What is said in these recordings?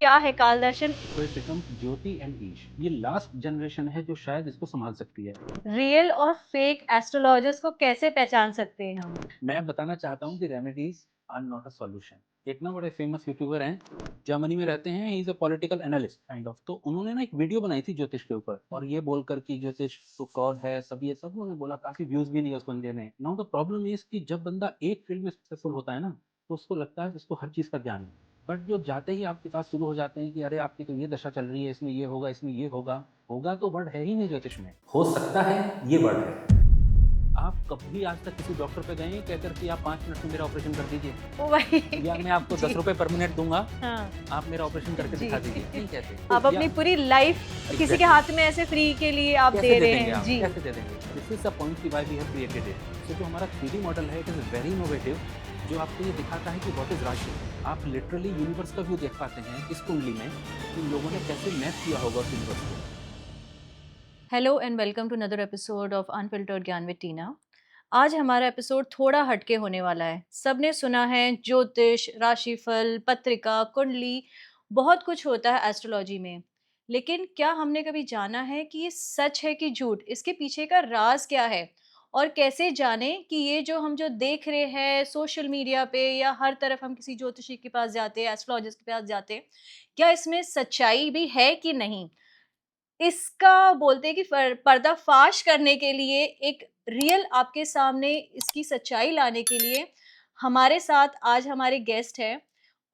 क्या है काल दर्शन? तो इट बिकम्स ज्योति एंड ईश। ये लास्ट जनरेशन है जो शायद इसको संभाल सकती है। रियल और फेक एस्ट्रोलॉजर्स को कैसे पहचान सकते हैं हम? मैं बताना चाहता हूँ कि remedies are not a solution. एक ना बड़े फेमस यूट्यूबर हैं, जर्मनी में रहते हैं, he is a political analyst kind of. तो उन्होंने ना एक वीडियो बनाई थी ज्योतिष के ऊपर, और ये बोलकर कि ज्योतिष तो कौन है, सब ये सब उन्होंने बोला। काफी व्यूज भी नहीं उस बंदे ने। नाउ द प्रॉब्लम इज कि जब बंदा एक फील्ड में सक्सेसफुल होता है ना, तो उसको लगता है कि उसको हर चीज का ज्ञान है। बट जो जाते ही आपके पास शुरू हो जाते हैं कि अरे आपकी तो ये दशा चल रही है, इसमें ये होगा, इसमें ये होगा। होगा तो वर्ड है ही नहीं ज्योतिष में, हो सकता है ये वर्ड है। आप कभी आज तक किसी डॉक्टर पे गए हैं कहकर कि आप 5 मिनट में मेरा ऑपरेशन कर दीजिए, ओ भाई या मैं आपको जी। 10 रुपए पर मिनट दूंगा, हाँ आप मेरा ऑपरेशन करके जी दिखा दीजिए, नहीं कहते। आप या अपनी पूरी लाइफ किसी के एग्जैक्टली हाथ में ऐसे फ्री के लिए आप कैसे दे दे रहे देंगे हैं आप, जी। कैसे दे देंगे? दिस इज द पॉइंट कि why we have created it. So जो हमारा 3D मॉडल है, इट इज वेरी इनोवेटिव, जो आपको ये दिखाता है कि व्हाट इज राशि। आप लिटरली यूनिवर्स का व्यू देख पाते हैं इस कुंडली में, कि लोगों ने कैसे मैप किया होगा उस यूनिवर्स को। Hello and welcome to another episode of unfiltered Gyan with Tina. आज हमारा एपिसोड थोड़ा हटके होने वाला है। सबने सुना है ज्योतिष, राशिफल, पत्रिका, कुंडली, बहुत कुछ होता है एस्ट्रोलॉजी में। लेकिन क्या हमने कभी जाना है कि ये सच है कि झूठ? इसके पीछे का राज क्या है? और कैसे जाने कि ये जो हम जो देख रहे हैं सोशल मीडिया पे या हर तरफ हम किसी ज्योतिषी के पास जाते हैं, एस्ट्रोलॉजिस्ट के पास जाते हैं, क्या इसमें सच्चाई भी है कि नहीं? इसका बोलते हैं कि पर्दाफ़ाश करने के लिए एक रियल आपके सामने इसकी सच्चाई लाने के लिए हमारे साथ आज हमारे गेस्ट हैं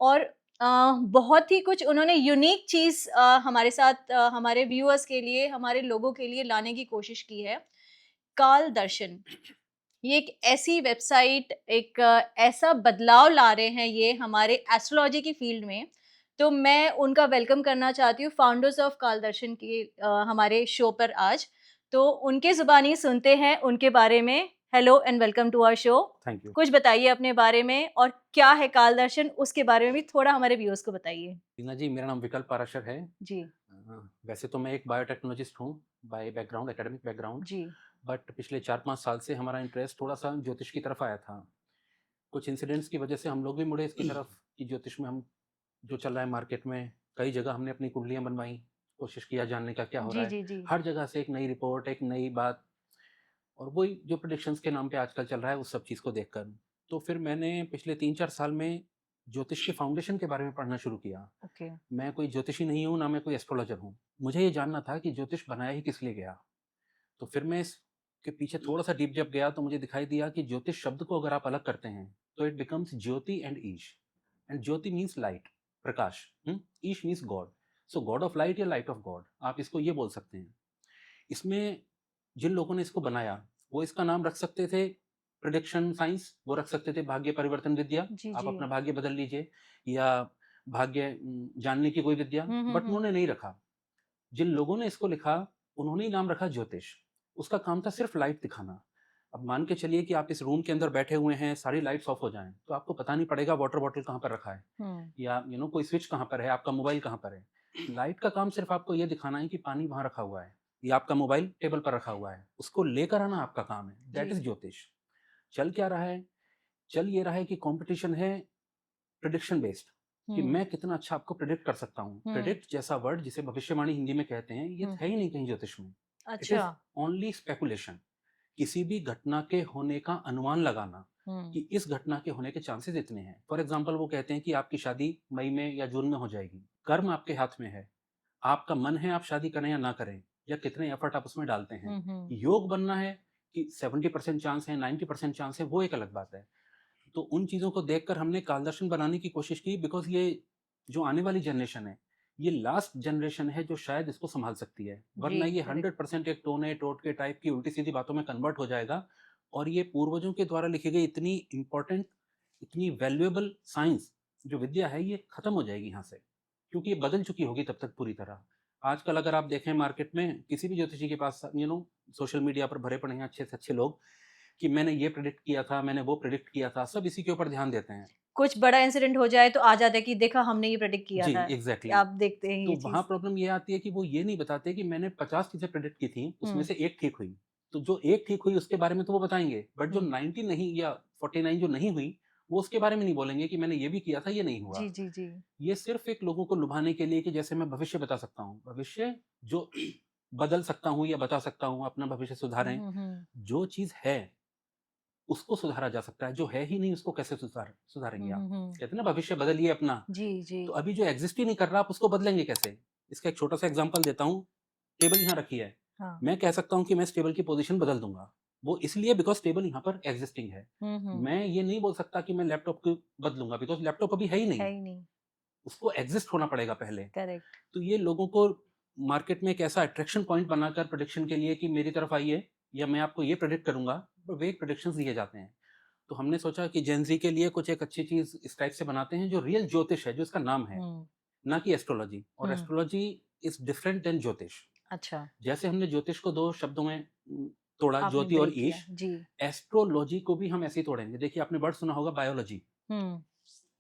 और बहुत ही कुछ उन्होंने यूनिक चीज़ हमारे साथ हमारे व्यूअर्स के लिए, हमारे लोगों के लिए लाने की कोशिश की है। काल दर्शन, ये एक ऐसी वेबसाइट, एक ऐसा बदलाव ला रहे हैं ये हमारे एस्ट्रोलॉजी की फ़ील्ड में। तो मैं उनका वेलकम करना चाहती हूँ फाउंडर्स ऑफ कालदर्शन की हमारे शो पर आज। तो उनके ज़ुबानी सुनते हैं उनके बारे में। Hello and welcome to our show. Thank you. कुछ बताइए अपने बारे में और क्या है कालदर्शन उसके बारे में भी थोड़ा हमारे व्यूअर्स को बताइए। टीना जी, मेरा नाम विकल्प पाराशर है। जी, वैसे तो मैं एक बायोटेक्नोलॉजिस्ट हूँ, बाय बैकग्राउंड, एकेडमिक बैकग्राउंड। जी। बट पिछले 4-5 साल से हमारा इंटरेस्ट थोड़ा-सा ज्योतिष की तरफ आया था। कुछ इंसिडेंट्स की वजह से हम लोग भी मुड़े इसकी तरफ कि ज्योतिष में हम जो चल रहा है मार्केट में, कई जगह हमने अपनी कुंडलियाँ बनवाई, कोशिश किया जानने का क्या हो रहा जी, है। जी, जी। हर जगह से एक नई रिपोर्ट, एक नई बात, और वही जो प्रेडिक्शंस के नाम पे आजकल चल रहा है, उस सब चीज़ को देखकर। तो फिर मैंने पिछले 3-4 साल में ज्योतिष के फाउंडेशन के बारे में पढ़ना शुरू किया। ओके। मैं कोई ज्योतिषी नहीं हूँ, ना मैं कोई एस्ट्रोलॉजर हूँ। मुझे ये जानना था कि ज्योतिष बनाया ही किस लिए गया? तो फिर मैं इसके पीछे थोड़ा-सा डीप जब गया, तो मुझे दिखाई दिया कि ज्योतिष शब्द को अगर आप अलग करते हैं, तो इट बिकम्स ज्योति एंड ईश। एंड ज्योति मीन्स लाइट, प्रकाश। ईश means god. So god of light या लाइट ऑफ गॉड, आप इसको ये बोल सकते हैं। इसमें जिन लोगों ने इसको बनाया, वो इसका नाम रख सकते थे प्रिडिक्शन साइंस, वो रख सकते थे भाग्य परिवर्तन विद्या, जी, आप जी। अपना भाग्य बदल लीजिए, या भाग्य जानने की कोई विद्या। हुँ, हुँ, बट हुँ। उन्होंने नहीं रखा। जिन लोगों ने इसको लिखा, उन्होंने ही नाम रखा ज्योतिष। उसका काम था सिर्फ लाइट दिखाना। अब मान के चलिए कि आप इस रूम के अंदर बैठे हुए हैं, सारी लाइट्स ऑफ हो जाएँ, तो आपको पता नहीं पड़ेगा वाटर बॉटल कहाँ पर रखा है, हुँ। या कोई स्विच कहाँ पर है, आपका मोबाइल कहाँ पर है। लाइट का काम सिर्फ आपको ये दिखाना है कि पानी वहाँ रखा हुआ है, या आपका मोबाइल टेबल पर रखा हुआ है, उसको लेकर आना आपका काम है। That ji. इज़ ज्योतिष। चल क्या रहा है? चल ये रहा है कि कॉम्पिटिशन है प्रिडिक्शन बेस्ड, कि हुँ, मैं कितना अच्छा आपको प्रिडिक्ट कर सकता हूँ। हुँ, प्रिडिक्ट जैसा वर्ड, जिसे भविष्यवाणी हिंदी में कहते हैं, ये हुँ। है ही नहीं कहीं ज्योतिष में। इट अच्छा। Is only speculation. किसी भी घटना के होने का अनुमान लगाना, हुँ। कि इस घटना के होने के चांसेस इतने हैं। फॉर एग्जाम्पल वो कहते हैं कि आपकी शादी मई में या जून में हो जाएगी। कर्म आपके हाथ में है, आपका मन है आप शादी करें या ना करें, या कितने एफर्ट आप उसमें डालते हैं। हुँ, हुँ। योग बनना है कि 70% चांस है, 90% चांस है, वो एक अलग बात है। तो उन चीज़ों को देखकर हमने कालदर्शन बनाने की कोशिश की, बिकॉज़ ये जो आने वाली जनरेशन है, ये लास्ट जनरेशन है जो शायद इसको सँभाल सकती है। जी, वरना ये करेक्ट। 100% एक टोने टोटके टाइप की उल्टी-सीधी बातों में कन्वर्ट हो जाएगा, और ये पूर्वजों के द्वारा लिखी गई इतनी इम्पोर्टेंट, इतनी वैल्यूएबल साइंस जो विद्या है, ये खत्म हो जाएगी यहाँ से, क्योंकि ये बदल चुकी होगी तब तक पूरी तरह। आजकल अगर आप देखें मार्केट में किसी भी ज्योतिषी के पास, सोशल मीडिया पर भरे पड़े हैं अच्छे से अच्छे लोग, कि मैंने ये प्रेडिक्ट किया था, मैंने वो प्रेडिक्ट किया था, सब इसी के ऊपर ध्यान देते हैं। कुछ बड़ा इंसिडेंट हो जाए तो आ जाता है कि देखा हमने ये प्रेडिक्ट किया जी, था। एग्ज़ैक्टली। आप देखते हैं तो ये वहाँ चीज़? प्रॉब्लम ये आती है कि वो ये नहीं बताते कि मैंने 50 चीज़ें प्रेडिक्ट की थी, उसमें हुँ, से 1 ठीक हुई। तो जो 1 ठीक हुई उसके बारे में तो वो बताएँगे, बट जो हुँ। 90 नहीं, या 49 जो नहीं हुई, वो उसके बारे में नहीं बोलेंगे कि मैंने ये भी किया था, ये नहीं हुआ। जी, जी, जी। ये सिर्फ एक लोगों को लुभाने के लिए कि जैसे मैं भविष्य बता सकता हूँ। भविष्य जो बदल सकता हूँ या बता सकता हूँ, अपना भविष्य हुँ, सुधारें। हुँ, हुँ। जो चीज़ है, उसको सुधारा जा सकता है, जो है ही नहीं उसको कैसे सुधारेंगे हुँ, आप? हुँ, हुँ। कहते हैं ना भविष्य बदलिए अपना, जी, जी। तो अभी जो एग्ज़िस्ट ही नहीं कर रहा आप उसको बदलेंगे कैसे? इसका एक छोटा-सा एग्ज़ाम्पल देता हूँ, टेबल यहाँ रखी है, हाँ। मैं कह सकता हूँ कि मैं इस टेबल की पोज़ीशन बदल दूँगा, वो इसलिए बिकॉज़ टेबल यहाँ पर एक्सिस्टिंग है। हुँ, हुँ। मैं ये नहीं बोल सकता कि मैं लैपटॉप को बदलूँगा बिकॉज़ लैपटॉप अभी है ही है नहीं, ही नहीं। उसको एक्सिस्ट होना पड़ेगा पहले। करेक्ट। तो ये लोगों को मार्केट में एक ऐसा अट्रैक्शन पॉइंट बनाकर प्रेडिक्शन के लिए कि मेरी तरफ आइए या मैं आपको ये प्रेडिक्ट करूँगा, तो वेग प्रेडिक्शंस दिए जाते हैं। तो हमने सोचा कि जेन ज़ी के लिए कुछ एक अच्छी चीज़ इस टाइप से बनाते हैं जो रियल ज्योतिष है, जो इसका नाम है, हुँ, ना कि एस्ट्रोलॉजी और हुँ। एस्ट्रोलॉजी इज़ डिफरेंट देन ज्योतिष। अच्छा, जैसे हमने ज्योतिष को 2 शब्दों में तोड़ा आपने ज्योति और ब्रेक किया। ईश, जी। एस्ट्रोलॉजी को भी हम ऐसे ही तोड़ेंगे। देखिए आपने वर्ड सुना होगा बायोलॉजी, हुँ,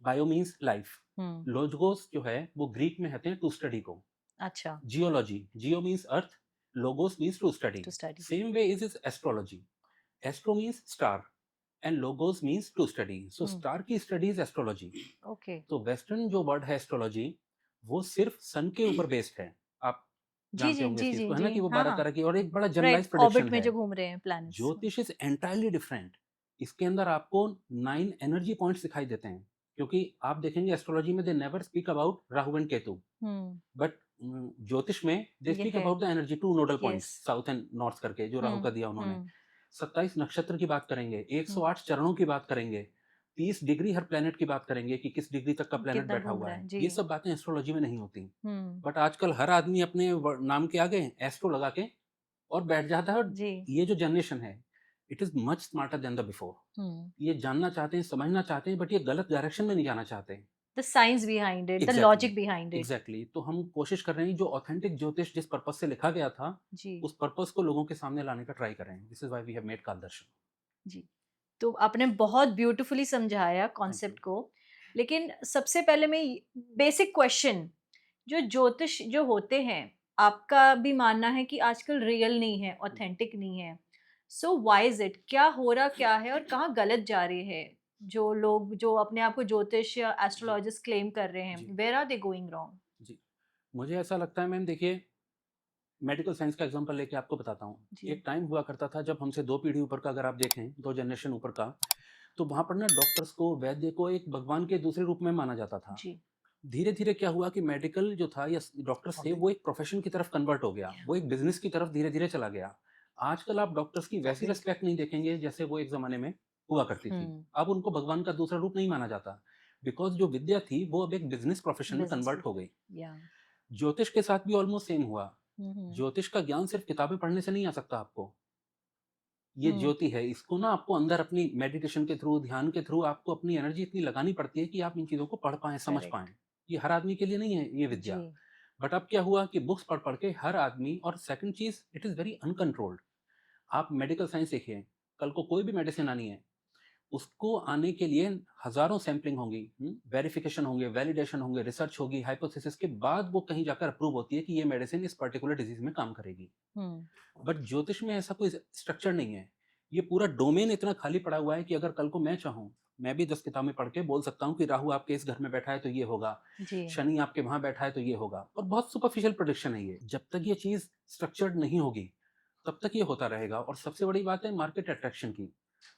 बायो मीन्स लाइफ, हुँ। लोगोस जो है वो ग्रीक में कहते हैं टू स्टडी को। अच्छा, geology, geo means earth, logos means to study. To study. Same way is astrology. Astro means star and logos means to study. So hmm, star की study is astrology. Okay. तो western जो word है astrology वो सिर्फ सन के ऊपर based है। आप जी, जानते जी, होंगे इस जी, चीज जी, को, है ना, जी। कि वो हाँ, 12 हाँ। तरह की और एक बड़ा राइट, जनरलाइज प्रेडिक्शन ऑर्बिट में है। जो घूम रहे हैं प्लैनेट्स। ज्योतिष इज एंटायरली डिफरेंट। इसके अंदर आपको 9 एनर्जी पॉइंट्स दिखाई देते हैं, क्योंकि आप देखेंगे एस्ट्रोलॉजी में they never speak about Rahu and Ketu, hmm, but ज्योतिष में दे ये स्पीक है। About the energy, two nodal points yes. South and north करके जो राहु हुँ, का दिया उन्होंने। हुँ, 27 नक्षत्र की बात करेंगे, हुँ। 108 चरणों की बात करेंगे, 30 डिग्री हर प्लेनेट की बात करेंगे कि किस डिग्री तक का प्लेनेट कितना बैठा घूम हुआ रहा है। है। जी। ये सब बातें एस्ट्रोलॉजी में नहीं होती। हुँ, बट आजकल हर आदमी अपने नाम के आगे एस्ट्रो लगा के और बैठ जाता है, और जी। ये जो जनरेशन है it is much smarter than the before. हुँ। ये जानना चाहते हैं, समझना चाहते हैं, बट ये गलत डायरेक्शन में नहीं जाना चाहते। The science behind it, the exactly, logic behind it. Exactly. तो हम कोशिश कर रहे हैं जो ऑथेंटिक ज्योतिष जिस पर्पज से लिखा गया था जी, उस पर्पज को लोगों के सामने लाने का ट्राई कर रहे हैं। This is why we have made Kaldarshan. जी। तो आपने बहुत ब्यूटीफुली समझाया थैंक यू। कॉन्सेप्ट को। लेकिन सबसे पहले मैं बेसिक क्वेश्चन, जो ज्योतिष जो होते हैं, आपका भी मानना है कि आजकल रियल नहीं है, ऑथेंटिक नहीं है। So why is it? क्या हो रहा क्या है और कहाँ गलत जा रहे हैं? जो लोग जो अपने आप को ज्योतिष या जी, एस्ट्रोलॉजिस्ट क्लेम कर रहे हैं, जी, where are they going wrong? जी। मुझे ऐसा लगता है मैम, देखिए मेडिकल साइंस का एग्जांपल लेके आपको बताता हूँ। जी, एक टाइम हुआ करता था जब हमसे 2 पीढ़ी ऊपर का अगर आप देखें, 2 जनरेशन ऊपर का, तो वहाँ पर ना डॉक्टर्स को, वैद्य को एक भगवान के दूसरे रूप में माना जाता था। जी। धीरे-धीरे क्या हुआ कि मेडिकल जो था या डॉक्टर्स थे वो एक प्रोफ़ेशन की तरफ कन्वर्ट हो गया। वो एक बिज़नेस की तरफ धीरे-धीरे चला गया। आजकल आप डॉक्टर्स की वैसी रिस्पेक्ट नहीं देखेंगे जैसे वो एक ज़माने में हुआ करती थी। हुँ, अब उनको भगवान का दूसरा रूप नहीं माना जाता, बिकॉज़ जो विद्या थी वो अब एक बिज़नेस प्रोफ़ेशन में बिज़नेस कन्वर्ट में। हो गई। या ज्योतिष के साथ भी ऑलमोस्ट सेम हुआ। हुँ, हुँ, ज्योतिष का ज्ञान सिर्फ़ किताबें पढ़ने से नहीं आ सकता आपको। ये हुँ, ज्योति है, इसको ना आपको अंदर अपनी मेडिटेशन के थ्रू, ध्यान के थ्रू आपको अपनी एनर्जी इतनी लगानी पड़ती है कि आप इन चीज़ों को पढ़ पाएँ, समझ करेक्ट। पाएँ। ये हर आदमी के लिए नहीं है ये जी। विद्या। बट अब क्या हुआ कि बुक्स पढ़-पढ़ के हर आदमी, और second cheese it is very uncontrolled. आप मेडिकल साइंस देखिए, कल को कोई भी मेडिसिन आनी है, उसको आने के लिए हज़ारों सैंपलिंग होंगी, वेरिफिकेशन होंगे, वैलिडेशन होंगे, रिसर्च होगी, हाइपोथेसिस के बाद वो कहीं जाकर अप्रूव होती है कि ये मेडिसिन इस पर्टिकुलर डिज़ीज़ में काम करेगी। हुँ, बट ज्योतिष में ऐसा कोई स्ट्रक्चर नहीं है। ये पूरा डोमेन इतना खाली पड़ा हुआ है कि अगर कल को मैं चाहूँ, मैं भी 10 किताबें पढ़ के बोल सकता हूँ कि राहु आपके इस घर में बैठा है तो ये होगा, जी। शनि आपके वहाँ बैठा है तो ये होगा, और बहुत सुपरफिशियल प्रेडिक्शन है ये। जब तक ये चीज़ स्ट्रक्चर्ड नहीं होगी, तब तक ये होता रहेगा। और सबसे बड़ी बात है मार्केट अट्रैक्शन की।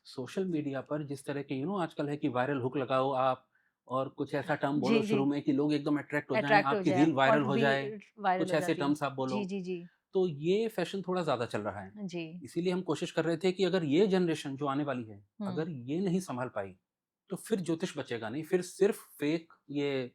सोशल मीडिया पर जिस तरह के आजकल है कि वायरल हुक लगाओ आप, और कुछ ऐसा टर्म बोलो जी, जी। शुरू में कि लोग एकदम अट्रैक्ट हो जाएँ, अट्रैक्ट हो आपकी जाए रील वायरल और हो वी जाए, वायरल कुछ हो ऐसे जाती है। टर्म्स आप बोलो। जी, जी, जी। तो ये फैशन थोड़ा ज़्यादा चल रहा है। जी। इसीलिए हम कोशिश कर रहे थे कि अगर ये जनरेशन जो आने वाली है, हुँ। अगर ये नहीं सँभाल पाई, तो फिर ज्योतिष बचेगा नहीं। फिर सिर्फ़ फ़ेक ये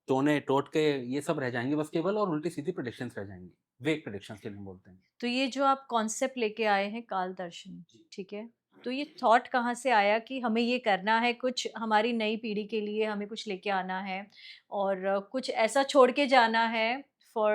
टोने, टोटके ये सब रह जाएँगे बस केवल, और उल्टी-सीधी प्रेडिक्शंस रह जाएँगी। वेग प्रेडिक्शंस जिन्हें बोलते हैं। तो ये जो आप कॉन्सेप्ट लेके आए हैं काल दर्शन, जी। ठीक है? तो ये थॉट कहाँ से आया कि हमें ये करना है, कुछ हमारी नई पीढ़ी के लिए हमें कुछ लेके आना है और कुछ ऐसा छोड़ के जाना है फॉर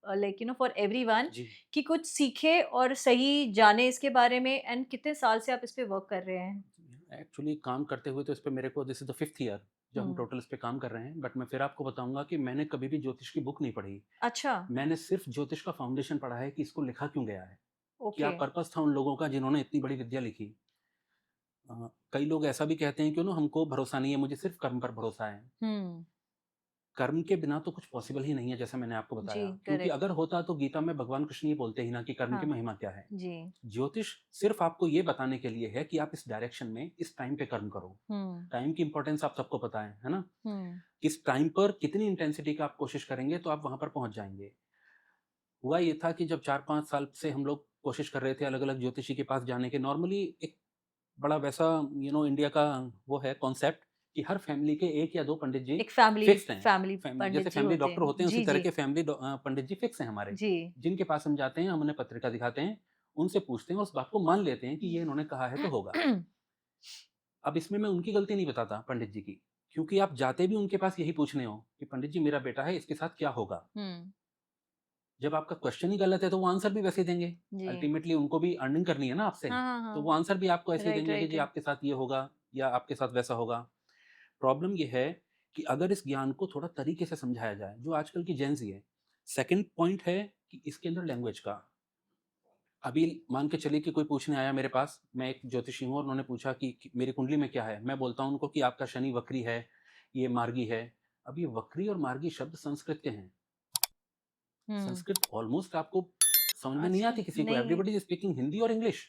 लाइक फॉर एवरीवन, जी। कि कुछ सीखे और सही जाने इसके बारे में। एंड कितने साल से आप इस पे वर्क कर रहे हैं? एक्चुअली काम करते हुए तो इस पे मेरे को this is the 5th year जो हम हुँ। टोटल इस पे काम कर रहे हैं। बट मैं फिर आपको बताऊँगा कि मैंने कभी भी ज्योतिष की बुक नहीं पढ़ी। अच्छा, मैंने सिर्फ़ ज्योतिष का फाउंडेशन पढ़ा है कि इसको लिखा क्यों गया है। क्या ओके। पर्पज़ था उन लोगों का जिन्होंने इतनी बड़ी विद्या लिखी। कई लोग ऐसा भी कहते हैं कि ना हमको भरोसा नहीं है, मुझे सिर्फ कर्म पर भरोसा है। हम्म। कर्म के बिना तो कुछ पॉसिबल ही नहीं है, जैसा मैंने आपको जी, बताया, क्योंकि करेक्ट। अगर होता तो गीता में भगवान कृष्ण ये बोलते ही ना कि कर्म की हाँ। महिमा क्या है। जी। ज्योतिष सिर्फ आपको ये बताने के लिए है कि आप इस डायरेक्शन में इस टाइम पे कर्म करो। हम्म। टाइम की इंपॉर्टेंस आप सबको पता है ना? हम्म। किस टाइम पर कितनी इंटेंसिटी का आप कोशिश करेंगे तो आप वहां पर पहुंच जाएंगे। हुआ ये था कि जब 4-5 साल से हम लोग कोशिश कर रहे थे अलग अलग ज्योतिषी के पास जाने के, नॉर्मली एक बड़ा वैसा इंडिया का वो है कॉन्सेप्ट कि हर फैमिली के 1 या 2 पंडित जी एक फैमिली फिक्स्ड हैं। फैमिली फैमिली पंडित जैसे जी फैमिली होते डॉक्टर होते हैं। हैं उसी जी, तरह जी। के फैमिली पंडित जी फिक्स हैं हमारे। जी। जिनके पास हम जाते हैं, हम उन्हें पत्रिका दिखाते हैं, उनसे पूछते हैं और उस बात को मान लेते हैं कि ये इन्होंने कहा है तो होगा। अब इसमें मैं उनकी गलती नहीं बताता पंडित जी की, क्योंकि आप जाते भी उनके पास यही पूछने हो कि पंडित जी मेरा बेटा है, इसके साथ क्या होगा? हम्म। जब आपका क्वेश्चन ही गलत है तो वो आंसर भी वैसे ही देंगे। जी। अल्टीमेटली उनको भी अर्निंग करनी है ना आपसे, हाँ, हाँ, तो वो हाँ। आंसर भी आपको ऐसे ही राइट, देंगे कि राइट, जी राइट। आपके साथ ये होगा या आपके साथ वैसा होगा। प्रॉब्लम ये है कि अगर इस ज्ञान को थोड़ा तरीके से समझाया जाए, जो आजकल की जेन ज़ी है। सेकंड पॉइंट है कि इसके अंदर लैंग्वेज का। अभी मान के चलिए कि कोई पूछने आया मेरे पास, मैं एक ज्योतिषी हूँ और उन्होंने पूछा कि मेरी कुंडली में क्या है? मैं बोलता हूँ उनको कि आपका शनि वक्री है, ये मार्गी है। अब ये वक्री और मार्गी शब्द संस्कृत के हैं। हम्म। संस्कृत ऑलमोस्ट आपको समझ में नहीं अच्छा, आती किसी को, नहीं। एवरीबॉडी इज स्पीकिंग हिंदी और इंग्लिश।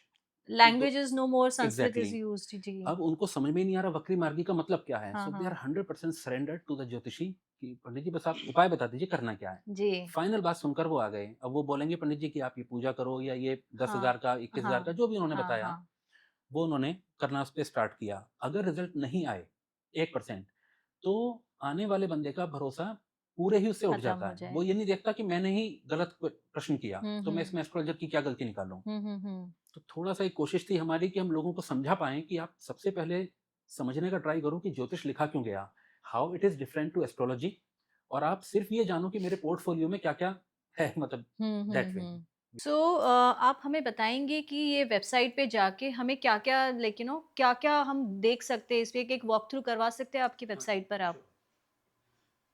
ये दो language is no more, Sanskrit exactly is used. जी। अब उनको समझ में ही नहीं आ रहा वक्री मार्गी का मतलब क्या है, हाँ, सो दे आर हाँ। 100% सरेंडर्ड टू द ज्योतिषी कि पंडित जी बस आप उपाय बता दीजिए करना क्या है। जी। फाइनल बात सुनकर वो आ गए। अब वो बोलेंगे पंडित जी कि आप ये पूजा करो या ये 10,000 हाँ, का 21,000 का हाँ, जो भी उन्होंने हाँ, बताया, हाँ। वो उन्होंने करना उस पर स्टार्ट किया। अगर रिजल्ट नहीं आए 1%, तो आने वाले बंदे का भरोसा पूरे ही उससे उठ खत्म जाता हो है। वो ये जाएगा। नहीं देखता कि मैंने ही गलत प्रश्न किया, हम्म, तो मैं हम्म, इसमें एस्ट्रोलॉजर की क्या गलती निकालूं। हम्म। तो थोड़ा-सा एक कोशिश थी हमारी कि हम लोगों को समझा पाएँ कि आप सबसे पहले समझने का ट्राई करो कि ज्योतिष लिखा क्यों गया? How it is different to astrology, और आप सिर्फ़ ये जानो कि मेरे पोर्टफोलियो में क्या-क्या है, मतलब हुँ, हुँ, दैट वे। हुँ। सो आप हमें बताएँगे कि ये वेबसाइट पे जाके हमें क्या-क्या क्या-क्या हम देख सकते हैं? इस पे एक वॉक थ्रू करवा सकते हैं आपकी वेबसाइट पर आप?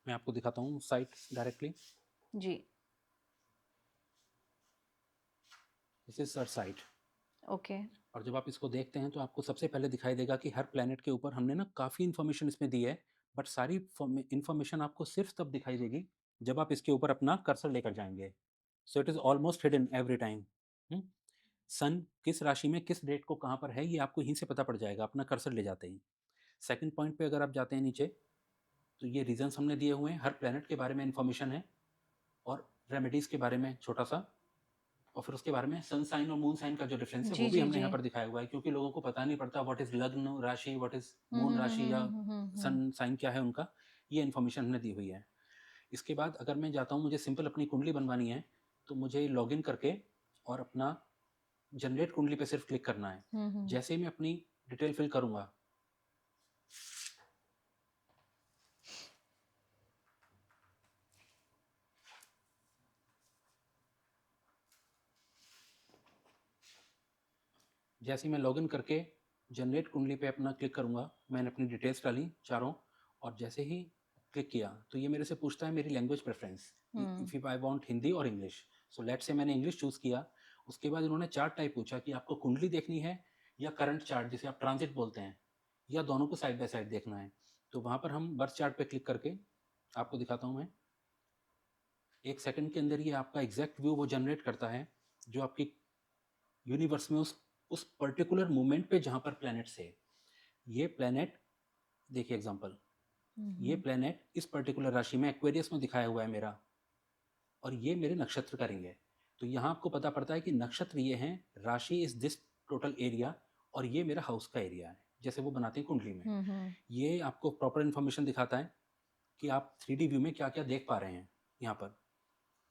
मैं आपको दिखाता हूँ साइट डायरेक्टली। जी। This is search site. Okay. और जब आप इसको देखते हैं तो आपको सबसे पहले दिखाई देगा कि हर प्लैनेट के ऊपर हमने ना काफ़ी इन्फॉर्मेशन इसमें दी है, बट सारी इन्फॉर्मेशन आपको सिर्फ तब दिखाई देगी जब आप इसके ऊपर अपना कर्सर लेकर जाएंगे। So it is almost hidden every time. Sun किस राशि में किस डेट को कहाँ पर है ये आपको यहीं से पता पड़ जाएगा अपना कर्सर ले जाते ही। सेकंड पॉइंट पे अगर आप जाते हैं नीचे, तो ये रीजंस हमने दिए हुए हैं, हर प्लैनेट के बारे में इन्फॉर्मेशन है और रेमेडीज़ के बारे में छोटा सा, और फिर उसके बारे में सन साइन और मून साइन का जो डिफरेंस है जी, वो भी जी, हमने जी। यहाँ पर दिखाया हुआ है, क्योंकि लोगों को पता नहीं पड़ता व्हाट इज लग्न राशि, व्हाट इज हुँ, मून हुँ, हुँ, राशि, हुँ, या हुँ, हुँ, हुँ, हुँ। सन साइन क्या है उनका। ये इन्फॉर्मेशन हमने दी हुई है। इसके बाद अगर मैं जाता हूँ, मुझे सिंपल अपनी कुंडली बनवानी है, तो मुझे लॉगिन करके और अपना जनरेट कुंडली पे सिर्फ क्लिक करना है। हुँ, हुँ। जैसे ही मैं अपनी डिटेल फिल करूँगा, जैसे ही मैं लॉगिन करके जनरेट कुंडली पे अपना क्लिक करूँगा, मैंने अपनी डिटेल्स डाली चारों, और जैसे ही क्लिक किया तो ये मेरे से पूछता है मेरी language preference, hmm. If I want Hindi और इंग्लिश। सो लेट्स से मैंने इंग्लिश चूज़ किया। उसके बाद इन्होंने चार्ट टाइप पूछा कि आपको कुंडली देखनी है या करंट चार्ट जिसे आप ट्रांजिट बोलते हैं, या दोनों को साइड बाय साइड देखना है। तो वहाँ पर हम बर्थ चार्ट पे क्लिक करके आपको दिखाता हूँ मैं। 1 सेकंड के अंदर ये आपका एग्जैक्ट व्यू वो जनरेट करता है, जो आपकी यूनिवर्स में उस पर्टिकुलर मोमेंट पे जहाँ पर प्लैनेट्स है। ये प्लैनेट देखिए एग्जांपल, हुँ, ये हुँ। प्लैनेट इस पर्टिकुलर राशि में एक्वेरियस में दिखाया हुआ है मेरा, और ये मेरे नक्षत्र का रिंग है। तो यहाँ आपको पता पड़ता है कि नक्षत्र ये हैं, राशि इज दिस टोटल एरिया, और ये मेरा हाउस का एरिया है, जैसे वो बनाते हैं कुंडली में। हुँ, हुँ। ये आपको प्रॉपर इन्फॉर्मेशन दिखाता है कि आप 3D व्यू में क्या-क्या देख पा रहे हैं यहाँ पर।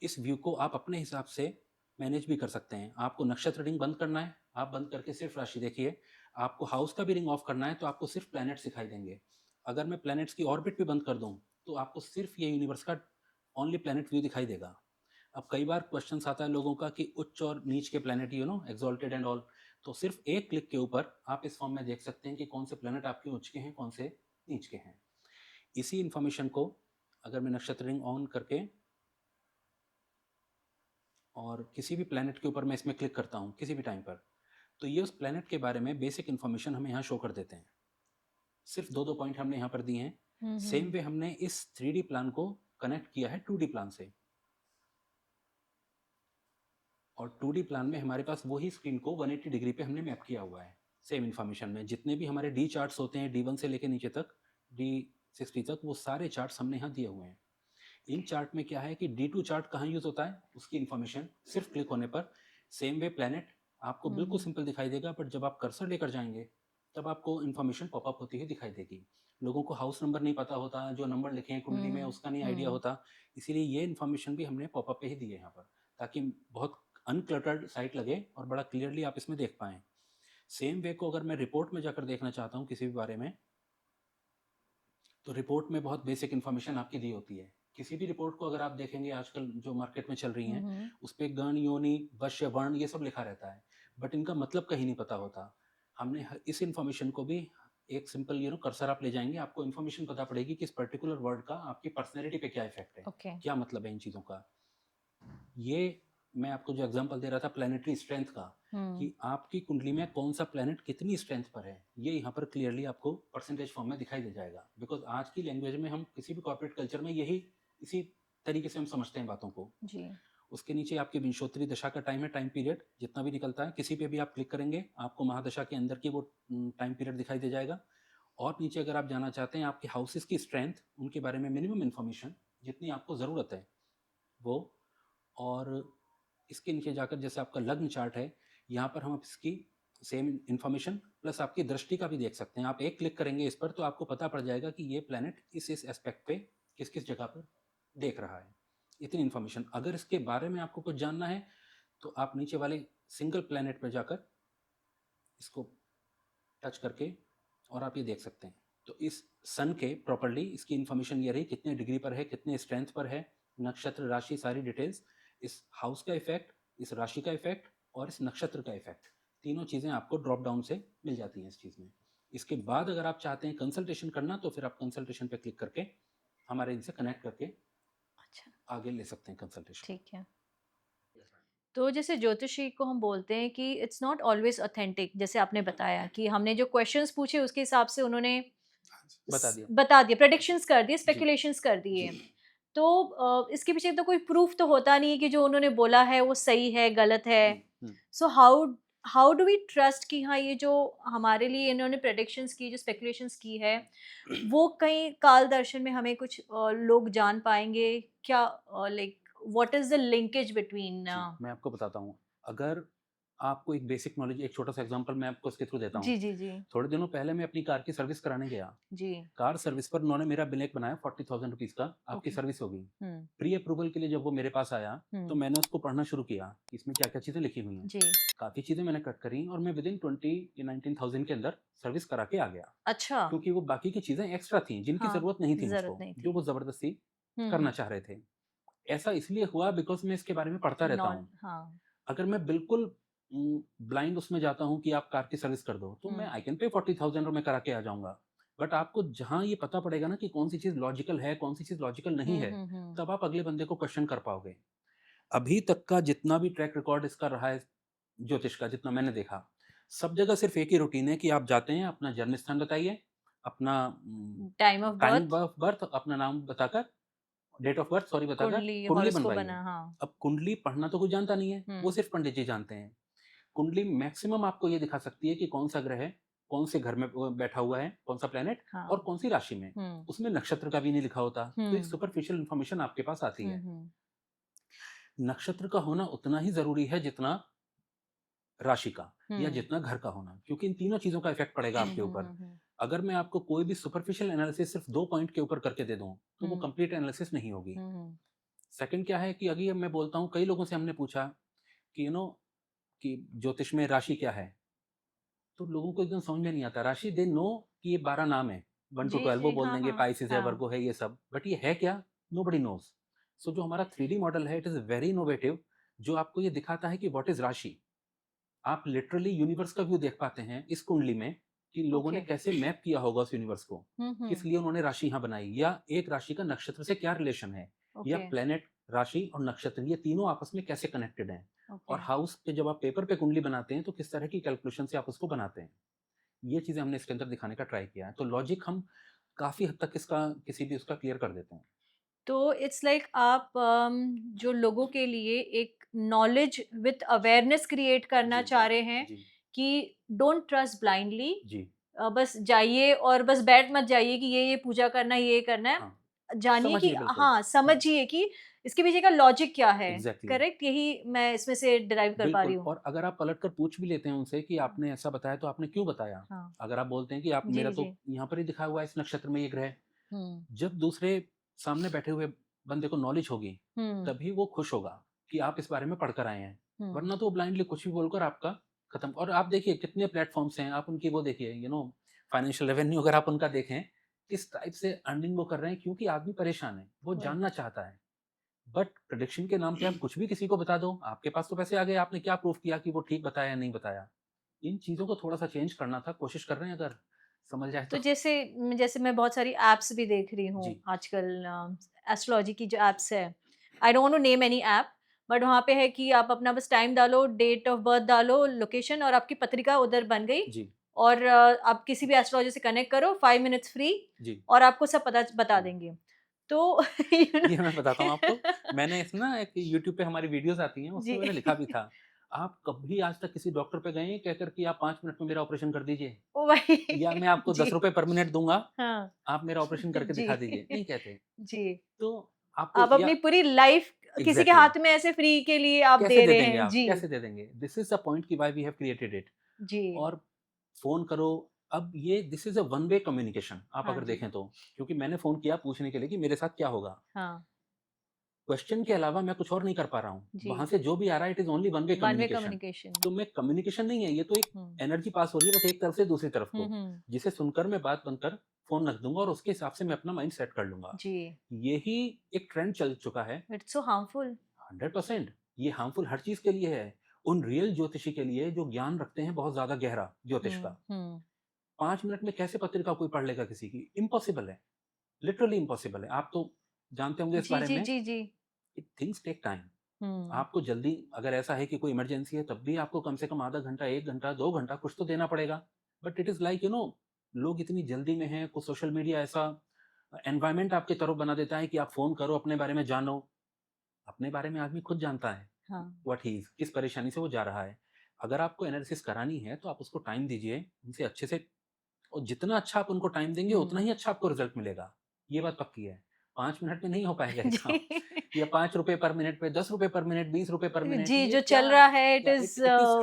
इस व्यू को आप अपने हिसाब से मैनेज भी कर सकते हैं। आपको नक्षत्र रिंग बंद करना है, आप बंद करके सिर्फ राशि देखिए। आपको हाउस का भी रिंग ऑफ करना है, तो आपको सिर्फ प्लैनेट्स दिखाई देंगे। अगर मैं प्लैनेट्स की ऑर्बिट भी बंद कर दूँ, तो आपको सिर्फ ये यूनिवर्स का ओनली प्लैनेट व्यू दिखाई देगा। अब कई बार क्वेश्चंस आता है लोगों का कि उच्च और नीच के प्लैनेट, एक्सॉल्टेड एंड ऑल, तो सिर्फ एक क्लिक के ऊपर आप इस फॉर्म में देख सकते हैं कि कौन से प्लैनेट आपके उच्च के हैं, कौन से नीच के हैं। इसी इन्फॉर्मेशन को अगर मैं नक्षत्र रिंग ऑन करके और किसी भी प्लैनेट के ऊपर मैं इसमें क्लिक करता हूँ किसी भी टाइम पर, तो ये उस प्लेनेट के बारे में बेसिक इन्फॉर्मेशन हमें यहाँ शो कर देते हैं। सिर्फ 2-2 पॉइंट हमने यहाँ पर दिए हैं। सेम वे हमने इस 3D प्लान को कनेक्ट किया है 2D प्लान से, और 2D प्लान में हमारे पास वही स्क्रीन को 180 डिग्री पे हमने मैप किया हुआ है। सेम इन्फॉर्मेशन में जितने भी हमारे डी चार्ट्स होते हैं, D1 से लेके नीचे तक D60 तक, वो सारे चार्ट्स हमने यहाँ दिए हुए हैं। इन चार्ट में क्या है कि D2 चार्ट कहाँ यूज होता है, उसकी इन्फॉर्मेशन सिर्फ क्लिक होने पर सेम वे प्लेनेट आपको बिल्कुल सिंपल दिखाई देगा, बट जब आप कर्सर लेकर जाएंगे तब आपको इन्फॉर्मेशन पॉपअप होती हुई दिखाई देगी। लोगों को हाउस नंबर नहीं पता होता, जो नंबर लिखे हैं कुंडली में उसका नहीं आइडिया होता, इसीलिए ये इन्फॉर्मेशन भी हमने पॉपअप पे ही दी है यहाँ पर, ताकि बहुत अनक्लटर्ड साइट लगे और बड़ा क्लियरली आप इसमें देख पाएं। सेम वे को अगर मैं रिपोर्ट में जाकर देखना चाहता हूँ किसी भी बारे में, तो रिपोर्ट में बहुत बेसिक इन्फॉर्मेशन आपकी दी होती है। किसी भी रिपोर्ट को अगर आप देखेंगे आजकल जो मार्केट में चल रही हैं, उस पर गण, योनि, वश्य, वर्ण ये सब लिखा रहता है, बट इनका मतलब कहीं नहीं पता होता। हमने इस इन्फॉर्मेशन को भी एक सिंपल कर्सर आप ले जाएंगे, आपको इन्फॉर्मेशन पता पड़ेगी कि इस पर्टिकुलर वर्ड का आपकी पर्सनैलिटी पे क्या इफेक्ट है, क्या मतलब है इन चीज़ों का। ये मैं आपको जो एग्जांपल दे रहा था प्लैनेटरी स्ट्रेंथ का, कि आपकी कुंडली में कौन सा प्लैनेट कितनी स्ट्रेंथ पर है, ये यहाँ पर क्लियरली आपको परसेंटेज फॉर्म में दिखाई दे जाएगा। बिकॉज आज की लैंग्वेज में हम किसी भी कॉर्पोरेट कल्चर में यही इसी तरीके से हम समझते हैं बातों को जी। उसके नीचे आपकी विंशोत्तरी दशा का टाइम है, टाइम पीरियड जितना भी निकलता है, किसी पे भी आप क्लिक करेंगे आपको महादशा के अंदर की वो टाइम पीरियड दिखाई दे जाएगा। और नीचे अगर आप जाना चाहते हैं आपके हाउसेस की स्ट्रेंथ, उनके बारे में मिनिमम इन्फॉर्मेशन जितनी आपको ज़रूरत है वो, और इसके नीचे जाकर जैसे आपका लग्न चार्ट है, यहाँ पर हम इसकी सेम इन्फॉर्मेशन प्लस आपकी दृष्टि का भी देख सकते हैं। आप एक क्लिक करेंगे इस पर तो आपको पता पड़ जाएगा कि ये प्लैनेट इस एस्पेक्ट पे किस किस जगह पर देख रहा है। इतनी इन्फॉर्मेशन। अगर इसके बारे में आपको कुछ जानना है तो आप नीचे वाले सिंगल प्लैनेट पर जाकर इसको टच करके और आप ये देख सकते हैं। तो इस सन के प्रॉपरली इसकी इन्फॉर्मेशन ये रही, कितने डिग्री पर है, कितने स्ट्रेंथ पर है, नक्षत्र, राशि, सारी डिटेल्स, इस हाउस का इफेक्ट, इस राशि का इफेक्ट और इस नक्षत्र का इफेक्ट, तीनों चीज़ें आपको ड्रॉप डाउन से मिल जाती हैं इस चीज़ में। इसके बाद अगर आप चाहते हैं कंसल्टेशन करना तो फिर आप कंसल्टेशन पे क्लिक करके हमारे इनसे कनेक्ट करके अच्छा आगे ले सकते हैं कंसल्टेशन। ठीक है। तो जैसे ज्योतिषी को हम बोलते हैं कि इट्स नॉट ऑलवेज ऑथेंटिक, जैसे आपने बताया कि हमने जो क्वेश्चंस पूछे उसके हिसाब से उन्होंने बता दिया, प्रेडिक्शंस कर दिए, स्पेकुलेशंस कर दिए। तो इसके पीछे तो कोई प्रूफ तो होता नहीं है कि जो उन्होंने बोला है वो सही है, गलत है। So how do we trust कि हाँ ये जो हमारे लिए इन्होंने प्रेडिक्शंस की, जो स्पेकुलेशंस की है, वो कहीं काल दर्शन में हमें कुछ लोग जान पाएंगे क्या? Like what is the linkage between? मैं आपको बताता हूँ। अगर आपको एक बेसिक नॉलेज, एक छोटा सा एग्जांपल मैं आपको इसके थ्रू देता हूँ। जी जी जी। थोड़े दिनों पहले मैं अपनी कार की सर्विस कराने गया जी। कार सर्विस पर उन्होंने मेरा बिल एक बनाया 40,000 रुपीज का, आपकी सर्विस होगी। प्री अप्रूवल के लिए जब वो मेरे पास आया तो मैंने उसको पढ़ना शुरू किया कि इसमें क्या क्या चीजें लिखी हुई हैं। काफी चीजें मैंने कट करी और मैं विद इन 20 या 19,000 के अंदर सर्विस करा के आ गया। अच्छा। क्योंकि वो बाकी की चीजें एक्स्ट्रा थी जिनकी जरूरत नहीं थी मुझको, जो वो जबरदस्ती करना चाह रहे थे। ऐसा इसलिए हुआ बिकॉज मैं इसके बारे में पढ़ता रहता हूँ। अगर मैं बिल्कुल ब्लाइंड उसमें जाता हूँ कि आप कार की सर्विस कर दो तो मैं आई कैन पे 40,000 और मैं करा के आ जाऊंगा। बट आपको जहां ये पता पड़ेगा ना कि कौन सी चीज लॉजिकल है, कौन सी चीज लॉजिकल नहीं है, तब आप अगले बंदे को क्वेश्चन कर पाओगे। अभी तक का जितना भी ट्रैक रिकॉर्ड इसका रहा है ज्योतिष का, जितना मैंने देखा, सब जगह सिर्फ एक ही रूटीन है कि आप जाते हैं, अपना जन्म स्थान बताइए, अपना टाइम ऑफ बर्थ, अपना नाम बताकर, डेट ऑफ बर्थ सॉरी बताकर कुंडली बनवाइए। हाँ। अब कुंडली पढ़ना तो कोई जानता नहीं है, वो सिर्फ पंडित जी जानते हैं। कुंडली मैक्सिमम आपको ये दिखा सकती है कि कौन सा ग्रह कौन से घर में बैठा हुआ है, कौन सा प्लेनेट हाँ। और कौन सी राशि में। उसमें नक्षत्र का भी नहीं लिखा होता, तो एक सुपरफिशियल इंफॉर्मेशन आपके पास आती है। नक्षत्र का होना उतना ही जरूरी है जितना राशि का या जितना घर का होना, क्योंकि इन तीनों चीजों का इफेक्ट पड़ेगा आपके ऊपर। अगर मैं आपको कोई भी सुपरफिशियल एनालिसिस सिर्फ 2 पॉइंट के ऊपर करके दे दूं तो वो कंप्लीट एनालिसिस नहीं होगी। सेकंड क्या है कि अभी मैं बोलता हूँ, कई लोगों से हमने पूछा कि कि ज्योतिष में राशि क्या है, तो लोगों को एकदम समझ में नहीं आता। राशि दे नो कि ये 12 नाम है, 1 to 12 वो बोल देंगे, पाइसिस है, वर्गो है, ये सब, बट ये है क्या, नोबडी नोज। सो जो हमारा 3D मॉडल है, इट इज वेरी इनोवेटिव, जो आपको ये दिखाता है कि व्हाट इज राशि। आप लिटरली यूनिवर्स का व्यू देख पाते हैं इस कुंडली में कि लोगों ने कैसे मैप किया होगा उस यूनिवर्स को, किस लिए उन्होंने राशि यहाँ बनाई, या एक राशि का नक्षत्र से क्या रिलेशन है, या प्लेनेट राशि और नक्षत्र ये तीनों आपस में कैसे कनेक्टेड हैं, और ओके। हाउस पे जब आप पेपर पे कुंडली बनाते हैं तो किस तरह की कैलकुलेशन से आप उसको बनाते हैं, ये चीज़ें हमने इसके अंदर दिखाने का ट्राई किया है। तो लॉजिक हम काफ़ी हद तक इसका किसी भी उसका क्लियर कर देते हैं। तो इट्स लाइक आप जो लोगों के लिए एक नॉलेज विथ अवेयरनेस क्रिएट करना जी, चाह रहे हैं जी, कि डोंट ट्रस्ट ब्लाइंडली, जी, बस जाइए और बस बैठ मत जाइए कि ये पूजा करना है, ये करना है। हाँ, जानिए कि समझिए बिल्कुल। हाँ, हाँ, समझिए कि इसके पीछे का लॉजिक क्या है। एग्ज़ैक्टली। करेक्ट? यही मैं इसमें से डिराइव कर पा रही बिल्कुल, हूँ। और अगर आप पलट कर पूछ भी लेते हैं उनसे कि हाँ, आपने ऐसा बताया तो आपने क्यों बताया? हाँ। अगर आप बोलते हैं कि आप मेरा जी, तो जी। यहाँ पर ही दिखा हुआ है इस नक्षत्र में ये ग्रह है। हुँ, जब दूसरे सामने बैठे हुए बंदे को नॉलेज होगी, हुँ, तभी वो खुश होगा कि आप इस बारे में पढ़ कर आए हैं। हुँ। वरना तो ब्लाइंडली कुछ भी बोलकर आपका खत्म। और आप देखिए कितने प्लेटफ़ॉर्म्स हैं, आप उनकी वो देखिए फाइनेंशियल रेवेन्यू अगर आप उनका देखें, किस टाइप से अर्निंग वो कर रहे हैं, क्योंकि आदमी परेशान है, वो जानना राइट। चाहता है। बट प्रेडिक्शन के नाम पे आप कुछ भी किसी को बता दो, आपके पास तो पैसे आ गए, आपने क्या प्रूफ किया कि वो ठीक बताया या नहीं बताया? इन चीज़ों को थोड़ा-सा चेंज करना था, कोशिश कर रहे हैं अगर समझ जाए तो तो। जैसे मैं बहुत सारी ऐप्स भी देख रही हूँ जी, आजकल, एस्ट्रोलॉजी की जो ऐप्स है, I don't want to name any app, but वहाँ पे है कि आप अपना बस टाइम डालो, डेट ऑफ बर्थ डालो, लोकेशन, और आपकी पत्रिका उधर बन गई। जी, और आप किसी भी एस्ट्रोलॉजर से कनेक्ट करो, 5 मिनट्स फ्री, जी, और आपको सब पता बता जी। देंगे। तो यू नो ये मैं बताता हूँ आपको, मैंने इस ना एक यूट्यूब पे हमारी वीडियोज़ आती हैं, जी। उसमें मैंने लिखा भी था, आप कभी आज तक किसी डॉक्टर पे गए हैं कहकर कि आप 5 मिनट में मेरा ऑपरेशन कर दीजिए? वही। या मैं आपको जी। ₹10 पर मिनट दूँगा, हाँ। आप मेरा ऑपरेशन करके जी। दिखा दीजिए, नहीं कहते। जी। तो आपको आप या अपनी पूरी लाइफ किसी के एग्ज़ैक्टली हाथ में ऐसे फ्री के लिए आप कैसे दे दे रहे देंगे हैं। आप? जी, कैसे दे देंगे? दिस इज़ द पॉइंट कि why we have created it. जी। और फ़ोन करो, अब ये this is a one way communication आप हाँ अगर जी, देखें तो। क्योंकि मैंने फ़ोन किया पूछने के लिए कि मेरे साथ क्या होगा? हाँ, क्वेश्चन के अलावा मैं कुछ और नहीं कर पा रहा हूँ। जी। वहाँ से जो भी आ रहा है it is only one way one way communication. Communication. तो मैं कम्युनिकेशन नहीं है, ये तो एक हुँ। एनर्जी पास हो रही है बस एक तरफ से दूसरी तरफ हुँ, को, हुँ। जिसे सुनकर मैं बात बनकर फ़ोन रख दूँगा और उसके हिसाब से मैं अपना माइंड सेट कर लूँगा। जी, यही एक ट्रेंड चल चुका है। It's so harmful. 100% ये हार्मफुल हर चीज़ के लिए है। उन रियल ज्योतिषी के लिए जो ज्ञान रखते हैं बहुत ज़्यादा गहरा ज्योतिष हुँ, का। हुँ। 5 मिनट में कैसे पत्रिका कोई पढ़ लेगा किसी की? इम्पॉसिबल है, लिटरली इम्पॉसिबल है। आप तो जानते होंगे इस जी, बारे जी, में, जी, जी। Things take time. हुँ, आपको जल्दी अगर ऐसा है कि कोई इमरजेंसी है तब भी आपको कम से कम आधा घंटा, 1 घंटा, 2 घंटा कुछ तो देना पड़ेगा। बट इट इज़ लाइक लोग इतनी जल्दी में हैं, कुछ सोशल मीडिया ऐसा एनवायरनमेंट आपकी तरफ बना देता है कि आप फ़ोन करो, अपने बारे में जानो। अपने बारे में आदमी खुद जानता है, हाँ। व्हाट ही इज़, किस परेशानी से वो जा रहा है। अगर आपको एनालिसिस करानी है तो आप उसको टाइम दीजिए, उनसे अच्छे से, और जितना अच्छा आप उनको टाइम देंगे उतना हुँ। ही अच्छा आपको रिज़ल्ट मिलेगा। ये बात पक्की है। 5 मिनट में नहीं हो पाएगा ये काम। जी। या ₹5 पर मिनट पे, ₹10 पर मिनट, ₹20 पर मिनट, जी, ये जो क्या चल रहा है इट क्या इज़ इट इज़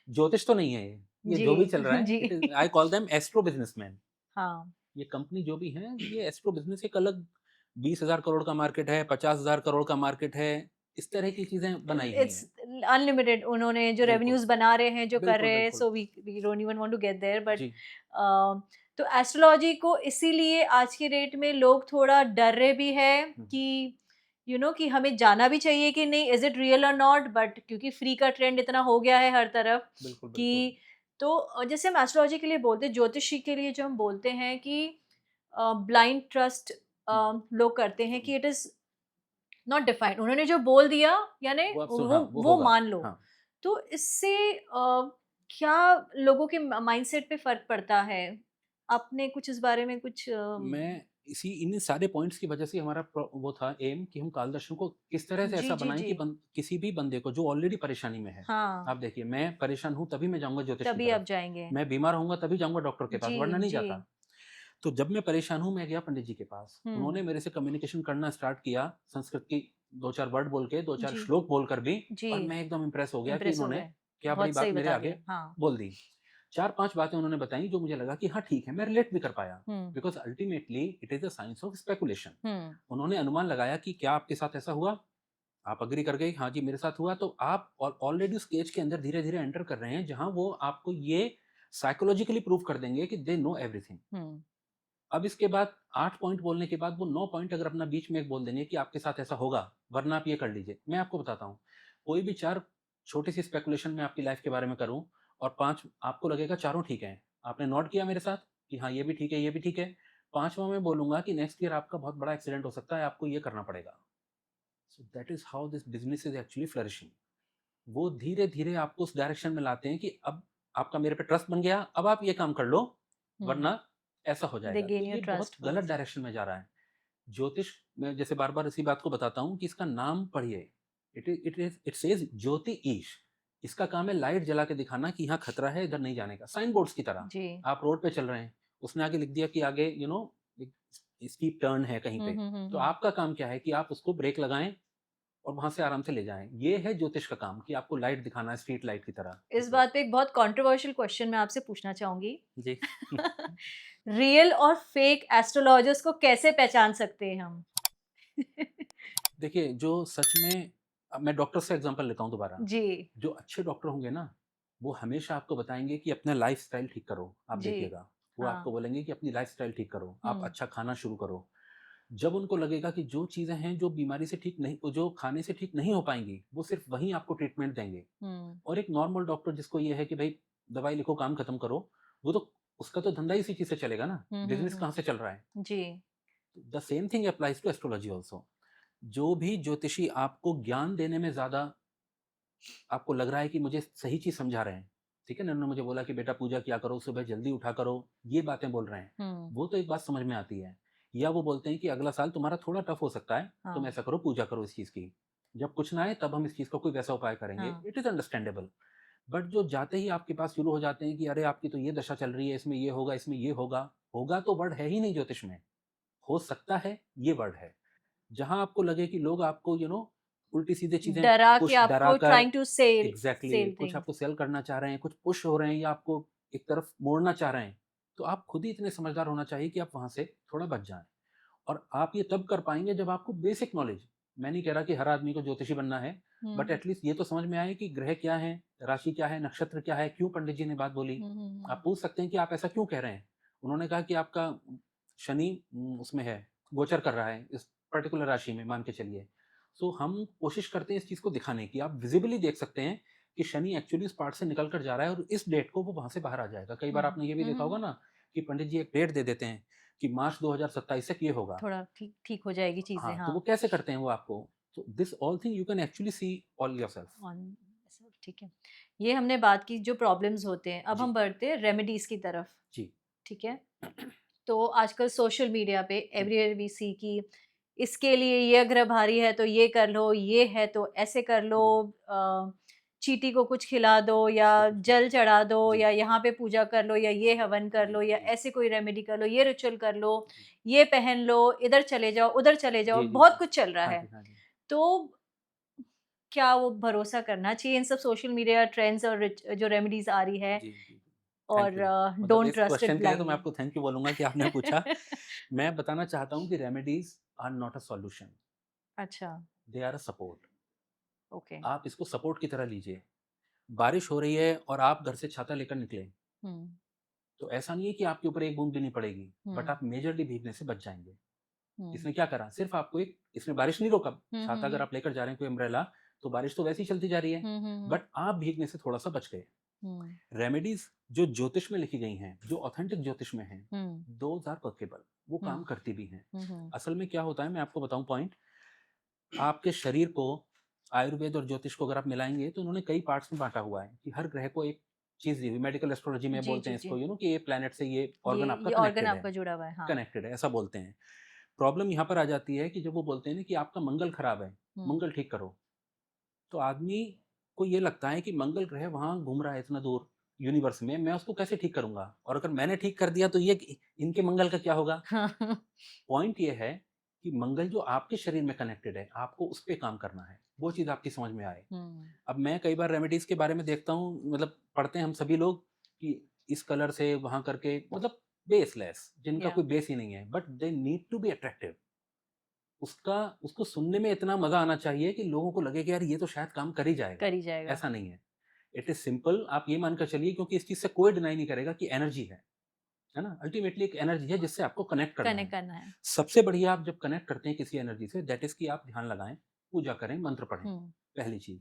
ज्योतिष तो नहीं है ये। ये जी, जो भी चल रहा है जी। It is I call them astro businessman. हाँ। ये कंपनी जो भी है, ये एस्ट्रो बिज़नेस एक अलग 20,000 करोड़ का मार्केट है, 50,000 करोड़ का मार्केट है। इस तरह की चीज़ें बनाई हुई इट्स हैं। अनलिमिटेड, उन्होंने जो बिल्कुल, रेवेन्यूज़ बना रहे हैं, जो कर बिल्कुल, रहे हैं, बिल्कुल। So we don't even want to get there, but जी, तो एस्ट्रोलॉजी को इसीलिए आज के डेट में लोग थोड़ा डर रहे भी हैं हुँ, कि कि हमें जाना भी चाहिए कि नहीं, इज़ इट रियल और नॉट, बट क्योंकि फ्री का ट्रेंड इतना हो गया है हर तरफ बिल्कुल, कि बिल्कुल। तो जैसे हम एस्ट्रोलॉजी के लिए बोलते हैं, ज्योतिषी के लिए जो हम बोलते हैं कि ब्लाइंड ट्रस्ट हुँ, लोग करते हैं हुँ। कि इट इज़ नॉट डिफाइंड, उन्होंने जो बोल दिया यानी वो आप वो हाँ, वो वो होगा। मान लो। हाँ। तो इससे क्या लोगों के माइंडसेट पे फर्क पड़ता है? आपने कुछ इस बारे में कुछ मैं इसी इन्हीं सारे पॉइंट्स की वजह से हमारा वो था एम कि हम कालदर्शन को किस तरह से जी, ऐसा जी, बनाएं जी। कि किसी भी बंदे को जो ऑलरेडी परेशानी में है। हाँ, आप देखिए मैं परेशान हूँ तभी मैं जाऊंगा ज्योतिष की तभी आप तरफ। जाएँगे। मैं बीमार होऊंगा तभी जाऊंगा डॉक्टर के पास, जी, वरना नहीं जी। जाता। तो जब मैं परेशान हूँ मैं गया पंडित जी के पास, हुँ, उन्होंने मेरे से कम्युनिकेशन करना स्टार्ट किया संस्कृत की दो चार वर्ड बोल के, दो चार जी, श्लोक बोलकर भी। जी। और मैं एकदम इम्प्रेस हो गया कि इम्प्रेस हो इन्होंने गए। क्या बड़ी बहुत सही बात मेरे बता आगे दिया। हाँ। बोल दी। 4-5 बातें उन्होंने बताई जो मुझे लगा कि हाँ ठीक है, मैं रिलेट भी कर पाया। हुँ, because ultimately it is a science of speculation. हुँ, उन्होंने अनुमान लगाया कि क्या आपके साथ ऐसा हुआ? आप एग्री कर गए, हाँ जी मेरे साथ हुआ, तो आप ऑलरेडी उस स्टेज के अंदर धीरे-धीरे एंटर कर रहे हैं जहाँ वो आपको ये साइकोलॉजिकली प्रूव कर देंगे कि दे नो एवरीथिंग। हुँ, अब इसके बाद 8 पॉइंट बोलने के बाद वो 9 पॉइंट अगर अपना बीच में एक बोल देंगे कि आपके साथ ऐसा होगा, वरना आप ये कर लीजिए। मैं आपको बताता हूँ, कोई भी 4 छोटी-सी स्पेकुलेशन मैं आपकी लाइफ़ के बारे में करूँ और 5 आपको लगेगा चारों ठीक हैं। आपने नोट किया मेरे साथ कि हाँ, ये भी ठीक है, ये भी ठीक है। 5वाँ मैं बोलूँगा कि नेक्स्ट ईयर आपका बहुत बड़ा एक्सीडेंट हो सकता है, आपको ये करना पड़ेगा। So that is how this business is actually flourishing. वो धीरे धीरे आपको उस डायरेक्शन में लाते हैं कि अब आपका मेरे पे ट्रस्ट बन गया, अब आप ये काम कर लो, वरना ऐसा हो दे जाएगा। तो गेन योर ये बहुत ट्रस्ट गलत फर्स्ट। डायरेक्शन में जा रहा है। ज्योतिष, मैं जैसे बार बार इसी बात को बताता हूँ कि इसका नाम पढ़िए, इट सेज ज्योति ईश। इसका काम है लाइट जला के दिखाना कि यहाँ खतरा है, इधर नहीं जाने का, साइन बोर्ड्स की तरह। जी। आप रोड पे चल रहे हैं, उसने आगे लिख दिया कि आगे स्टीप टर्न है कहीं पे, तो आपका काम क्या है कि आप उसको ब्रेक लगाएं और वहां से आराम से ले जाएं। ये है ज्योतिष का काम कि आपको लाइट दिखाना है, स्ट्रीट लाइट की तरह। इस बात पे एक बहुत कंट्रोवर्शियल क्वेश्चन मैं आपसे पूछना चाहूंगी। जी। रियल और फेक एस्ट्रोलॉजर्स को कैसे पहचान सकते हैं हम? देखिए, जो सच में, अब मैं डॉक्टर से एग्जांपल लेता हूँ दोबारा। जी। जो अच्छे डॉक्टर होंगे ना, वो हमेशा आपको बताएंगे कि अपना लाइफस्टाइल ठीक करो। आप जी। देखिएगा, वो हाँ। आपको बोलेंगे कि अपनी लाइफस्टाइल ठीक करो, आप हम्म। अच्छा खाना शुरू करो। जब उनको लगेगा कि जो चीज़ें हैं जो बीमारी से ठीक नहीं, जो खाने से ठीक नहीं हो पाएंगी, वो सिर्फ वहीं आपको ट्रीटमेंट देंगे। और एक नॉर्मल डॉक्टर जिसको ये है कि भाई दवाई लिखो, काम खत्म करो, वो तो, उसका तो धंधा इसी चीज़ से चलेगा ना, बिजनेस कहाँ से चल रहा है। जी। The same thing applies to astrology also. जो भी ज्योतिषी आपको ज्ञान देने में ज़्यादा आपको लग रहा है कि मुझे सही चीज़ समझा रहे हैं, ठीक है ना, उन्होंने मुझे बोला कि बेटा पूजा किया करो, सुबह जल्दी उठा करो, ये बातें बोल रहे हैं, वो तो एक बात समझ में आती है। या वो बोलते हैं कि अगला साल तुम्हारा थोड़ा टफ हो सकता है, तुम ऐसा करो, पूजा करो इस चीज़ की, जब कुछ ना आए तब हम इस चीज़ का कोई वैसा उपाय करेंगे। It is understandable. बट जो जाते ही आपके पास शुरू हो जाते हैं कि अरे आपकी तो ये दशा चल रही है, इसमें ये होगा, इसमें ये होगा, होगा तो वर्ड है ही नहीं ज्योतिष में, हो सकता है ये वर्ड है। जहां आपको लगे कि लोग आपको उल्टी सीधे चीजें डरा के कुछ डरा आपको कर, ट्राइंग टू सेल एग्जैक्टली कुछ थिंग्स। आपको सेल करना चाह रहे हैं, कुछ पुश हो रहे हैं, या आपको एक तरफ मोड़ना चाह रहे हैं, तो आप खुद ही इतने समझदार होना चाहिए कि आप वहां से थोड़ा बच जाएं। और आप ये तब कर पाएंगे जब आपको बेसिक नॉलेज, मैं नहीं कह रहा कि हर आदमी को ज्योतिषी बनना है, बट एटलीस्ट ये तो समझ में आए कि ग्रह क्या है, राशि क्या है, नक्षत्र क्या है, क्यों पंडित जी ने बात बोली। आप पूछ सकते हैं कि आप ऐसा क्यों कह रहे हैं। उन्होंने कहा कि आपका शनि उसमें है, गोचर कर रहा है इस पर्टिकुलर राशि में, मान के चलिए। सो हम कोशिश करते हैं इस चीज़ को दिखाने की, आप विजिबली देख सकते हैं कि शनि एक्चुअली उस पार्ट से निकल कर जा रहा है और इस डेट को वो वहां से बाहर आ जाएगा। कई बार आपने ये भी देखा होगा ना कि पंडित जी एक डेट दे देते हैं कि मार्च 2027 तक ये होगा, थोड़ा ठीक ठीक हो जाएगी चीजें। हाँ, तो हाँ। वो कैसे करते हैं वो आपको। तो this all thing you can actually see all yourself. On ठीक है। ये हमने बात की जो प्रॉब्लम्स होते हैं, अब जी। हम बढ़ते हैं रेमेडीज की तरफ। जी। ठीक है। तो आजकल सोशल मीडिया पे एवरीवेयर वी सी कि इसके लिए ये ग्रह भारी है तो ये कर लो, ये है तो ऐसे कर लो, चींटी को कुछ खिला दो या इसको कुछ जल चढ़ा दो जी। या यहाँ पे पूजा कर लो या ये हवन कर जी। लो या जी। ऐसे कोई रेमेडी कर लो, ये रिचुअल कर लो, जी। ये पहन लो, इधर चले जाओ, उधर चले जाओ, जी। जी। बहुत जी। कुछ चल रहा हाँ है। जी, हाँ जी। तो क्या वो भरोसा करना चाहिए इन सब सोशल मीडिया ट्रेंड्स और जो रेमेडीज आ रही है, जी, जी, जी। थैंक और यू। मतलब डोंट इस ट्रस्ट इट क्वेश्चन के लिए तो मैं ब्लाइंडली? आपको थैंक यू बोलूँगा कि आपने पूछा। मैं बताना चाहता हूँ कि remedies are not a solution, अच्छा। They are a support. Okay. आप इसको सपोर्ट की तरह लीजिए। बारिश हो रही है और आप घर से छाता लेकर निकले, हम्म। तो ऐसा नहीं है कि आपके ऊपर एक बूंद भी नहीं पड़ेगी, बट हम्म। आप मेजरली भीगने से बच जाएँगे। हम्म। इसने क्या करा, सिर्फ़ आपको एक, इसने बारिश नहीं रोका। छाता अगर हम्म। आप लेकर जा रहे हैं, कोई अम्ब्रेला, तो बारिश तो वैसे ही चलती जा रही है, हम्म। बट आप भीगने से थोड़ा-सा बच गए। हम्म। रेमेडीज़ जो ज्योतिष में लिखी गई हैं, जो ऑथेंटिक ज्योतिष में हैं, हम्म। दोज़ आर वर्केबल, वो काम करती भी हैं। हम्म। असल में क्या होता है, मैं आपको बताऊँ पॉइंट, आपके शरीर को आयुर्वेद और ज्योतिष को अगर आप मिलाएँगे, तो उन्होंने कई पार्ट्स में बाँटा हुआ है कि हर ग्रह को एक चीज़ दी हुई, मेडिकल एस्ट्रोलॉजी में जी बोलते जी हैं जी। इसको, कि ये प्लैनेट से ये ये ऑर्गन आपका ये ऑर्गन कनेक्टेड है, आपका जुड़ा हुआ है, हाँ। ऐसा बोलते हैं। प्रॉब्लम यहाँ पर आ जाती है कि जब वो बोलते हैं ना कि आपका मंगल खराब है, हम्म। मंगल ठीक करो, तो आदमी को ये लगता है कि मंगल ग्रह वहाँ घूम रहा है इतना दूर यूनिवर्स में, मैं उसको कैसे ठीक करूँगा? और अगर मैंने ठीक कर दिया तो ये इनके मंगल का क्या होगा? पॉइंट ये है कि मंगल जो आपके शरीर में कनेक्टेड है, आपको उस पे काम करना है, वो चीज़ आपकी समझ में आए। अब मैं कई बार रेमेडीज़ के बारे में देखता हूँ, मतलब पढ़ते हैं हम सभी लोग कि इस कलर से वहाँ करके, मतलब बेसलेस, जिनका या कोई बेस ही नहीं है, but they need to be attractive. उसका उसको सुनने में इतना मज़ा आना चाहिए कि लोगों को लगे कि यार ये तो शायद काम कर ही जाएगा। कर ही जाएगा। ऐसा नहीं है। इट इज़ सिंपल, आप ये मानकर चलिए, क्योंकि इस चीज़ से कोई डिनाई नहीं करेगा कि एनर्जी है ना? अल्टीमेटली एक एनर्जी है जिससे आपको कनेक्ट करना कनेक्ट है। करना है। सबसे बढ़िया आप जब कनेक्ट करते हैं किसी एनर्जी से, दैट इज़ कि आप ध्यान लगाएँ, पूजा करें, मंत्र पढ़ें, हम्म। पहली चीज़।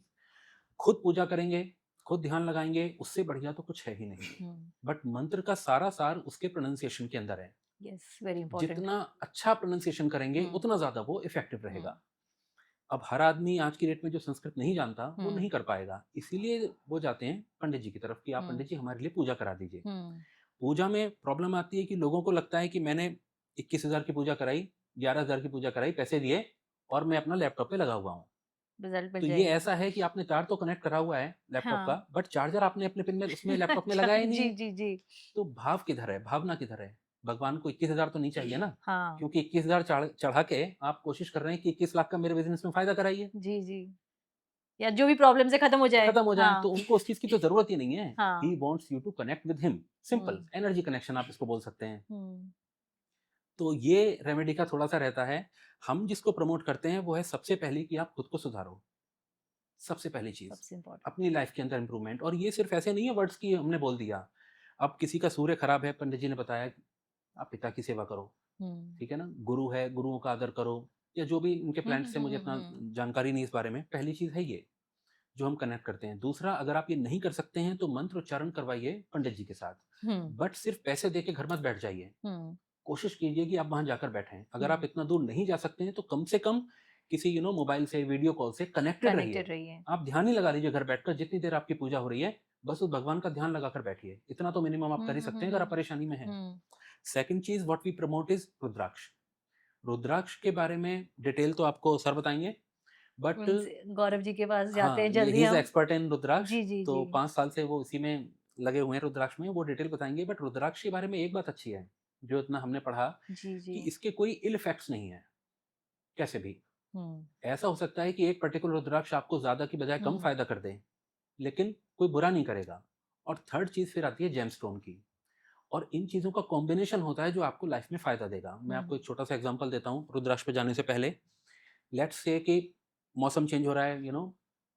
खुद पूजा करेंगे, खुद ध्यान लगाएँगे, उससे बढ़िया तो कुछ है ही नहीं। हम्म। बट मंत्र का सारा सार उसके प्रोनंसिएशन के अंदर है। Yes, very important. जितना अच्छा प्रोनंसिएशन करेंगे, हम्म। उतना ज़्यादा वो इफ़ेक्टिव हम्म। रहेगा। अब हर आदमी आज की डेट में जो संस्कृत नहीं जानता वो हम्म नहीं कर पाएगा, इसीलिए वो जाते हैं पंडित जी की तरफ कि आप हम्म पंडित जी हमारे लिए पूजा करा दीजिए। हम्म पूजा में प्रॉब्लम आती है कि लोगों को लगता है कि मैंने 21,000 की पूजा कराई, 11,000 की पूजा कराई, पैसे दिए और मैं अपना लैपटॉप पे लगा हुआ हूँ। रिजल्ट मिल तो ये जाएगा। ऐसा है कि आपने तार तो कनेक्ट करा हुआ है लैपटॉप का, हाँ। बट चार्जर आपने अपने पिन में उसमें लैपटॉप में अच्छा, लगाया ही नहीं जी है। जी जी। तो भाव किधर है, भावना किधर है? भगवान को 21,000 तो नहीं चाहिए ना, हाँ। क्योंकि 21,000 चढ़ा के आप कोशिश कर रहे हैं कि 21 लाख का मेरे बिज़नेस में फ़ायदा कराइए, जी जी। या जो भी प्रॉब्लम्स है खत्म हो जाए। खत्म हो जाए। तो हाँ। उनको उस चीज़ की तो ज़रूरत ही नहीं है। ही हाँ। Wants you to connect with him, simple hmm energy connection आप इसको बोल सकते हैं। हम्म तो ये रेमेडी का थोड़ा-सा रहता है। हम जिसको प्रमोट करते हैं वो है सबसे पहले कि आप खुद को सुधारो। सबसे पहली चीज़, सबसे इम्पोर्टेंट। अपनी लाइफ़ के अंदर इम्प्रूवमेंट, और ये सिर्फ़ ऐसे नहीं है वर्ड्स की हमने बोल दिया। अब किसी का सूर्य खराब है, पंडित जी ने बताया आप पिता की सेवा करो, हम्म ठीक है ना? गुरु है, गुरुओं का आदर करो, या जो भी उनके प्लैनेट्स से मुझे इतना जानकारी नहीं इस बारे में। पहली चीज़ है ये, जो हम कनेक्ट करते हैं। दूसरा, अगर आप ये नहीं कर सकते हैं तो मंत्र उच्चारण करवाइए पंडित जी के साथ। हम्म बट सिर्फ़ पैसे दे के घर मत बैठ जाइए। हम्म कोशिश कीजिए कि आप वहाँ जाकर बैठें। अगर आप हम्म इतना दूर नहीं जा सकते हैं तो कम से कम किसी मोबाइल से, वीडियो कॉल से कनेक्टेड रहिए। कनेक्टेड रहिए। आप ध्यान ही लगा लीजिए घर बैठकर, जितनी देर आपकी पूजा हो रही है, बस उस भगवान का ध्यान लगाकर बैठिए। इतना तो मिनिमम आप कर ही सकते हैं अगर आप परेशानी में हैं। हम्म। सेकंड चीज़ what we promote is Rudraksha. Rudraksha के बारे में डिटेल तो आपको सर बताएँगे, बट उनसे गौरव जी के पास जाते हाँ, हैं ये ही जल्दी इज़ हम। एक्सपर्ट इन रुद्राक्ष। जी जी तो जी 5 साल से वो इसी में लगे हुए हैं रुद्राक्ष में, वो डिटेल बताएँगे। बट रुद्राक्ष के बारे में एक बात अच्छी है, जो इतना हमने पढ़ा, जी जी। कि इसके कोई इल इफेक्ट्स नहीं है, कैसे भी। हम्म ऐसा हो सकता है कि एक पर्टिकुलर रुद्राक्ष आपको ज़्यादा की बजाय कम हम्म फ़ायदा कर दे, लेकिन कोई बुरा नहीं करेगा। और थर्ड चीज़ फिर आती है जेमस्टोन की, और इन चीज़ों का कॉम्बिनेशन होता है जो आपको लाइफ़ में फ़ायदा देगा। मैं आपको हम्म एक छोटा-सा एग्ज़ाम्पल देता हूँ रुद्राक्ष पे जाने से पहले। लेट्स से कि मौसम चेंज हो रहा है,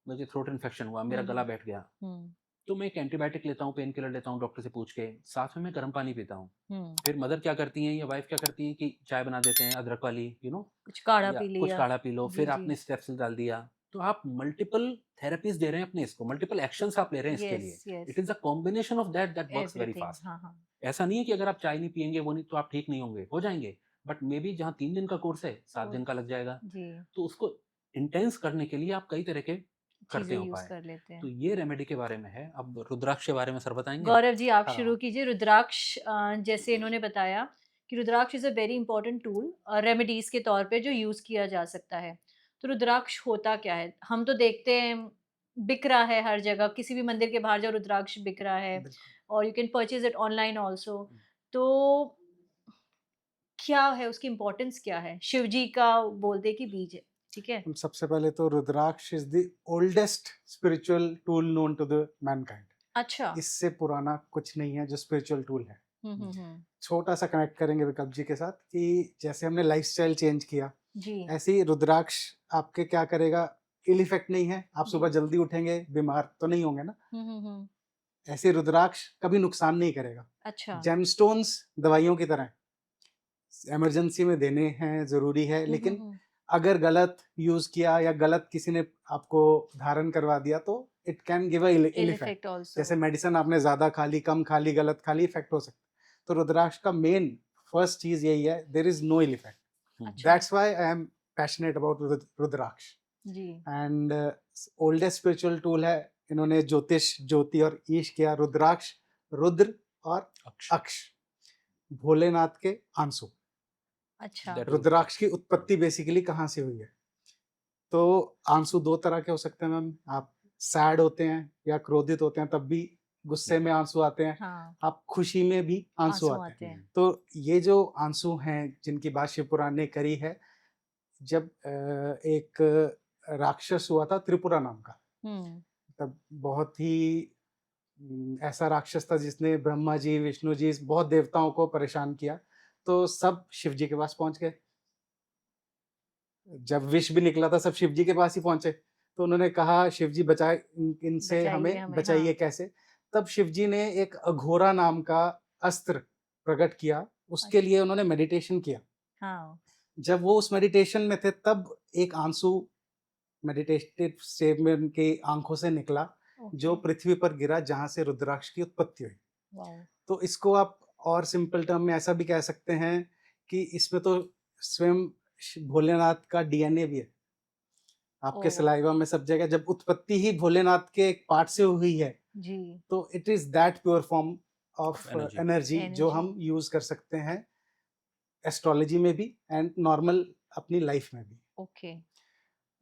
मुझे थ्रोट इन्फेक्शन हुआ, मेरा गला हम्म बैठ गया। हम्म तो मैं एक एंटीबायोटिक लेता हूँ, पेन किलर लेता हूँ डॉक्टर से पूछ के, साथ में मैं गर्म पानी पीता हूँ। हम्म। फिर मदर क्या करती हैं या वाइफ़ क्या करती हैं कि चाय बना देते हैं अदरक वाली, कुछ काढ़ा या पी कुछ लिया। काढ़ा पी लो, जी फिर जी। आपने स्टेप्सिल डाल दिया। तो आप मल्टीपल थेरेपीज़ दे रहे हैं अपने इसको, मल्टीपल एक्शंस आप ले रहे हैं इसके यस लिए। Yes. It is a combination of that that works very everything. Fast. हाँ हाँ। ऐसा नहीं है कि अगर आप चाय नहीं पिएँगे, वो नहीं, तो आप ठीक नहीं होंगे, हो जाएँगे। बट मेबी जहाँ 3 दिन का कोर्स है, 7 वो। दिन का लग जाएगा। जी। तो उसको इंटेंस करने के लिए आप कई तरह के करते चीजें हैं यूज उपाय। कर लेते तो हैं। ये रेमेडी के बारे में है। अब रुद्राक्ष के बारे में सर बताएँगे? गौरव जी आप शुरू हाँ। कीजिए। रुद्राक्ष जैसे इन्होंने बताया कि rudraksha is a very important tool remedies के तौर पे जो यूज़ किया जा सकता है। तो रुद्राक्ष होता क्या है? हम तो देखते हैं बिक रहा है हर जगह, किसी भी मंदिर के बाहर जाओ रुद्राक्ष बिक रहा है बिल्कुल। और you can purchase it online also. हुँ। तो क्या है उसकी इम्पोर्टेंस क्या है? शिव जी का बोलते हैं कि बीज है, ठीक है? सबसे पहले तो rudraksha is the oldest spiritual tool known to the mankind. अच्छा। इससे पुराना कुछ नहीं है जो स्पिरिचुअल टूल है। हुँ। छोटा सा कनेक्ट करेंगे विकल्प जी के साथ कि जैसे हमने लाइफस्टाइल चेंज किया, जी, ऐसे ही रुद्राक्ष आपके क्या करेगा, इल इफेक्ट नहीं है। आप जी। सुबह जल्दी उठेंगे, बीमार तो नहीं होंगे ना। हुँ। ऐसे रुद्राक्ष कभी नुकसान नहीं करेगा। अच्छा। जेमस्टोन्स दवाइयों की तरह इमरजेंसी में देने हैं, जरूरी है, लेकिन हुँ। अगर गलत यूज किया या गलत किसी ने आपको धारण करवा दिया तो it can give a ill ill effect. Effect also. जैसे मेडिसिन आपने ज्यादा खा ली, कम खा ली, गलत खा ली, इफेक्ट हो सकता है। तो रुद्राक्ष का मेन फर्स्ट चीज यही है, there is no ill effect. हुँ। अच्छा। That's why I am passionate about rudraksha. जी। एंड ओल्डेस्ट स्पिरिचुअल टूल है। इन्होंने ज्योतिष, ज्योति और ईश किया। रुद्राक्ष, रुद्र और अक्ष, अक्ष, भोलेनाथ के आंसू। अच्छा। दैट इज़ रुद्राक्ष की अक्ष। उत्पत्ति बेसिकली कहाँ से हुई है? तो आंसू दो तरह के हो सकते हैं मैम। आप सैड होते हैं या क्रोधित होते हैं तब भी गुस्से में आंसू आते हैं। हाँ, आप खुशी में भी आंसू आँसू आते हैं। आते हैं। तो ये जो आंसू हैं जिनकी बात शिव पुराण ने करी है, जब एक राक्षस हुआ था त्रिपुरा नाम का, हुँ। तब बहुत ही ऐसा राक्षस था जिसने ब्रह्मा जी, विष्णु जी, बहुत देवताओं को परेशान किया। तो सब शिव जी के पास पहुंच गए। जब विष भी निकला था सब शिव जी के पास ही पहुंचे। तो उन्होंने कहा शिव जी बचाए, इनसे बचाइए हमें हमें, बचाइए हाँ। कैसे? तब शिव जी ने एक अघोरा नाम का अस्त्र प्रकट किया। उसके अच्छा, लिए उन्होंने मेडिटेशन किया। हाँ। जब वो उस मेडिटेशन में थे तब एक आंसू मेडिटेटिव स्टेट में उनकी आंखों से निकला, जो ओके, पृथ्वी पर गिरा, जहां से रुद्राक्ष की उत्पत्ति हुई। वाओ! तो इसको आप और सिंपल टर्म में ऐसा भी कह सकते हैं कि इसमें तो स्वयं भोलेनाथ का डीएनए भी है। आपके ओह! सलाइवा में सब जगह। जब उत्पत्ति ही भोलेनाथ के एक पार्ट से हुई है, जी, तो it is that pure form of Energy. Energy जो एनर्जी। हम यूज कर सकते हैं एस्ट्रोलॉजी में भी एंड नॉर्मल अपनी लाइफ में भी। ओके।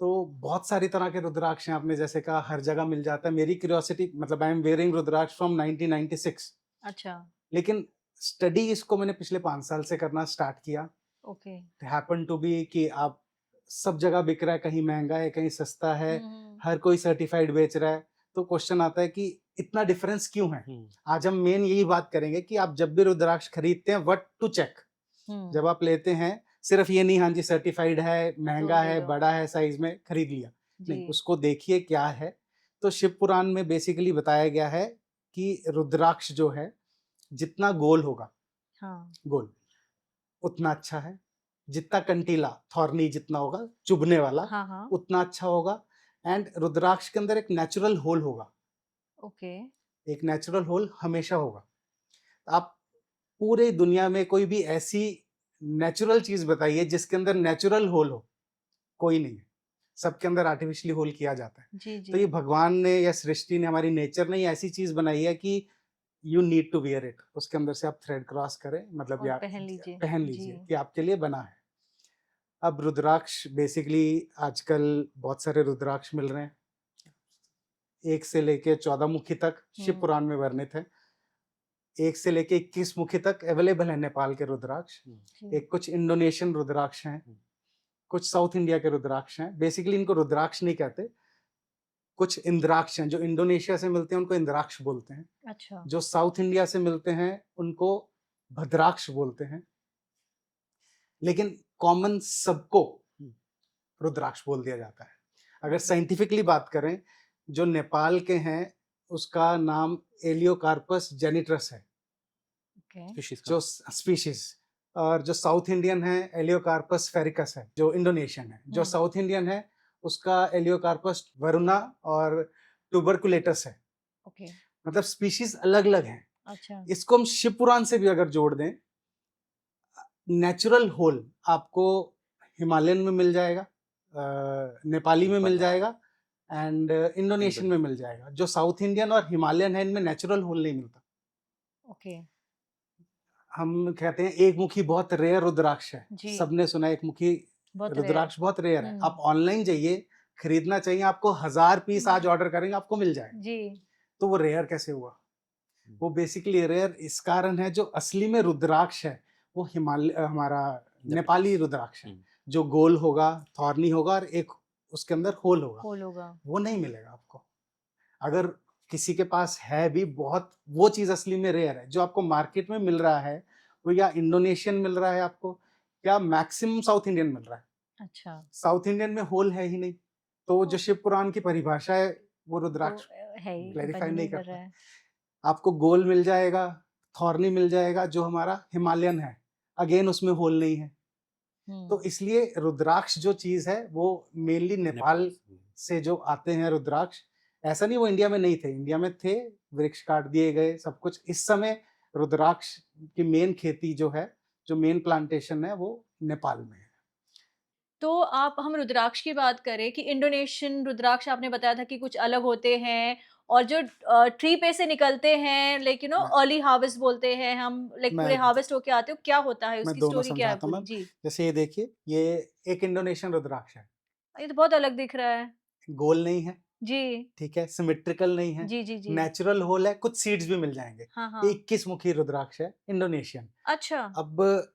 तो बहुत सारी तरह के रुद्राक्ष हैं, आपने जैसे कहा हर जगह मिल जाता है। मेरी क्यूरियोसिटी, मतलब I am wearing rudraksha from 1996, अच्छा, लेकिन स्टडी इसको मैंने पिछले 5 साल से करना स्टार्ट किया। ओके। हैपन टू बी कि आप सब जगह बिक रहा है, कहीं महंगा है कहीं सस्ता है, हुँ, हर कोई सर्टिफाइड बेच रहा है। तो क्वेश्चन आता है कि इतना डिफरेंस क्यों है। आज हम मेन यही बात करेंगे कि आप जब भी रुद्राक्ष खरीदते हैं, व्हाट टू चेक। हुँ, जब आप लेते हैं, सिर्फ ये नहीं हाँ जी सर्टिफाइड है, महंगा ले है, लो। बड़ा है, साइज में खरीद लिया, नहीं, जी, उसको देखिए क्या है। तो शिव पुराण में बेसिकली बताया गया है कि रुद्राक्ष जो है जितना गोल होगा, हाँ, गोल, उतना अच्छा है। जितना कंटीला, थॉर्नी जितना होगा, चुभने वाला, हाँ, हाँ, उतना अच्छा होगा। एंड रुद्राक्ष के अंदर एक नेचुरल होल होगा, ओके, एक नेचुरल होल हमेशा होगा। आप पूरे दुनिया में कोई भी ऐसी नेचुरल चीज बताइए जिसके अंदर नेचुरल होल हो, कोई नहीं है। सबके अंदर आर्टिफिशियली होल किया जाता है। जी, तो ये जी, भगवान ने या सृष्टि ने, हमारी नेचर ने ये ऐसी चीज बनाई है कि you need to wear it. उसके अंदर से आप थ्रेड क्रॉस करें, मतलब और या पहन लीजिए। पहन जी, लीजिए कि आपके लिए बना है। अब रुद्राक्ष बेसिकली आजकल बहुत सारे रुद्राक्ष मिल रहे हैं, 1 से लेके 14 मुखी तक शिव हुँ, पुराण में वर्णित है। 1 से लेके 21 मुखी तक अवेलेबल है नेपाल के रुद्राक्ष। जी, एक कुछ इंडोनेशियन रुद्राक्ष हैं, कुछ साउथ इंडिया के रुद्राक्ष हैं। बेसिकली इनको रुद्राक्ष नहीं कहते, कुछ इंद्राक्ष हैं। जो इंडोनेशिया से मिलते हैं उनको इंद्राक्ष बोलते हैं, अच्छा, जो साउथ इंडिया से मिलते हैं उनको भद्राक्ष बोलते हैं। लेकिन कॉमन सबको रुद्राक्ष बोल दिया जाता है। अगर साइंटिफिकली बात करें, जो नेपाल के हैं उसका नाम एलियोकार्पस जेनिट्रस है, ओके, जो स्पीशीज। और जो साउथ इंडियन है एलियोकार्पस फेरिकस है, जो इंडोनेशियन है। जो हुँ, साउथ इंडियन है उसका एलियोकार्पस वरुणा और टुबरकुलेटस है। ओके, मतलब स्पीशीज अलग अलग हैं। अच्छा, इसको हम शिव पुराण से भी अगर जोड़ दें, नेचुरल होल आपको हिमालयन में मिल जाएगा, नेपाली में मिल जाएगा एंड इंडोनेशियन में मिल जाएगा। जो साउथ इंडियन और हिमालयन है इनमें नेचुरल होल नहीं मिलता। ओके, हम कहते हैं एक मुखी बहुत रेयर रुद्राक्ष है, जी, सबने सुना है एक मुखी बहुत रेयर। रुद्राक्ष बहुत रेयर है। हुँ, आप ऑनलाइन जाइए, खरीदना चाहिए आपको, 1000 पीस आज ऑर्डर करेंगे आपको मिल जाएगा। जी, तो वो रेयर कैसे हुआ? वो बेसिकली रेयर इस कारण है, जो असली में रुद्राक्ष है वो हिमालय हमारा नेपाली रुद्राक्ष है, जो गोल होगा, थॉर्नी होगा और एक उसके अंदर होल होगा। होल होगा। वो नहीं मिलेगा आपको। अगर किसी के पास है भी, बहुत वो चीज असली में रेयर है। जो आपको मार्केट में मिल रहा है वो या इंडोनेशियन मिल रहा है आपको, या मैक्सिमम साउथ इंडियन मिल रहा है। अच्छा, साउथ इंडियन में होल है ही नहीं। तो जो शिव पुराण की परिभाषा है वो तो रुद्राक्ष है ही, क्लैरिफाई डिपेंड नहीं नहीं कर करता। रहा है। आपको गोल मिल जाएगा, थॉर्नी मिल जाएगा, जो हमारा हिमालयन है, अगेन उसमें होल नहीं है। तो हुँ, इसलिए रुद्राक्ष जो चीज है वो मेनली नेपाल से जो आते हैं रुद्राक्ष, ऐसा नहीं वो इंडिया में नहीं थे, इंडिया में थे, वृक्ष काट दिए गए सब कुछ। इस समय रुद्राक्ष की मेन खेती जो है, जो मेन प्लांटेशन है वो नेपाल में है। तो आप हम रुद्राक्ष की बात करें कि इंडोनेशियन रुद्राक्ष आपने बताया था कि कुछ अलग होते हैं और जो ट्री पे से निकलते हैं, लाइक मैं अर्ली हार्वेस्ट बोलते हैं हम, लाइक पूरे मैं हार्वेस्ट होके आते हो, क्या होता है? मैं उसकी दोनों स्टोरी क्या है समझाता हूँ पूरी? मैम। जी। जैसे ये देखिए, ये एक इंडोनेशियन रुद्राक्ष है, ये तो बहुत अलग दिख रहा है। गोल नहीं है, जी। ठीक है, सिमेट्रिकल नहीं है, जी, जी, जी। नेचुरल होल है, कुछ सीड्स भी मिल जाएंगे। हाँ, हाँ। 21 मुखी रुद्राक्ष है, इंडोनेशियन। अच्छा। अब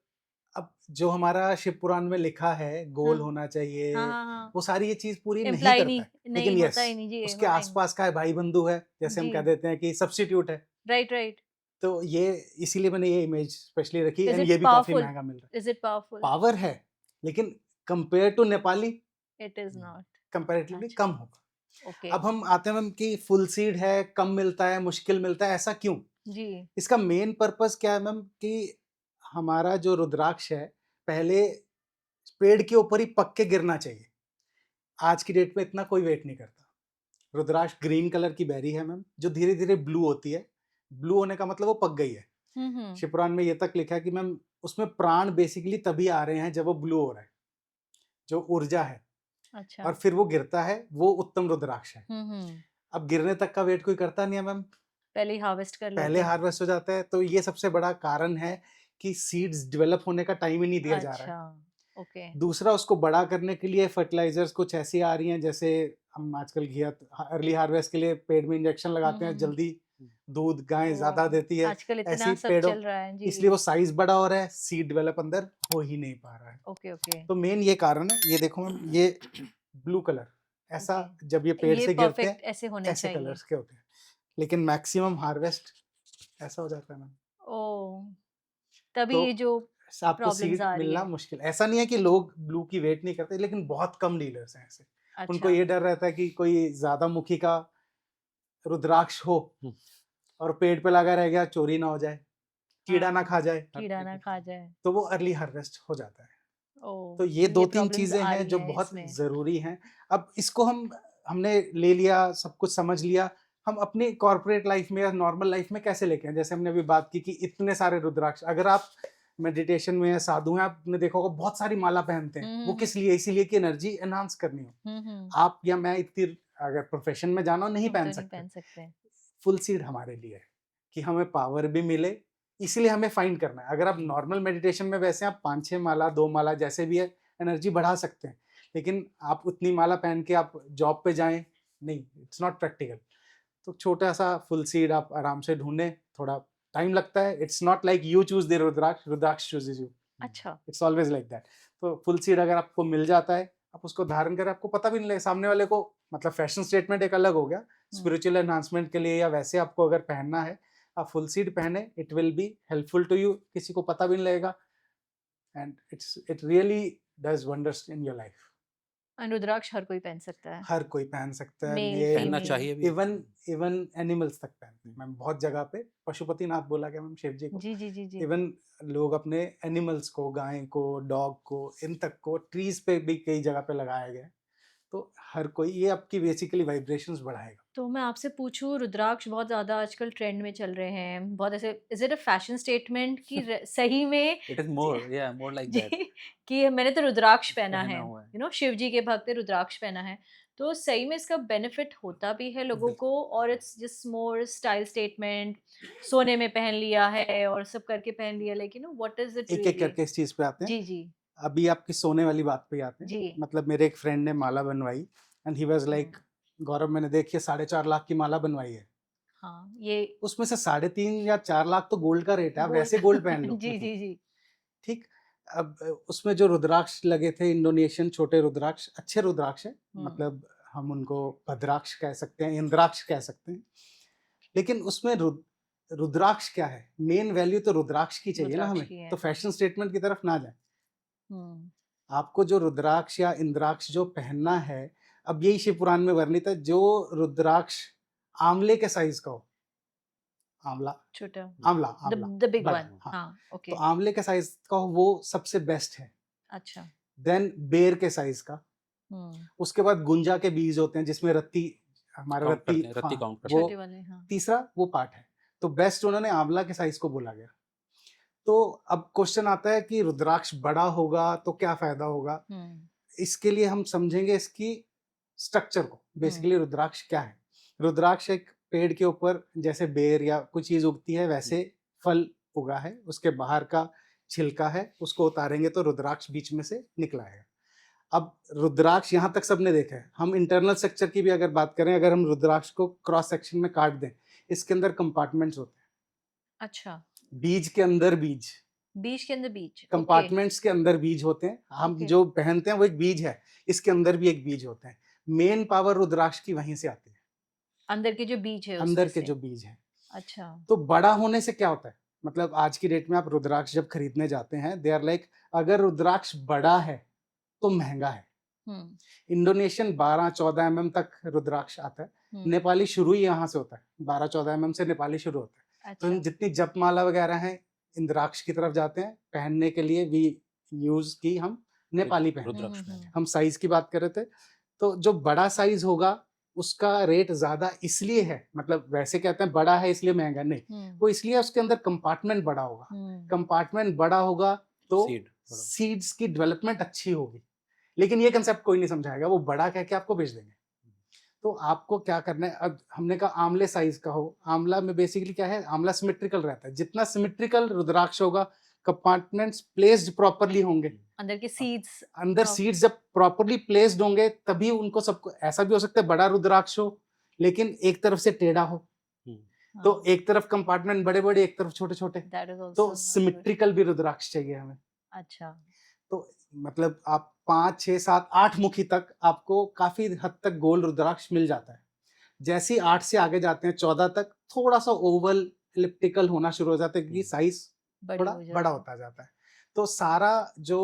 अब जो हमारा शिव पुराण में लिखा है हाँ। गोल होना चाहिए, हाँ, हाँ, हाँ। वो सारी ये चीज पूरी नहीं इम्प्लाई करता नहीं है। नहीं लेकिन यस, होता ही नहीं, जी, उसके होता ही नहीं। आसपास का है, भाई बंधु है, जैसे हम जी। कह देते हैं कि सब्स्टिट्यूट है। Right, right. तो ये इसीलिए मैंने ये इमेज स्पेशली रखी, इज़ एंड इट ये भी काफी पावरफुल? महंगा मिल रहा है। Is it powerful? पावर है, लेकिन compare to Nepali it is not. Comparatively अच्छा, कम होगा। ओके। अब हम आते हैं मैम कि फुल सीड है, कम मिलता है, मुश्किल मिलता है, ऐसा क्यों? जी। इसका मेन पर्पस क्या है मैम, कि हमारा जो रुद्राक्ष है पहले पेड़ के ऊपर ही पक के गिरना चाहिए। आज की डेट में इतना कोई वेट नहीं करता। रुद्राक्ष ग्रीन कलर की बेरी है मैम, जो धीरे धीरे ब्लू होती है। ब्लू होने का मतलब वो पक गई है। हुँ, हुँ। शिवपुराण में ये तक लिखा है कि मैम उसमें प्राण बेसिकली तभी आ रहे हैं जब वो ब्लू हो रहा है, जो ऊर्जा है। अच्छा। और फिर वो गिरता है, वो उत्तम रुद्राक्ष है। अब गिरने तक का वेट कोई करता नहीं है मैम, पहले ही हार्वेस्ट कर पहले लेते हैं। हार्वेस्ट हो जाता है। तो ये सबसे बड़ा कारण है कि सीड्स डेवलप होने का टाइम ही नहीं दिया जा रहा है। अच्छा, ओके। दूसरा, उसको बड़ा करने के लिए फर्टिलाइजर्स कुछ ऐसी आ रही हैं, जैसे हम आजकल घिया अर्ली हार्वेस्ट के लिए पेड़ में इंजेक्शन लगाते हैं, हम्म। जल्दी दूध गाय ओ, ज्यादा देती है, आजकल इतना ऐसी सब पेड़ों, चल रहा है जी। इसलिए वो साइज बड़ा हो रहा है, सीड डेवलप अंदर हो ही नहीं पा रहा है। ओके ओके तो मेन ये कारण है। ये देखो मैम, ये ब्लू कलर ऐसा, ओके। जब ये पेड़ ये से गिरते हैं परफेक्ट ऐसे होने ऐसे चाहिए। कलर्स के होते हैं, लेकिन मैक्सिमम हार्वेस्ट ऐसा हो जाता है मैम। ओ, तभी तो ये जो आपको प्रॉब्लम्स सीड आ रही मिलना है। मुश्किल। ऐसा नहीं है कि लोग ब्लू की वेट नहीं करते, लेकिन बहुत कम डीलर्स हैं ऐसे। उनको अच्छा। ये डर रहता है कि कोई ज्यादा मुखी का रुद्राक्ष हो और पेड़ पे लगा रह गया, चोरी ना हो जाए, कीड़ा ना हाँ, खा जाए, कीड़ा ना खा जाए। तो वो अर्ली हार्वेस्ट हो जाता है। ओ, तो ये दो तीन प्रॉब्लम्स चीजें आ हैं रही जो हैं बहुत इसमें। जरूरी हैं। अब इसको हमने ले लिया, सब कुछ समझ लिया, हम अपनी कॉर्पोरेट लाइफ में या नॉर्मल लाइफ में कैसे लेके आए। जैसे हमने अभी बात की कि इतने सारे रुद्राक्ष, अगर आप मेडिटेशन में या साधु हैं, आपने देखा होगा बहुत सारी माला पहनते हैं। वो किस लिए? इसीलिए कि एनर्जी एनहांस करनी हो। आप या मैं इतनी अगर प्रोफेशन में जाना हो नहीं तो पहन नहीं सकते। पहन सकते। फुल सीड हमारे लिए है कि हमें पावर भी मिले, इसीलिए हमें फाइंड करना है। अगर आप नॉर्मल मेडिटेशन में वैसे आप 5-6 माला 2 माला जैसे भी है एनर्जी बढ़ा सकते हैं, लेकिन आप उतनी माला पहन के आप जॉब पे जाएं, नहीं, इट्स नॉट प्रैक्टिकल। तो छोटा सा फुल सीड आप आराम से ढूंढें, थोड़ा टाइम लगता है। It's not like you choose the rudraksha, rudraksha chooses you. अच्छा। It's always like that. तो फुल सीड अगर आपको मिल जाता है, आप उसको धारण करें, आपको पता भी नहीं लगेगा सामने वाले को। मतलब फैशन स्टेटमेंट एक अलग हो गया, स्पिरिचुअल एनहांसमेंट के लिए या वैसे आपको अगर पहनना है, आप फुल सीड पहने, it will be helpful to you, किसी को पता भी नहीं लगेगा, and it really does wonders in your life. रुद्राक्ष हर कोई पहन सकता है। हर कोई पहन सकता है, मेल मेल पहनना फीमेल। चाहिए भी। इवन इवन एनिमल्स तक पहनते हैं मैम। बहुत जगह पे पशुपतिनाथ बोला गया मैम शिव जी को। जी जी जी जी। इवन लोग अपने एनिमल्स को, गाय को, डॉग को, इन तक को ट्रीज पे भी कई जगह पे लगाया गया है। तो हर कोई, ये आपकी बेसिकली वाइब्रेशंस बढ़ाएगा। तो मैं आपसे पूछूं, रुद्राक्ष बहुत ज़्यादा आजकल ट्रेंड में चल रहे हैं, बहुत ऐसे, is it a fashion statement कि सही में इट इज मोर, या मोर लाइक जी, दैट। कि मैंने तो रुद्राक्ष पहना पहना है, हुआ है। शिव जी के भक्त हैं, रुद्राक्ष पहना है। तो सही में इसका बेनिफिट होता भी है लोगों को, और it's just more style statement, सोने में पहन लिया है और सब करके पहन लिया, लेकिन व्हाट इज इट एक एक रियली? करके इस चीज पे आते हैं। जी जी अभी आपकी सोने वाली बात पे आते हैं। जी। मतलब मेरे एक फ्रेंड ने माला बनवाई, एंड ही वाज लाइक, गौरव मैंने देखिए 4.5 लाख की माला बनवाई है, हाँ, ये उसमें से 3.5 या 4 लाख तो गोल्ड का रेट है, आप गोल्ड वैसे गोल्ड पहन लो। जी जी जी। ठीक। अब उसमें जो रुद्राक्ष लगे थे, इंडोनेशियन छोटे रुद्राक्ष, अच्छे रुद्राक्ष है, मतलब हम उनको भद्राक्ष कह सकते हैं, इंद्राक्ष कह सकते हैं। लेकिन उसमें रुद्राक्ष क्या है, मेन वैल्यू तो रुद्राक्ष की चाहिए ना रुद्राक्ष हमें। की है, तो हाँ। फैशन स्टेटमेंट की तरफ ना जाए। हम्म। आपको जो रुद्राक्ष या इंद्राक्ष जो पहनना है, अब यही शिव पुराण में वर्णित है, जो रुद्राक्ष आंवले के साइज का हो, आंवला, छोटा, आंवला, आंवला द बिग बड़ा, वन, हाँ, हाँ, तो ओके। आंवले के साइज का हो, वो सबसे बेस्ट है। अच्छा। देन बेर के साइज का। हम्म। उसके बाद गुंजा के बीज होते हैं, जिसमें रत्ती, हमारा काउंट रत्ती, करते हैं, रत्ती हाँ, काउंट करते वो छोटे वाले, हाँ। तीसरा वो पार्ट है। तो बेस्ट उन्होंने आंवला के साइज को बोला गया। तो अब क्वेश्चन आता है कि रुद्राक्ष बड़ा होगा तो क्या फायदा होगा। इसके लिए हम समझेंगे इसकी स्ट्रक्चर को। बेसिकली रुद्राक्ष क्या है? रुद्राक्ष एक पेड़ के ऊपर जैसे बेर या कुछ चीज उगती है, वैसे फल उगा है, उसके बाहर का छिलका है, उसको उतारेंगे तो रुद्राक्ष बीच में से निकला है। अब रुद्राक्ष यहाँ तक सबने देखा है। हम इंटरनल स्ट्रक्चर की भी अगर बात करें, अगर हम रुद्राक्ष को क्रॉस सेक्शन में काट दें, इसके अंदर कंपार्टमेंट्स होते हैं। अच्छा। बीज के अंदर बीज, बीज के अंदर बीज, ओके। कंपार्टमेंट्स के अंदर बीज होते हैं। हम ओके। जो पहनते हैं वो एक बीज है, इसके अंदर भी एक बीज होते हैं। मेन पावर रुद्राक्ष की वहीं से आती है, अंदर के जो बीज है अंदर उसमें के से। जो बीज है। अच्छा। तो बड़ा होने से क्या होता है? मतलब आज की डेट में आप रुद्राक्ष जब खरीदने जाते हैं, दे आर लाइक, अगर रुद्राक्ष बड़ा है तो महंगा है। इंडोनेशियन 12-14 mm तक रुद्राक्ष आता है। नेपाली शुरू ही यहाँ से होता है, 12-14 mm से नेपाली शुरू होता है। अच्छा। तो जितनी जपमाला वगैरह हैं, इंद्राक्ष की तरफ जाते हैं पहनने के लिए। वी यूज की हम नेपाली पहन, रुद्राक्ष पहने। हम साइज की बात कर रहे थे। तो जो बड़ा साइज होगा उसका रेट ज्यादा इसलिए है, मतलब वैसे कहते हैं बड़ा है इसलिए महंगा, नहीं, वो इसलिए उसके अंदर कंपार्टमेंट बड़ा होगा। कंपार्टमेंट बड़ा होगा तो सीड सीड्स की डेवलपमेंट अच्छी होगी। लेकिन ये कंसेप्ट कोई नहीं समझाएगा, वो बड़ा कह के आपको बेच देंगे। तो आपको क्या करना है, अब हमने कहा आंवले साइज का हो, आंवला में बेसिकली क्या है, आंवला सिमेट्रिकल रहता है, जितना सिमेट्रिकल रुद्राक्ष होगा, कंपार्टमेंट्स प्लेस्ड प्रॉपरली होंगे, अंदर के सीड्स अंदर सीड्स जब प्रॉपरली प्लेस्ड होंगे तभी उनको सबको, ऐसा भी हो सकता है बड़ा रुद्राक्ष हो लेकिन एक तरफ से टेढ़ा हो, तो एक तरफ कंपार्टमेंट बड़े बड़े, एक तरफ छोटे छोटे, तो सिमेट्रिकल भी रुद्राक्ष चाहिए हमें। अच्छा, तो मतलब आप 5, 6, 7, 8 मुखी तक आपको काफी हद तक गोल रुद्राक्ष मिल जाता है। जैसे ही 8 से आगे जाते हैं 14 तक थोड़ा सा ओवल इलिप्टिकल होना शुरू हो जाता है, क्योंकि साइज थोड़ा बड़ा होता जाता है। तो सारा जो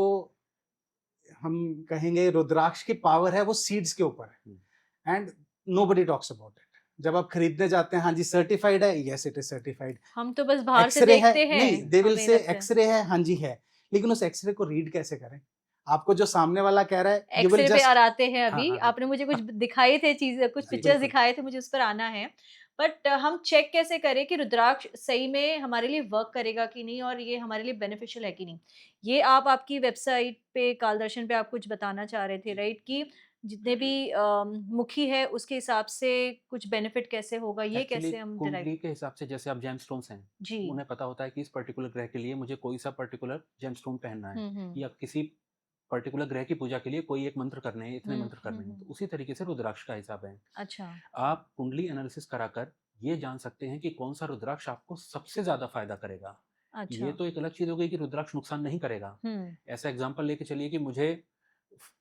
हम कहेंगे रुद्राक्ष की पावर है वो सीड्स के ऊपर है, and nobody talks about it. जब आप खरीदने जाते हैं, हाँ जी सर्टिफाइड है, यस इट इज सर्टिफाइड, हम तो बस बाहर से एक्सरे है, देखते हैं, नहीं दे विल हमें से लगता है। एक्सरे है, हाँ जी है, लेकिन उस एक्सरे को रीड कैसे करें? आपको जो सामने वाला कह रहा है, you will एक्सरे पे just, आते हैं अभी, हाँ, हाँ, आपने मुझे कुछ दिखाए थे चीजें, कुछ जी, पिक्चर्स बिल्कुल। दिखाए थे, मुझे उस पर आना है। बट हम चेक कैसे करें कि रुद्राक्ष सही में हमारे लिए वर्क करेगा कि नहीं, और ये हमारे लिए बेनिफिशियल है कि नहीं? ये आप आपकी वेबसाइट पे, कालदर्शन पे आप कुछ बताना चाह रहे थे, राइट? कि जितने भी मुखी है उसके हिसाब से कुछ बेनिफिट कैसे होगा, ये एक्चुअली कैसे हम कुंडली डिराइव? के हिसाब से, जैसे आप जेमस्टोन्स हैं, जी। उन्हें पता होता है कि इस पर्टिकुलर ग्रह के लिए मुझे कोई सा पर्टिकुलर जेमस्टोन पहनना है, हम्म। या किसी पर्टिकुलर ग्रह की पूजा के लिए कोई एक मंत्र करने हैं, इतने हम्म, मंत्र करने हैं। तो उसी तरीके से रुद्राक्ष का हिसाब है। अच्छा। आप कुंडली एनालिसिस कराकर ये जान सकते हैं कि कौन सा रुद्राक्ष आपको सबसे ज्यादा फायदा करेगा। अच्छा। ये तो एक अलग चीज हो गई कि रुद्राक्ष नुकसान नहीं करेगा। हम्म। ऐसा एग्जाम्पल लेके चलिए कि मुझे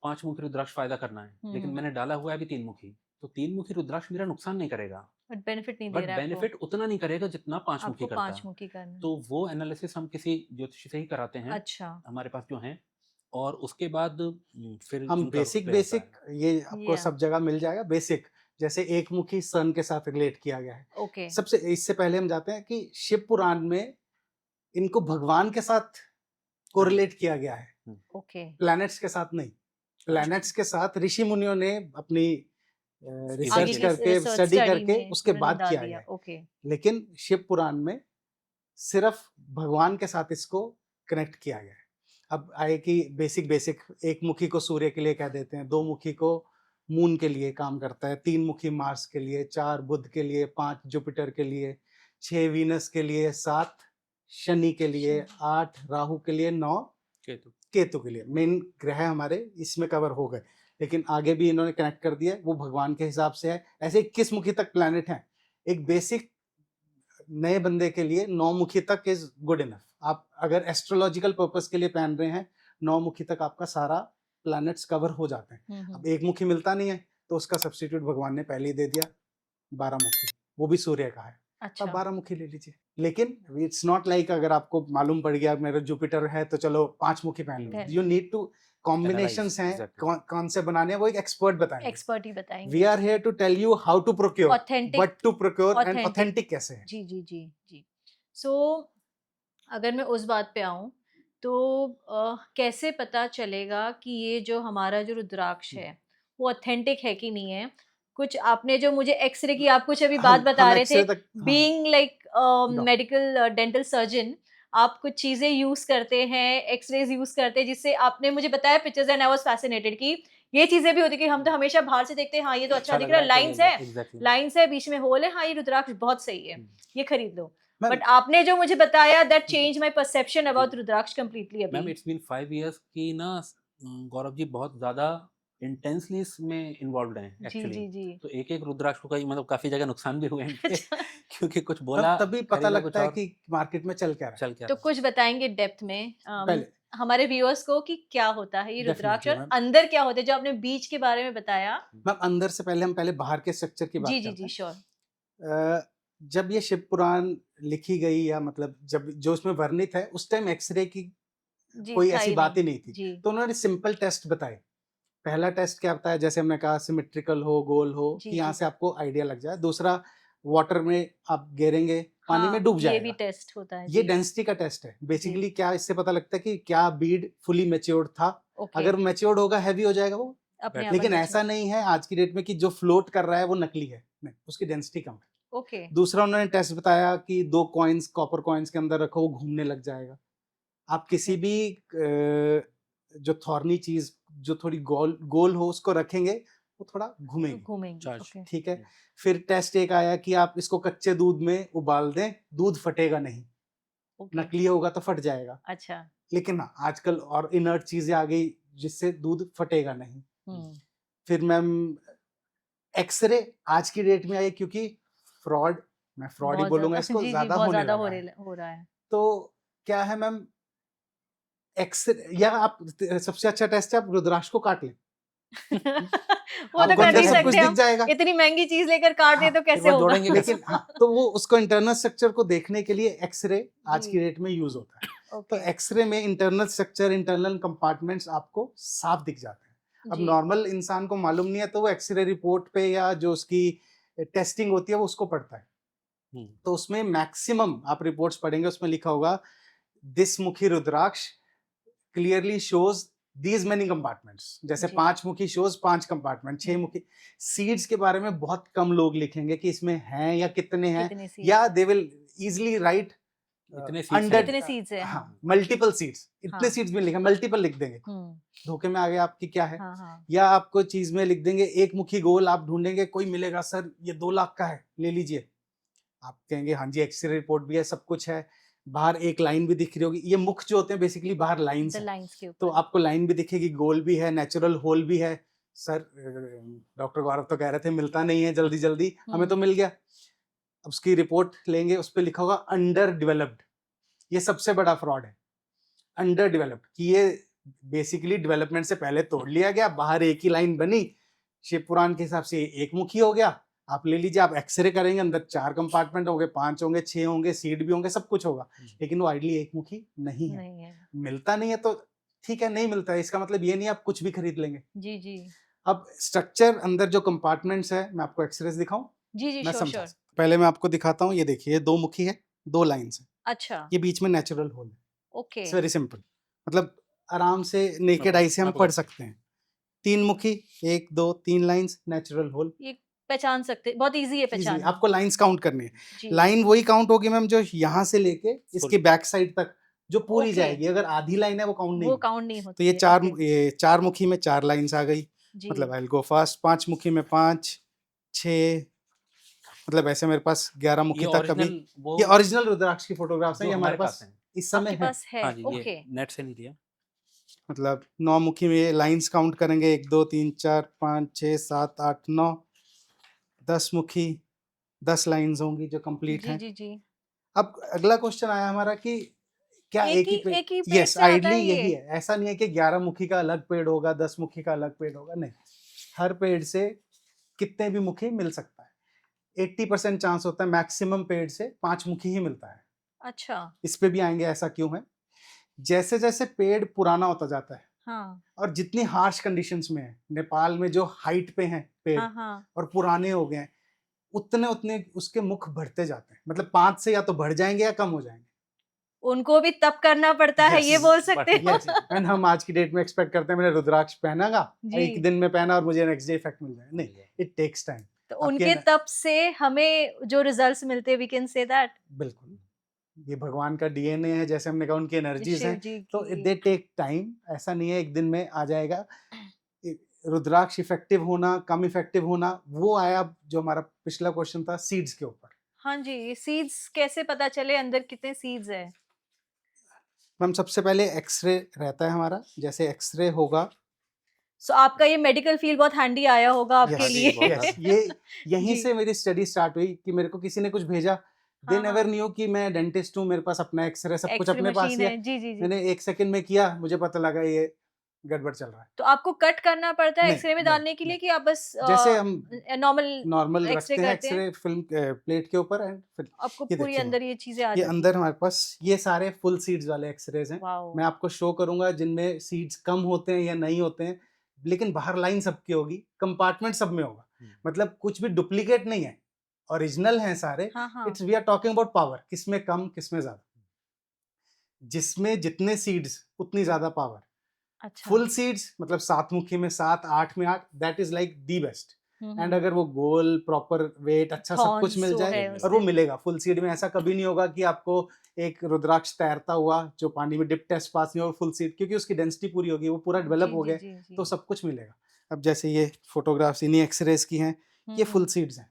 5 मुखी रुद्राक्ष फायदा करना है, लेकिन हम्म। मैंने डाला हुआ है अभी 3 मुखी, तो 3 मुखी रुद्राक्ष मेरा नुकसान नहीं करेगा, बट बेनिफिट नहीं दे बट रहा है आपको। बेनिफिट उतना नहीं करेगा जितना 5 मुखी आपको करता। 5 मुखी करना है। तो वो एनालिसिस हम किसी ज्योतिषी से ही कराते हैं, अच्छा। हमारे पास जो हैं, और उसके बाद फिर हम उनका बेसिक पे होता है। ये आपको या सब जगह मिल जाएगा। बेसिक जैसे एक मुखी सन के साथ रिलेट किया गया है। ओके। सबसे इससे पहले हम जाते हैं कि शिव पुराण में इनको भगवान के साथ कोरिलेट किया गया है, ओके। प्लैनेट्स के साथ नहीं। प्लैनेट्स के साथ ऋषि मुनियों ने अपनी आगे रिसर्च की करके रिसर्च स्टडी स्टडी करके में उसके उन्होंने बाद डाल किया दिया। गया है। ओके। लेकिन शिव पुराण में सिर्फ भगवान के साथ इसको कनेक्ट किया गया है। अब आए कि बेसिक एक मुखी को सूर्य के लिए कह देते हैं, 2 मुखी को मून के लिए काम करता है, 3 मुखी मार्स के लिए, 4 बुध के लिए, 5 जुपिटर के लिए, 6 वीनस के लिए, 7 शनि के लिए, 8 राहु के लिए, 9 केतु के लिए। मेन ग्रह हमारे इसमें कवर हो गए, लेकिन आगे भी इन्होंने कनेक्ट कर दिया, वो भगवान के हिसाब से है। ऐसे 21 मुखी तक प्लैनेट हैं। एक बेसिक नए बंदे के लिए 9 मुखी तक इज गुड इनफ। आप अगर एस्ट्रोलॉजिकल पर्पस के लिए पहन रहे हैं, 9 मुखी तक आपका सारा प्लैनेट्स कवर हो जाते हैं। अब एक मुखी मिलता नहीं है तो उसका सब्स्टिट्यूट भगवान ने पहले ही दे दिया, 12 मुखी, वो भी सूर्य का है। अच्छा। अब 12 मुखी ले लीजिए। लेकिन इट्स नॉट लाइक अगर आपको मालूम पड़ गया मेरा जुपिटर है तो चलो 5 मुखी पहन लो। पहन यू नीड टू, कॉम्बिनेशंस हैं, exactly. कौन से बनाने हैं वो एक एक्सपर्ट बताएंगे। एक्सपर्ट ही बताएंगे। We are here to tell you how to procure, authentic. But to procure and authentic. Authentic कैसे है। जी जी जी जी। सो अगर मैं उस बात पे आऊं तो कैसे पता चलेगा कि ये जो हमारा जो रुद्राक्ष है वो ऑथेंटिक है कि नहीं है? कुछ आपने जो मुझे एक्सरे की आप कुछ अभी बात बता रहे थे, being like medical dental surgeon, आप कुछ चीजें यूज करते हैं, एक्सरेज यूज करते हैं, जिससे आपने मुझे बताया pictures, and I was fascinated कि ये चीजें भी होती कि हम तो हमेशा बाहर से देखते हैं, हाँ ये तो अच्छा दिख रहा है, लाइंस है, exactly. लाइंस है, बीच में होल है, हाँ ये रुद्राक्ष बहुत सही है, ये खरीद लो। मैम, बट आपने जो मुझे बताया that change my perception about rudraksha completely ma'am अभी। इट्स बीन 5 इयर्स की ना, गौरव जी बहुत ज्यादा इंटेंसली इसमें इन्वॉल्व हैं जी एक्चुअली। जी जी। तो एक रुद्राक्ष को कई मतलब काफी जगह नुकसान भी हुए हैं इनके, अच्छा। क्योंकि कुछ बोला तभी पता खरीदा कुछ लगता है और, कि मार्केट में चल क्या रहा है। चल क्या तो रहा है। कुछ बताएंगे डेप्थ में पहले हमारे व्यूअर्स को कि क्या होता है ये रुद्राक्ष, Definitely, और मैम। अंदर क्या होता है, जो आपने बीच के बारे में बताया। मैम अंदर से पहले हम पहले बाहर के स्ट्रक्चर की बात जी जी करते जी श्योर। हैं। जब ये शिव पुराण लिखी गई, या मतलब जब जो उसमें वर्णित है, उस टाइम एक्सरे की जी कोई था ऐसी ही बात ही नहीं। नहीं थी। जी तो उन्होंने सिंपल टेस्ट बताए। पहला टेस्ट क्या बताया, जैसे हमने कहा सिमेट्रिकल हो, गोल हो, जी कि यहाँ जी। से आपको आइडिया लग जाए। दूसरा, वाटर में आप गिरेंगे, पानी हाँ में डूब ये भी जाएगा। टेस्ट होता है ये जी। डेंसिटी का टेस्ट है। बेसिकली क्या इससे पता लगता है कि क्या बीड फुली मैच्योर्ड था। ओके। अगर मैच्योर्ड होगा हैवी हो जाएगा वो। अपने आप लेकिन mature। ऐसा नहीं है आज की डेट में कि जो फ्लोट कर रहा है वो नकली है, नहीं, उसकी डेंसिटी कम है। ओके। दूसरा उन्होंने टेस्ट बताया कि 2 कॉइन्स कॉपर कॉइन्स के अंदर रखो, वो घूमने लग जाएगा। आप किसी भी जो थॉर्नी चीज जो थोड़ी गोल गोल हो उसको रखेंगे, वो थोड़ा घूमेंगे। घूमेंगे, चार्ज। ओके। ठीक है। फिर टेस्ट एक आया कि आप इसको कच्चे दूध में उबाल दें, दूध फटेगा नहीं, ओके, नकली होगा तो फट जाएगा। अच्छा। लेकिन हाँ, आजकल और इनर्ट चीजें आ गई जिससे दूध फटेगा नहीं। हम्म, फिर मैम एक्सरे आज की डेट में आई, क्योंकि फ्रॉड, मैं फ्रॉड ही बहुत बोलूंगा ज्यादा इसको, जी जी, ज्यादा बहुत होने ज्यादा लगा है। हो रहा है। तो क्या है मैम, एक्सरे या आप सबसे अच्छा टेस्ट है आप रुद्राक्ष को काट लें, वो तो आपको कर अंदर नहीं सब कुछ सकते दिख हम, जाएगा। इतनी महंगी चीज लेकर काट दे हाँ, तो फिर कैसे वो होगा? जोड़ेंगे कैसे? लेकिन हाँ, तो वो उसको इंटरनल स्ट्रक्चर को देखने के लिए एक्सरे आज जी। की डेट में यूज होता है। तो ओके, एक्सरे में इंटरनल स्ट्रक्चर, इंटरनल कंपार्टमेंट्स आपको साफ दिख जाते हैं। अब जी, नॉर्मल इंसान को मालूम नहीं है तो वो एक्सरे रिपोर्ट पे या जो उसकी टेस्टिंग होती है वो उसको पढ़ता है। हम्म, तो उसमें मैक्सिमम आप रिपोर्ट्स पढ़ेंगे, उसमें लिखा होगा this mukhi rudraksha clearly shows these many compartments. जैसे जी। 5 मुखी शोज 5 कंपार्टमेंट, 6 मुखी। सीड्स के बारे में बहुत कम लोग लिखेंगे कि इसमें हैं या कितने हैं, कितने या seeds they will easily right इतने seeds अंडर, हैं। कितने सीड्स है? हाँ, हाँ, मल्टीपल सीड्स, इतने हाँ। सीड्स भी लिखा, मल्टीपल लिख देंगे, हम्म, धोखे में आ गए आपकी क्या है। हाँ हाँ, या आपको चीज में लिख देंगे एक मुखी गोल, आप ढूंढेंगे कोई मिलेगा सर ये 2 लाख का है, ले लीजिए। आप कहेंगे हाँ जी, एक्सरे रिपोर्ट भी है, सब कुछ है, बाहर एक लाइन भी दिख रही होगी। ये मुख जो होते हैं बेसिकली बाहर लाइंस द है, लाइंस के तो ऊपर। आपको लाइन भी दिखेगी, गोल भी है, नेचुरल होल भी है। सर डॉक्टर गौरव तो कह रहे थे मिलता नहीं है जल्दी जल्दी, हमें तो मिल गया। अब उसकी रिपोर्ट लेंगे, उस पर लिखा होगा अंडर डेवलप्ड। ये सबसे बड़ा फ्रॉड है, अंडर डेवलप्ड, कि ये बेसिकली डेवलपमेंट से पहले तोड़ लिया गया, बाहर एक ही लाइन बनी, शिव पुराण के हिसाब से एक मुखी हो गया। आप ले लीजिए, आप एक्सरे करेंगे, अंदर 4 कंपार्टमेंट होंगे, 5 होंगे, 6 होंगे, सीट भी होंगे, सब कुछ होगा, लेकिन वो आइडली एक मुखी नहीं है। नहीं है, मिलता नहीं है तो ठीक है, नहीं मिलता है, इसका मतलब ये नहीं आप कुछ भी खरीद लेंगे। जी जी, अब स्ट्रक्चर अंदर जो कंपार्टमेंट्स है, मैं आपको एक्सरेस दिखाऊं, जी जी, मैं श्योर समझा श्योर। सकता हूं। पहले मैं आपको दिखाता हूँ, ये देखिए, ये 2 मुखी है, 2 लाइंस है, अच्छा, ये बीच में नेचुरल होल है। ओके, इट्स वेरी सिंपल, मतलब आराम से नेकेड आई से हम पढ़ सकते हैं। 3 मुखी, 1 2 3 लाइंस, नेचुरल होल, ये पहचान सकते, बहुत इजी है इजी। पहचानना। आपको लाइंस काउंट करनी है, जी, लाइन वही काउंट होगी मैम जो यहाँ से लेके इसके बैक साइड तक जो पूरी ओके, जाएगी, अगर आधी लाइन है वो काउंट नहीं वो होगी। काउंट नहीं तो होती ये है, 4 ओके, ये 4 मुखी में 4 लाइंस आ गई, जी, मतलब आई विल गो फास्ट। 5 मुखी में 5 6, मतलब ऐसे मेरे पास 11 मुखी ये तक। अभी ओरिजिनल वो ये ओरिजिनल रुद्राक्ष की फोटोग्राफ्स हैं, जो ये हमारे पास हैं। इस समय आपके है। पास है, हाँ जी, ओके, ये नेट से नहीं लिया। मतलब 9 मुखी में ये लाइंस काउंट करेंगे, 1 2 3 4 5 6 7 8 9, 10 मुखी, 10 लाइंस होंगी जो कंप्लीट जी हैं। जी जी। अब अगला क्वेश्चन आया हमारा कि क्या एक ही पेड़, एक ही पेड़ यस से आता आइडली है ये? यही है। ऐसा नहीं है कि 11 मुखी का अलग पेड़ होगा, 10 मुखी का अलग पेड़ होगा, नहीं, हर पेड़ से कितने भी मुखी मिल सकता है। 80% चांस होता है मैक्सिमम पेड़ से 5 मुखी ही मिलता है। अच्छा, इस पे भी आएंगे ऐसा क्यों है। जैसे जैसे पेड़ पुराना होता जाता है हाँ, और जितनी हार्श कंडीशंस में है, नेपाल में जो हाइट पे हैं पेड़ हाँ हाँ, और पुराने हो गए हैं, उतने उतने उसके मुख बढ़ते जाते हैं, मतलब 5 से या तो बढ़ जाएंगे या कम हो जाएंगे। उनको भी तप करना पड़ता है, ये Yes, बोल सकते हो? यस, एंड हम आज की डेट में एक्सपेक्ट करते हैं मैंने रुद्राक्ष पहनागा, जी, एक दिन में पहना और मुझे नेक्स्ट डे इफेक्ट मिल जाए, नहीं, इट टेक्स टाइम। तो आपके उनके न- तप से हमें जो रिजल्ट्स मिलते हैं, वी कैन से दैट बिल्कुल, ये भगवान का डीएनए है, जैसे हमने कहा उनकी एनर्जीज शिव हैं, जी तो की। दे टेक टाइम, ऐसा नहीं है एक दिन में आ जाएगा। रुद्राक्ष इफेक्टिव होना, कम इफेक्टिव होना, वो आया जो हमारा पिछला क्वेश्चन था सीड्स के ऊपर। हाँ जी, सीड्स कैसे पता चले अंदर कितने सीड्स है? मैम सबसे पहले एक्सरे रहता है हमारा, जैसे एक्सरे होगा, सो आपका ये मेडिकल फील्ड बहुत हैंडी आया होगा आपके यस लिए। बहुत यस, ये यहीं जी, से मेरी स्टडी स्टार्ट हुई कि मेरे को किसी ने कुछ भेजा, दे हाँ नेवर हाँ, न्यू कि मैं डेंटिस्ट हूँ, मेरे पास अपना एक्सरे सब कुछ एक्सरे अपने पास मशीन ही है, है। जी जी जी। मैंने 1 सेकंड में किया, मुझे पता लगा ये गड़बड़ चल रहा है। तो आपको कट करना पड़ता है नहीं एक्सरे में नहीं डालने के लिए नहीं, कि आप बस जैसे हम नॉर्मल नॉर्मल एक्सरे रखते हैं करते हैं? एक्सरे फिल्म प्लेट के ऊपर, एंड फिर आपको ये पूरी देखिए अंदर ये चीजें आ ये जाती अंदर हैं? हमारे पास ये सारे फुल सीड्स वाले एक्सरेज हैं। वाओ, मैं आपको शो करूंगा जिनमें सीड्स कम होते हैं या नहीं होते हैं, लेकिन बाहर लाइन सबकी होगी, कंपार्टमेंट सब में होगा, मतलब कुछ भी डुप्लीकेट नहीं है, ओरिजिनल हैं सारे। हाँ हाँ, it's we are talking about power, किसमें कम किसमें ज्यादा, जिसमें जितने सीड्स उतनी ज्यादा पावर। अच्छा, फुल सीड्स मतलब 7 मुखी में 7, 8 में 8, that is like the best. And अगर वो गोल प्रॉपर वेट अच्छा सब कुछ Thorns मिल जो जाए है और वो उससे। मिलेगा फुल सीड में, ऐसा कभी नहीं होगा कि आपको एक रुद्राक्ष तैरता हुआ जो पानी में डिप टेस्ट पास नहीं हो फुल सीड, क्योंकि उसकी डेंसिटी पूरी होगी, वो पूरा डेवलप जी हो जी गया जी तो जी। सब कुछ मिलेगा। अब जैसे ये फोटोग्राफ्स इन्हीं एक्सरेज की हैं, ये फुल हम्म। सीड्स हैं,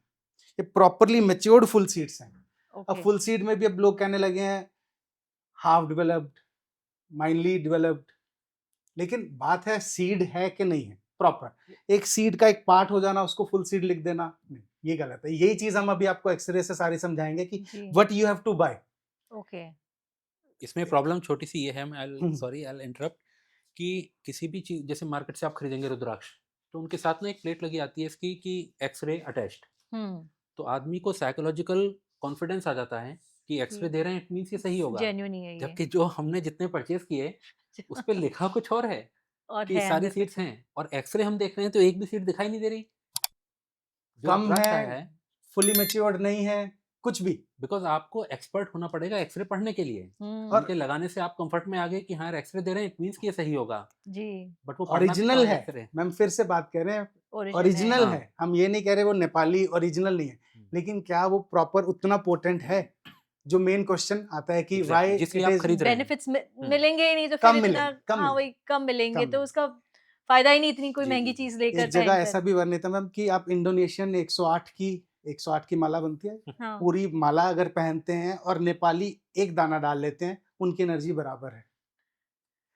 ये प्रॉपरली मेच्योर्ड फुल सीड्स हैं। अब ओके। फुल सीड में भी अब लोग कहने लगे हैं हाफ डेवलप्ड, माइनली डेवलप्ड, लेकिन बात है सीड है कि नहीं है प्रॉपर। एक सीड का एक पार्ट हो जाना उसको फुल सीड लिख देना, नहीं, ये गलत है। यही चीज हम अभी आपको एक्सरे से सारी समझाएंगे कि जी। What you have to buy. Okay. इसमें प्रॉब्लम छोटी सी ये है, मैं हम्म। सॉरी आई इंटरप्ट, कि किसी भी चीज़ जैसे मार्केट से आप खरीदेंगे रुद्राक्ष, तो उनके साथ ना एक प्लेट लगी आती है इसकी कि एक्सरे अटैच्ड। हम्म। तो आदमी को साइकोलॉजिकल कॉन्फिडेंस आ जाता है कि एक्सरे दे रहे हैं, इट मीन्स ये सही होगा। जेन्युइन ही है ये। जबकि जो हमने जितने परचेज किए उस पे लिखा कुछ और है और कि है सारी अंदर सीट्स कुछ। हैं, और एक्सरे हम देख रहे हैं तो एक भी सीट दिखाई नहीं दे रही जो कम रुद्राक्ष है, आया है। फुली मेच्योर्ड नहीं है, कुछ भी। बिकॉज आपको एक्सपर्ट होना पड़ेगा एक्सरे पढ़ने के लिए। हम्म। और उनके लगाने से आप कंफर्ट में आ गए कि हाँ यार एक्सरे दे रहे हैं, इट मीन्स कि ये सही होगा। जी। बट वो पढ़ना भी तो ओरिजिनल है है, एक्सरे। मैम फिर से बात कर रहे हैं, ओरिजिनल है। ओरिजिनल हाँ। है। हम ये नहीं कह रहे वो नेपाली ओरिजिनल नहीं है, लेकिन क्या वो प्रॉपर उतना पोटेंट है? जो मेन क्वेश्चन आता है कि Exactly, व्हाई जिसलिए इट आप इज खरीद रहे हैं। बेनिफिट्स मिलेंगे ही नहीं तो कम फिर इतना। मिलेंगे, कम हाँ मिलेंगे, वही कम मिलेंगे कम तो मिलेंगे। उसका फायदा ही नहीं इतनी कोई जी, महंगी जी, जी। चीज लेकर एक जगह ऐसा पहनकर। भी वर्णित है मैम कि आप इंडोनेशियन 108 की माला बनती है, हाँ। पूरी माला अगर पहनते हैं और नेपाली एक दाना डाल लेते हैं, उनकी एनर्जी बराबर है।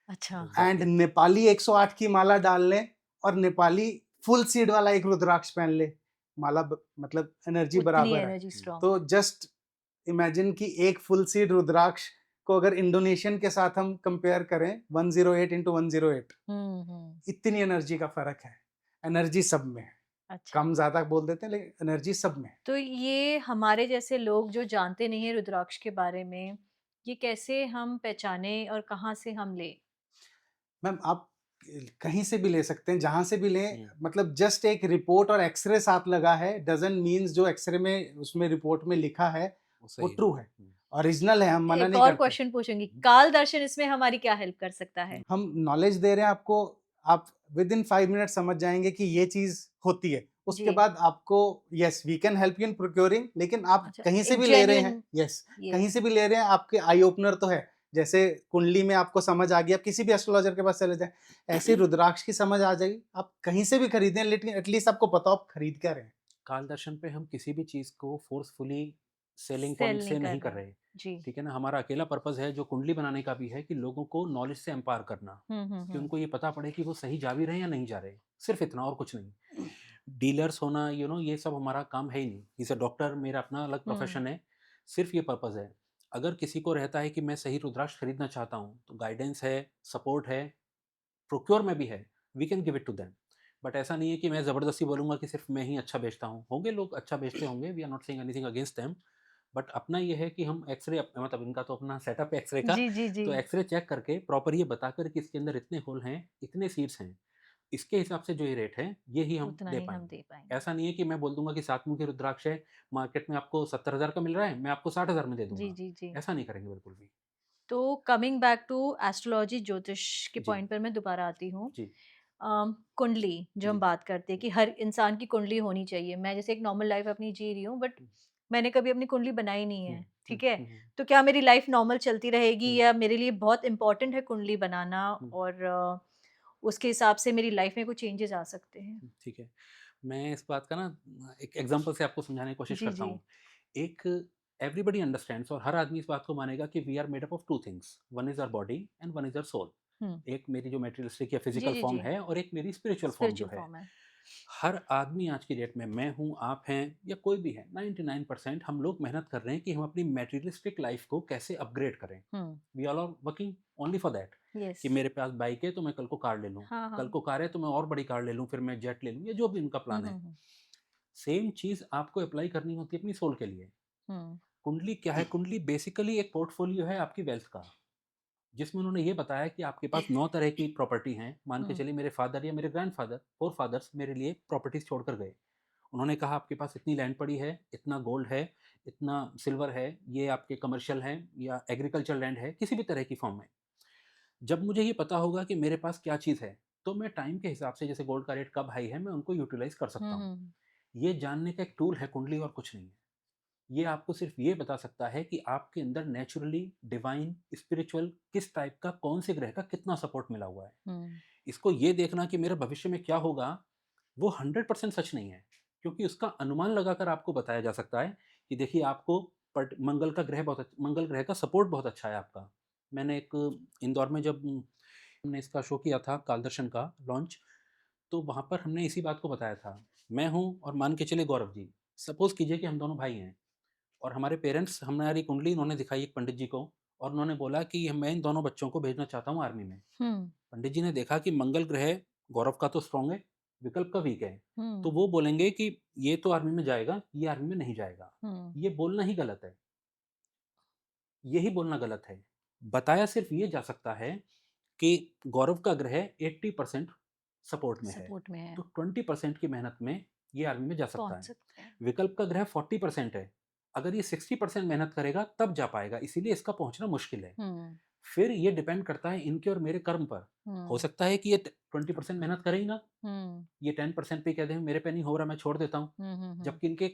अच्छा। And Exactly. नेपाली 108 की माला डाल लें और नेपाली फुल सीड वाला एक रुद्राक्ष पहन ले, मतलब एनर्जी उतनी बराबर है। Energy strong. तो जस्ट इमेजिन कि एक फुल सीड रुद्राक्ष को अगर इंडोनेशियन के साथ हम कंपेयर करें 108 इंटू 108, इतनी एनर्जी का फर्क है। एनर्जी सब में है, अच्छा। कम ज्यादा बोल देते हैं लेकिन एनर्जी सब में है। तो ये हमारे जैसे लोग जो जानते नहीं है रुद्राक्ष के बारे में, ये कैसे हम पहचाने और कहाँ से हम ले? मैम आप कहीं से भी ले सकते हैं, जहां से भी लें, हम्म। मतलब जस्ट एक रिपोर्ट और एक्सरे साथ लगा है डजंट मीन्स जो एक्सरे में उसमें रिपोर्ट में लिखा है वो वो सही ट्रू होगा। है, ओरिजिनल है, हम मना एक नहीं और करते। क्वेश्चन पूछूंगी, काल दर्शन इसमें हमारी क्या हेल्प कर सकता है? हम नॉलेज दे रहे हैं आपको, आप विद इन 5 मिनट समझ जाएंगे कि ये चीज होती है। उसके जी। बाद आपको yes we can help you in procuring, लेकिन आप अच्छा, कहीं से एक भी ले रहे हैं, जेन्युइन। यस कहीं ये से भी ले रहे हैं, आपके आई ओपनर तो है। जैसे कुंडली में आपको समझ आ गई, आप किसी भी एस्ट्रोलॉजर के पास चले जाएं, ऐसे ही रुद्राक्ष की समझ आ जाएगी। आप कहीं से भी खरीदें, लेकिन एटलीस्ट आपको पता हो आप खरीद क्या रहे हैं। काल दर्शन पे हम किसी भी चीज को फोर्सफुली सेलिंग सेल पॉइंट नहीं से कर नहीं कर रहे। रहे। जी। ठीक है ना, हमारा अकेला पर्पस है जो कुंडली बनाने का भी है कि लोगों को नॉलेज से एम्पावर करना, कि हम्म। उनको ये पता पड़े कि वो सही जा भी रहे हैं या नहीं जा रहे, सिर्फ इतना और कुछ नहीं। डीलर्स होना ये सब हमारा काम है ही नहीं। जैसे डॉक्टर मेरा अपना अलग हम्म। प्रोफेशन है, सिर्फ ये पर्पस है। अगर किसी को रहता है कि मैं सही रुद्राक्ष खरीदना चाहता हूँ, तो गाइडेंस है, सपोर्ट है, प्रोक्योर में भी है, we can give it to them. बट ऐसा नहीं है कि मैं ज़बरदस्ती बोलूँगा कि सिर्फ मैं ही अच्छा बेचता हूँ। होंगे लोग अच्छा बेचते होंगे, we are not saying anything against them. But अपना ये है कि हम एक्सरे मतलब इनका तो अपना सेटअप है एक्सरे का। जी जी जी। तो एक्सरे चेक करके प्रॉपर ये बताकर कि इसके अंदर इतने होल हैं, इतने सीड्स हैं, इसके हिसाब से जो ये रेट है ये ही हम उतना दे ही हम पाएंगे। दे पाएंगे। ऐसा नहीं है कि मैं बोल दूंगा कि 7 मुखी रुद्राक्ष है, मार्केट में आपको 70,000 का मिल रहा है, मैं आपको 60,000 में दे जी दूंगा। जी जी। ऐसा नहीं करेंगे बिल्कुल भी। तो कमिंग बैक टू एस्ट्रोलॉजी ज्योतिष के जी पॉइंट पर मैं दोबारा आती हूँ। जी कुंडली जो हम जी। बात करते हैं कि हर इंसान की कुंडली होनी चाहिए। मैं जैसे एक नॉर्मल लाइफ अपनी जी रही हूँ, बट हम्म, मैंने कभी अपनी कुंडली बनाई नहीं हम्म, है, हम्म, ठीक है? हम्म, तो क्या मेरी लाइफ नॉर्मल चलती रहेगी हम्म, या मेरे लिए बहुत इम्पोर्टेंट है कुंडली बनाना, हम्म, और उसके हिसाब से मेरी लाइफ में कुछ चेंजेस आ सकते हैं? ठीक है। मैं इस बात का ना एक एग्जांपल से आपको समझाने की कोशिश जी करता जी। हूँ। एक एवरीबडी अंडरस्टैंड्स और हर आदमी इस बात को मानेगा कि we are made up of two things, one is our body and one is our soul. Hmm. एक मेरी जो मेटेरियलिस्टिक या जी फिजिकल जी फॉर्म जी। है और एक मेरी स्पिरिचुअल फॉर्म जो स्पिरिचुअल है। फॉर्म है। हर आदमी आज की डेट में, मैं हूँ, आप हैं, या कोई भी है, 99% हम लोग मेहनत कर रहे हैं कि हम अपनी मेटेरियलिस्टिक लाइफ को कैसे अपग्रेड करें। We all are working only for that. Yes. कि मेरे पास बाइक है तो मैं कल को कार ले लूँ, हाँ कल हाँ। को कार है तो मैं और बड़ी कार ले लूँ, फिर मैं जेट ले लूँ, या जो भी उनका प्लान है। हम्म। सेम चीज़ आपको अप्लाई करनी होती है अपनी सोल के लिए। हम्म। कुंडली क्या है? कुंडली बेसिकली एक पोर्टफोलियो है आपकी वेल्थ का, जिसमें उन्होंने ये बताया कि आपके पास 9 तरह की प्रॉपर्टी हैं। मान के हम्म। चलिए मेरे फादर या मेरे ग्रैंडफादर, फोर फादर्स मेरे लिए प्रॉपर्टीज छोड़ कर गए। उन्होंने कहा आपके पास इतनी लैंड पड़ी है, इतना गोल्ड है, इतना सिल्वर है, ये आपके कमर्शियल है या एग्रीकल्चर लैंड है, किसी भी तरह की फॉर्म में। जब मुझे ये पता होगा कि मेरे पास क्या चीज़ है, तो मैं टाइम के हिसाब से, जैसे गोल्ड का रेट कब हाई है, मैं उनको यूटिलाइज कर सकता हूँ। हम्म। ये जानने का एक टूल है कुंडली और कुछ नहीं है। ये आपको सिर्फ ये बता सकता है कि आपके अंदर नेचुरली डिवाइन स्पिरिचुअल किस टाइप का, कौन से ग्रह का कितना सपोर्ट मिला हुआ है। इसको ये देखना कि मेरे भविष्य में क्या होगा, वो 100% सच नहीं है, क्योंकि उसका अनुमान लगाकर आपको बताया जा सकता है कि देखिए आपको मंगल का ग्रह मंगल ग्रह का सपोर्ट बहुत अच्छा है आपका। मैंने एक इंदौर में जब हमने इसका शो किया था कालदर्शन का लॉन्च, तो वहाँ पर हमने इसी बात को बताया था। मैं हूँ और मान के चले गौरव जी, सपोज कीजिए कि हम दोनों भाई हैं और हमारे पेरेंट्स हमारी कुंडली इन्होंने दिखाई एक पंडित जी को, और उन्होंने बोला कि मैं इन दोनों बच्चों को भेजना चाहता हूँ आर्मी में। पंडित जी ने देखा कि मंगल ग्रह गौरव का तो स्ट्रांग है, विकल्प का वीक है, तो वो बोलेंगे कि ये तो आर्मी में जाएगा, ये आर्मी में नहीं जाएगा। ये बोलना ही गलत है, यही बोलना गलत है। बताया सिर्फ ये जा सकता है कि गौरव का ग्रह 80% सपोर्ट में है, सपोर्ट में है, तो 20% की मेहनत में ये आर्मी में जा सकता पहुंच है। सकते हैं। विकल्प का ग्रह 40% है, अगर ये 60% मेहनत करेगा तब जा पाएगा, इसीलिए इसका पहुंचना मुश्किल है। फिर ये डिपेंड करता है इनके और मेरे कर्म पर। हो सकता है कि ये 20% मेहनत करे ही ना, ये 10% पे कह दे मेरे पे नहीं हो रहा, मैं छोड़ देता हूँ, जबकि इनके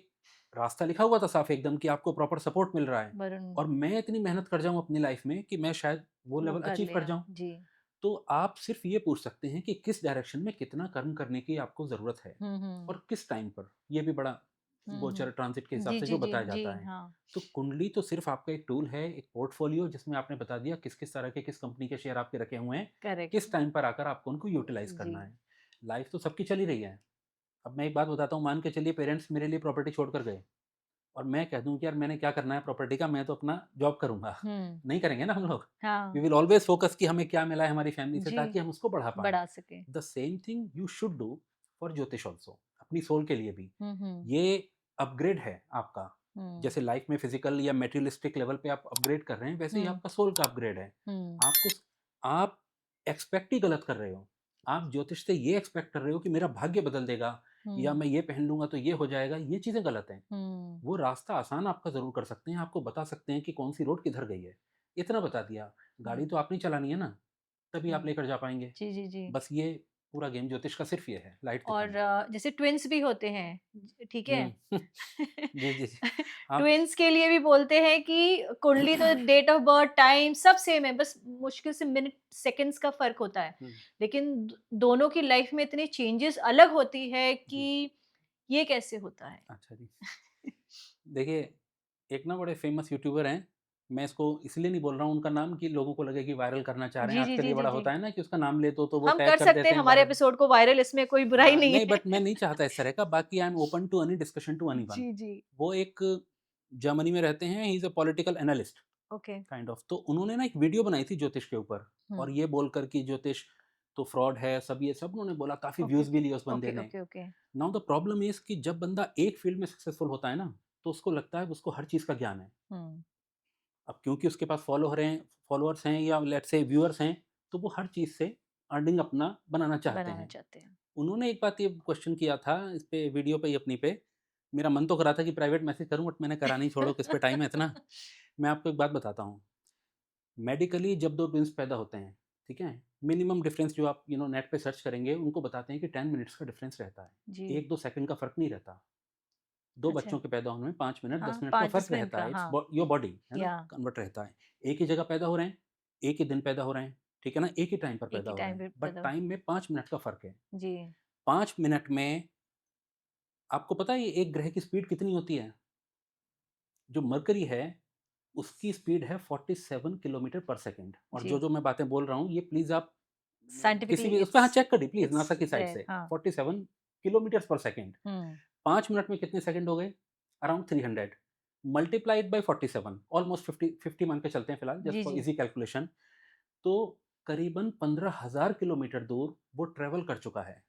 रास्ता लिखा हुआ था साफ एकदम कि आपको प्रॉपर सपोर्ट मिल रहा है, और मैं इतनी मेहनत कर जाऊं अपनी लाइफ में कि मैं शायद वो लेवल अचीव कर जाऊं। जी। तो आप सिर्फ ये पूछ सकते हैं कि किस डायरेक्शन में कितना कर्म करने की आपको जरूरत है और किस टाइम पर, ये भी बड़ा गोचर ट्रांजिट के हिसाब जी से जी जो जी बताया जी, जाता है। हाँ। तो कुंडली तो सिर्फ आपका एक टूल है, एक पोर्टफोलियो, जिसमें आपने बता दिया किस किस तरह के, किस कंपनी के शेयर आपके रखे हुए हैं, करेक्ट। किस टाइम पर आकर आपको उनको यूटिलाइज जी। करना है। लाइफ तो सबकी चली रही है। अब मैं एक बात बताता हूँ, मान के चलिए पेरेंट्स मेरे लिए प्रॉपर्टी छोड़ कर गए और मैं कह दूं कि यार मैंने क्या करना है प्रॉपर्टी का, मैं तो अपना जॉब करूंगा, नहीं करेंगे ना हम लोग। हाँ। वी विल ऑलवेज फोकस कि हमें क्या मिला है हमारी फैमिली से, जी, ताकि हम उसको बढ़ा पाएं। बढ़ा सके। The same thing you should do for ज्योतिष ऑल्सो, अपनी सोल के लिए भी। ये अपग्रेड है आपका, जैसे लाइफ में फिजिकल या मेटेरियलिस्टिक लेवल पे आप अपग्रेड कर रहे हैं, वैसे ही आपका सोल का अपग्रेड है। आपको आप एक्सपेक्ट ही गलत कर रहे हो। आप ज्योतिष से ये एक्सपेक्ट कर रहे हो कि मेरा भाग्य बदल देगा, या मैं ये पहन लूंगा तो ये हो जाएगा, ये चीजें गलत हैं। वो रास्ता आसान आपका जरूर कर सकते हैं, आपको बता सकते हैं कि कौन सी रोड किधर गई है, इतना बता दिया। गाड़ी तो आपने चलानी है ना, तभी आप लेकर जा पाएंगे। जी जी जी। बस ये पूरा गेम ज्योतिष का सिर्फ ये है, लाइट और दिखाना। जैसे ट्विन्स भी होते हैं, ठीक है। जी जी जी। आप ट्विन्स के लिए भी बोलते हैं कि कुंडली तो डेट ऑफ बर्थ टाइम सब सेम है, बस मुश्किल से मिनट सेकंड्स का फर्क होता है, लेकिन दोनों की लाइफ में इतनी चेंजेस अलग होती है कि ये कैसे होता है। अच्छा जी, देखिए एक ना बड़े फेमस यूट्यूबर हैं, मैं इसको इसलिए नहीं बोल रहा हूँ उनका नाम कि लोगों को लगे कि वायरल करना चाह रहे हैं। जी जी आजकल जी ये जी बड़ा जी, होता है ना कि उसका नाम ले तो वो हम टैग कर कर सकते देते हैं हैं हमारे वायरल। एपिसोड को वायरल, इसमें कोई बुराई नहीं नहीं, है। बट मैं नहीं चाहता इस तरह का। बाकी I am open to any discussion to anyone. जी जी। वो एक जर्मनी में रहते हैं, he is a political analyst okay. Kind of. तो उन्होंने ना एक वीडियो बनाई थी ज्योतिष के ऊपर, और ये बोलकर कि ज्योतिष तो फ्रॉड है, सब ये सब उन्होंने बोला, काफी ओके व्यूज भी लिए उस बंदे ओके ने। Okay okay. Now the problem is कि जब बंदा एक फील्ड में सक्सेसफुल होता है ना, तो उसको लगता है कि उसको हर चीज का ज्ञान है। अब क्योंकि उसके पास फॉलोअर्स हैं या लेट्स से व्यूअर्स हैं, तो वो हर चीज से अर्निंग अपना बनाना चाहते बनाना हैं। चाहते हैं। उन्होंने एक बात ये क्वेश्चन किया था इस पे, वीडियो पे ही अपनी पे, मेरा मन तो करा था कि प्राइवेट मैसेज करूं, बट मैंने करा नहीं, छोड़ो किस पे टाइम है इतना। मैं आपको एक बात बताता हूँ। मेडिकली जब दो ट्विंस पैदा होते हैं, ठीक है, मिनिमम डिफरेंस जो आप नेट पे सर्च करेंगे, उनको बताते हैं कि 10 मिनट्स का डिफरेंस रहता है, जी। 1-2 सेकंड का फर्क नहीं रहता। दो अच्छा। बच्चों के पैदा होने में 5 मिनट हाँ, 10 मिनट का 5-10 फर्क मिनट रहता का, है। इट्स हाँ। योर बॉडी है ना, या कन्वर्ट रहता है। एक ही जगह पैदा हो रहे हैं, एक ही दिन पैदा हो रहे हैं, ठीक है ना, एक ही टाइम पर एक पैदा ही हो रहे टाइम पे हैं, बट पैदा। टाइम में 5 मिनट का फर्क है। जी। 5 मिनट में आपको पता है ये एक ग्रह की स्पीड कितनी होती है? जो मरकरी है उसकी स्पीड है 47 किलोमीटर पर सेकेंड। और जी। जो मैं बातें बोल रहा हूँ ये प्लीज आप किसी साइंटिफिकली भी उस पर हाँ इट्स चेक करिए प्लीज, इट्स नासा की साइट देयर, से। हाँ। 47 किलोमीटर पर सेकेंड। 5 मिनट में कितने सेकंड हो गए? अराउंड 300 मल्टीप्लाइड बाई 47, ऑलमोस्ट 50 मान के चलते हैं फिलहाल, जस्ट जी, फॉर जी। Easy calculation. तो करीबन 15,000 किलोमीटर दूर वो ट्रेवल कर चुका है।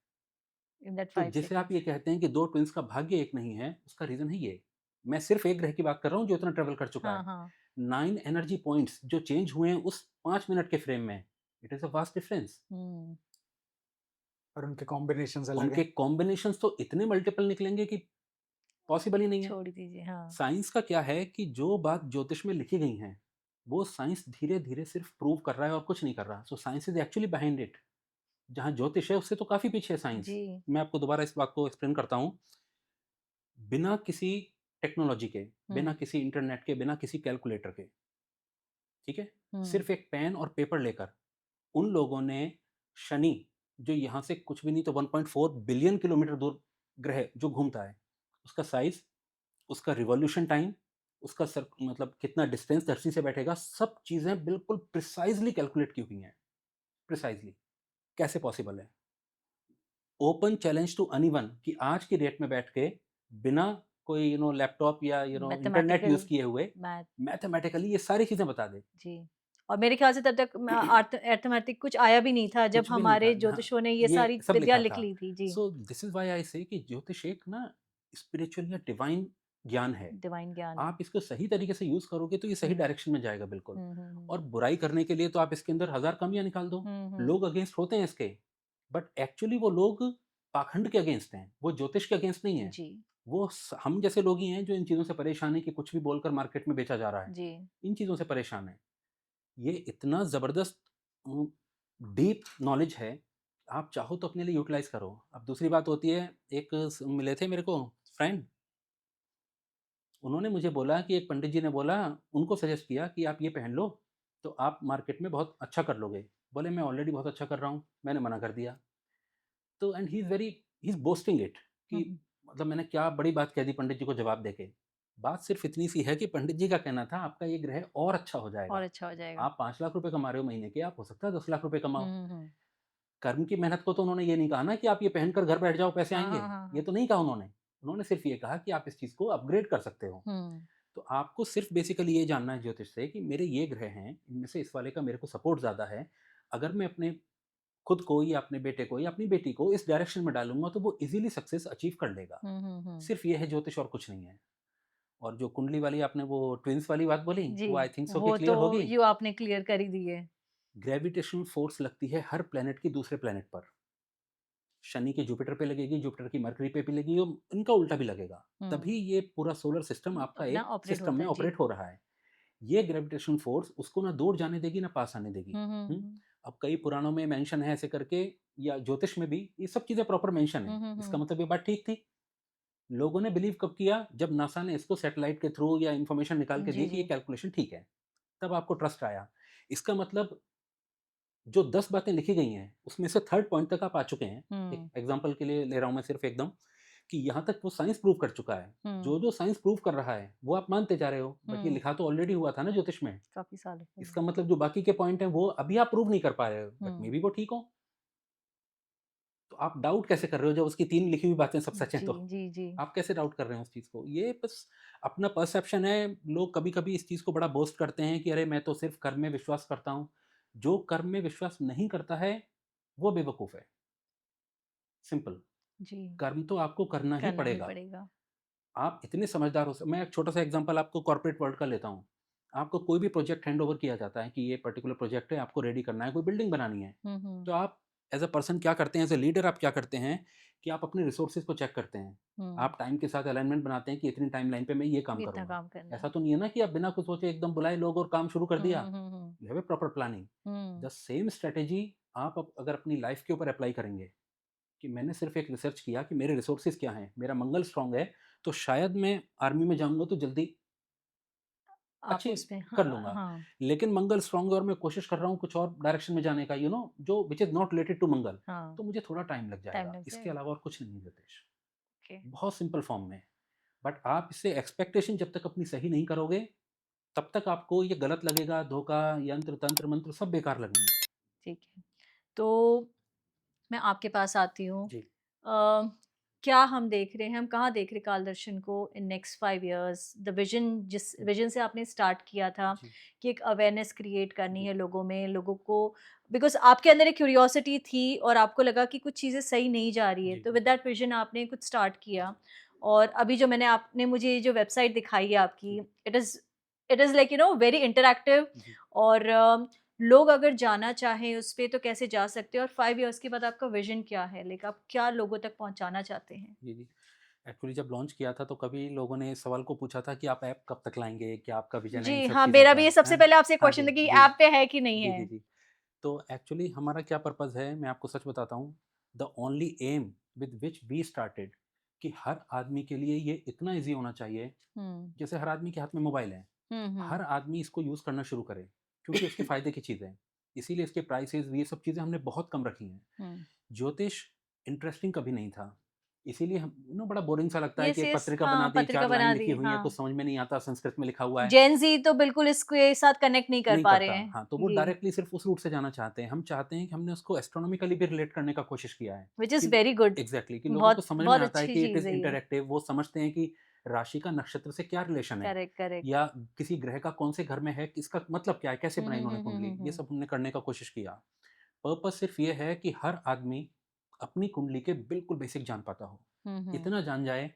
इन दैट तो 5 जिसे आप ये सेकंड्स। कहते हैं कि दो ट्विंस का भाग्य एक नहीं है, उसका रीजन है ये। मैं सिर्फ एक ग्रह की बात कर रहा हूँ जो इतना ट्रेवल कर चुका हाँ, है। हाँ। 9 एनर्जी पॉइंट्स जो चेंज हुए हैं उस 5 मिनट के फ्रेम में, it is a vast difference. और उनके कॉम्बिनेशंस अलग उनके हैं। कॉम्बिनेशंस तो इतने मल्टीपल निकलेंगे कि पॉसिबल ही नहीं है। छोड़ दीजिए, हाँ। साइंस का क्या है कि जो बात ज्योतिष में लिखी गई हैं वो साइंस धीरे धीरे सिर्फ प्रूव कर रहा है और कुछ नहीं कर रहा। So science is actually behind it. जहाँ ज्योतिष है उससे तो काफी पीछे है साइंस। जी। मैं आपको दोबारा इस बात को एक्सप्लेन करता हूँ। बिना किसी टेक्नोलॉजी के, बिना किसी इंटरनेट के, बिना किसी कैलकुलेटर के, ठीक है, सिर्फ एक पेन और पेपर लेकर उन लोगों ने शनि, जो यहाँ से कुछ भी नहीं तो 1.4 बिलियन किलोमीटर दूर ग्रह जो घूमता है, उसका साइज, उसका रिवॉल्यूशन टाइम, उसका मतलब कितना डिस्टेंस धरती से बैठेगा, सब चीज़ें बिल्कुल प्रिसाइजली कैलकुलेट की हुई हैं। प्रिसाइजली कैसे पॉसिबल है? ओपन चैलेंज टू एनीवन कि आज की डेट में बैठ के बिना कोई लैपटॉप या इंटरनेट मैथमेटिकल यूज किए हुए मैथ मैथमेटिकली ये सारी चीजें बता दे। जी। और मेरे ख्याल से तब तक अर्थमेटिक कुछ आया भी नहीं था जब कुछ भी नहीं था। हमारे हाँ, ज्योतिषों ने ये ये सारी सब विद्या लिखा लिख था। ली थी। जी, so this is why I say कि ज्योतिष एक ना स्पिरिचुअल या डिवाइन ज्ञान है। डिवाइन ज्ञान है। आप इसको सही तरीके से यूज करोगे तो ये सही हम्म, डायरेक्शन में जाएगा बिल्कुल। हम्म, और बुराई करने के लिए तो आप इसके अंदर हजार कमियां निकाल दो। हम्म, लोग अगेंस्ट होते हैं इसके, बट एक्चुअली वो लोग पाखंड के अगेंस्ट हैं, वो ज्योतिष के अगेंस्ट नहीं है। जी, वो हम जैसे लोग ही हैं जो इन चीज़ों से परेशान है कि कुछ भी बोलकर मार्केट में बेचा जा रहा है। जी, इन चीज़ों से परेशान है। ये इतना ज़बरदस्त डीप नॉलेज है, आप चाहो तो अपने लिए यूटिलाइज करो। अब दूसरी बात होती है, एक मिले थे मेरे को फ्रेंड, उन्होंने मुझे बोला कि एक पंडित जी ने बोला, उनको सजेस्ट किया कि आप ये पहन लो तो आप मार्केट में बहुत अच्छा कर लोगे। बोले मैं ऑलरेडी बहुत अच्छा कर रहा हूँ। मैंने मना कर दिया। तो and he is boasting it कि हम्म, मतलब मैंने क्या बड़ी बात कह दी पंडित जी को जवाब देके। बात सिर्फ इतनी सी है कि पंडित जी का कहना था आपका ये ग्रह और अच्छा हो और जाएगा। अच्छा हो जाएगा। आप 5 लाख रुपए कमा रहे हो महीने के, आप हो सकता है 10 लाख रुपए कमाओ। हम्म, कर्म की मेहनत को तो उन्होंने ये नहीं कहा ना कि आप ये पहनकर घर बैठ जाओ पैसे हाँ, आएंगे। हाँ, हाँ, ये हाँ, तो नहीं कहा उन्होंने। उन्होंने सिर्फ ये कहा कि आप इस चीज़ को अपग्रेड कर सकते हो। हम्म, तो आपको सिर्फ बेसिकली ये जानना है ज्योतिष से कि मेरे ये ग्रह हैं, इनमें से इस वाले का मेरे को सपोर्ट ज़्यादा है। अगर मैं अपने खुद को या अपने बेटे को या अपनी बेटी को इस डायरेक्शन में डालूंगा तो वो इजीली सक्सेस अचीव कर लेगा। सिर्फ ये है ज्योतिष और कुछ नहीं है। और जो कुंडली वाली आपने वो ट्विंस वाली बात बोली, जी, वो आई थिंक सो कि वो क्लियर तो होगी। यू आपने क्लियर कर ही दी है। ग्रेविटेशनल फोर्स लगती है हर प्लेनेट की दूसरे प्लेनेट पर। शनि की जुपिटर पे लगेगी, जुपिटर की मरकरी पे भी लगेगी और इनका उल्टा भी लगेगा। तभी ये पूरा सोलर सिस्टम आपका अपना एक ऑपरेट सिस्टम होता में है। जी। ऑपरेट हो रहा है। ये ग्रेविटेशन फोर्स उसको ना दूर जाने देगी ना पास आने देगी। हम्म, अब कई पुराणों में मेंशन है ऐसे करके, या ज्योतिष में भी ये सब चीजें प्रॉपर मेंशन है। इसका मतलब ये बात ठीक थी। लोगों ने बिलीव कब किया? जब नासा ने इसको सैटेलाइट के थ्रू या इंफॉर्मेशन निकाल के जी, दी कि ये जी, कैलकुलेशन ठीक है, तब आपको ट्रस्ट आया। इसका मतलब जो 10 बातें लिखी गई हैं उसमें से थर्ड पॉइंट तक आप आ चुके हैं। एक एग्जांपल के लिए ले रहा हूं मैं सिर्फ एकदम, कि यहाँ तक वो साइंस प्रूव कर चुका है। हम्म, जो जो साइंस प्रूव कर रहा है वो आप मानते जा रहे हो, बट ये हम्म, लिखा तो ऑलरेडी हुआ था ना ज्योतिष में। काफी सालों पहले। इसका मतलब जो बाकी के पॉइंट हैं वो अभी आप प्रूव नहीं कर पा रहे हो, बट मे हम्म, बी वो ठीक हो। तो आप डाउट कैसे कर रहे हो जब उसकी 3 लिखी हुई बातें सब सच हैं जी, तो? जी, जी, आप कैसे डाउट कर रहे हैं उस चीज़ को? ये बस अपना परसेप्शन है। लोग कभी-कभी इस चीज़ को बड़ा बोस्ट करते हैं कि अरे मैं तो सिर्फ कर्म में विश्वास करता हूँ। जो कर्म में विश्वास नहीं करता है, वो बेवकूफ़ है। सिंपल। जी, कर्म तो आपको करना ही करना ही पड़ेगा। पड़ेगा। आप इतने समझदार हो मैं एक छोटा-सा एग्ज़ाम्पल आपको कॉर्पोरेट वर्ल्ड का लेता हूँ। आपको कोई भी प्रोजेक्ट हैंड ओवर किया जाता है कि ये पर्टिकुलर प्रोजेक्ट है, आपको रेडी करना है, कोई बिल्डिंग बनानी है। तो आप एज़ अ पर्सन क्या करते हैं, एज़ अ लीडर आप क्या करते हैं कि आप अपने रिसोर्सेज़ को चेक करते हैं। हम्म, आप टाइम के साथ अलाइनमेंट बनाते हैं कि इतनी टाइमलाइन पे मैं ये काम इतना करूँगा। काम करना ऐसा है। तो नहीं है ना कि आप बिना कुछ सोचे एकदम बुलाए लोग और काम शुरू कर दिया। Hmm, you have a proper planning. The same strategy आप अगर अपनी लाइफ़ के ऊपर अप्लाई करेंगे कि मैंने सिर्फ एक रिसर्च किया कि मेरे रिसोर्सेज क्या हैं, मेरा मंगल स्ट्रांग है, तो शायद मैं आर्मी में जाऊँगा तो जल्दी आप अच्छी उसमें कर हाँ, लूँगा। हाँ, लेकिन मंगल स्ट्रांग है और मैं कोशिश कर रहा हूँ कुछ और डायरेक्शन में जाने का, जो which is not related to Mangal, हाँ, तो मुझे थोड़ा टाइम लग टाइम जाएगा। लग इसके जाएगा। अलावा और कुछ नहीं है ज्योतिष। ओके, बहुत सिंपल फॉर्म में। बट आप इससे एक्सपेक्टेशन जब तक अपनी सही नहीं करोगे, तब तक आपको ये गलत लगेगा, धोखा, यंत्र, तंत्र, मंत्र सब बेकार लगेंगे। ठीक है। तो मैं आपके पास आती हूँ। जी, क्या हम देख रहे हैं, हम कहाँ देख रहे हैं काल दर्शन को in next 5 years? The vision जिस विजन से आपने स्टार्ट किया था जी, कि एक अवेयरनेस क्रिएट करनी जी, है लोगों में, लोगों को बिकॉज़ आपके अंदर एक क्यूरियोसिटी थी और आपको लगा कि कुछ चीज़ें सही नहीं जा रही है, जी, तो विद दैट विजन आपने कुछ स्टार्ट किया। और अभी जो आपने मुझे ये जो वेबसाइट दिखाई है आपकी, जी, it is like very interactive. जी, और लोग अगर जाना चाहें उस पे तो कैसे जा सकते हैं? और 5 इयर्स के बाद आपका विज़न क्या है? लाइक आप क्या लोगों तक पहुँचाना चाहते हैं? जी, जी। एक्चुअली जब लॉन्च किया था तो कभी लोगों ने इस सवाल को पूछा था कि आप ऐप कब तक लाएँगे? क्या आपका विज़न है इन जी, सब हाँ, चीज़ों मेरा भी का? ये सबसे हैं? पहले आपसे हाँ क्वेश्चन जी, था कि जी। ऐप पे है कि नहीं जी, है? जी, जी। तो एक्चुअली हमारा क्या पर्पज़ है, मैं आपको सच बताता हूँ। The only aim with which we started कि हर आदमी के लिए ये इतना ईज़ी होना चाहिए, जैसे हर आदमी के हाथ में मोबाइल है, हर आदमी इसको यूज़ करना शुरू करे, क्योंकि उसके फ़ायदे की चीज़ है। इसीलिए इसके प्राइसेज़ ये सब चीज़ें हमने बहुत कम रखी हैं। ज्योतिष इंटरेस्टिंग कभी नहीं था, इसीलिए हम बड़ा बोरिंग सा लगता है ये कि एक सेस पत्रिका हाँ, बना दी, पत्रिका 4 लाइन बना लिखी दी, हुई हैं, हाँ। कुछ समझ में नहीं आता, संस्कृत में लिखा हुआ है। जेन ज़ी तो बिल्कुल इसके साथ कनेक्ट नहीं कर नहीं पा करता, रहे हैं। हाँ, तो वो जी, डायरेक्टली सिर्फ़ उस रूट से जाना चाहते हैं। हम चाहते हैं कि हमने उसको एस्ट्रोनॉमिकली भी रिलेट करने का कोशिश किया है, व्हिच इज़ कि वेरी गुड। एग्ज़ैक्टली कि लोगों को बहुत समझ में बहुत आता है अच्छी कि इट चीज़ इज़ है ये। इंटरैक्टिव, वो समझते हैं कि राशि का नक्षत्र से क्या रिलेशन है, करेक्ट, करेक्ट। या किसी ग्रह का कौन से घर में है, इसका मतलब क्या है, कैसे हुँ, बनाई हुँ, इन्होंने हुँ, हुँ, कुंडली, हुँ, ये हुँ। सब हमने करने का कोशिश किया। पर्पस सिर्फ़ ये है कि हर आदमी अपनी कुंडली के बिल्कुल बेसिक जान पाता हो। हुँ, हुँ। इतना जान जाए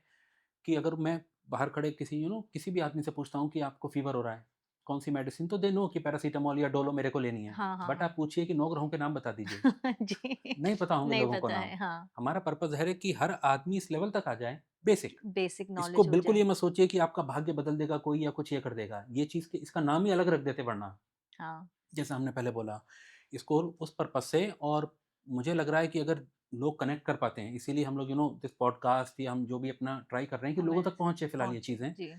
कि अगर मैं बाहर खड़े किसी किसी भी आदमी से पूछता हूँ कि आपको फ़ीवर हो रहा है, कौन-सी मेडिसिन, तो दे नो कि पैरासिटामॉल या डोलो मेरे को लेनी है। हाँ, हाँ, बट आप हाँ। पूछिए कि 9 ग्रहों के नाम बता दीजिए, जी, नहीं पता होंगे नहीं लोगों को पता नाम। है, हाँ। हमारा पर्पज़ है कि हर आदमी इस लेवल तक आ जाए, बेसिक। बेसिक इसको नॉलेज हो बिल्कुल जाए। ये मत सोचिए कि आपका भाग्य बदल देगा कोई या कुछ ये कर देगा। ये चीज़ के इसका नाम ही अलग रख देते वरना, हाँ। जैसा हमने पहले बोला। इसको उस पर्पज़ से, और मुझे लग रहा है कि अगर लोग कनेक्ट कर पाते हैं, इसीलिए हम लोग दिस पॉडकास्ट या हम जो भी अपना ट्राई कर रहे हैं कि लोगों हमें तक पहुँचे फिलहाल ये पहुँच चीज़ें। जी।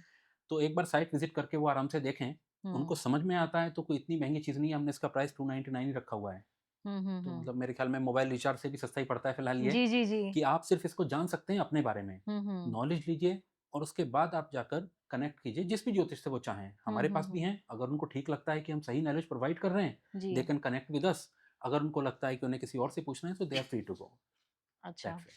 तो एक बार साइट विज़िट करके वो आराम से देखें, उनको हुँ। समझ में आता है तो कोई इतनी महँगी चीज़ नहीं है, हमने इसका प्राइस 299 ही रखा हुआ है। हुँ, हुँ, तो हुँ। मतलब मेरे ख़्याल में मोबाइल रिचार्ज से भी सस्ता ही पड़ता है फिलहाल ये, जी, जी, जी। कि आप सिर्फ़ इसको जान सकते हैं अपने बारे में। हुँ, हुँ। नॉलेज लीजिए और उसके बाद आप जाकर कनेक्ट कीजिए जिस भी ज्योतिष से वो चाहें। हुँ, हमारे हुँ, पास भी हुँ। हैं, अगर उनको ठीक लगता है कि हम सही नॉलेज प्रोवाइड कर रहे हैं, जी, they can connect with us. अगर उनको लगता है कि उन्हें किसी और से पूछना है, तो they are free to go, अच्छा। That way.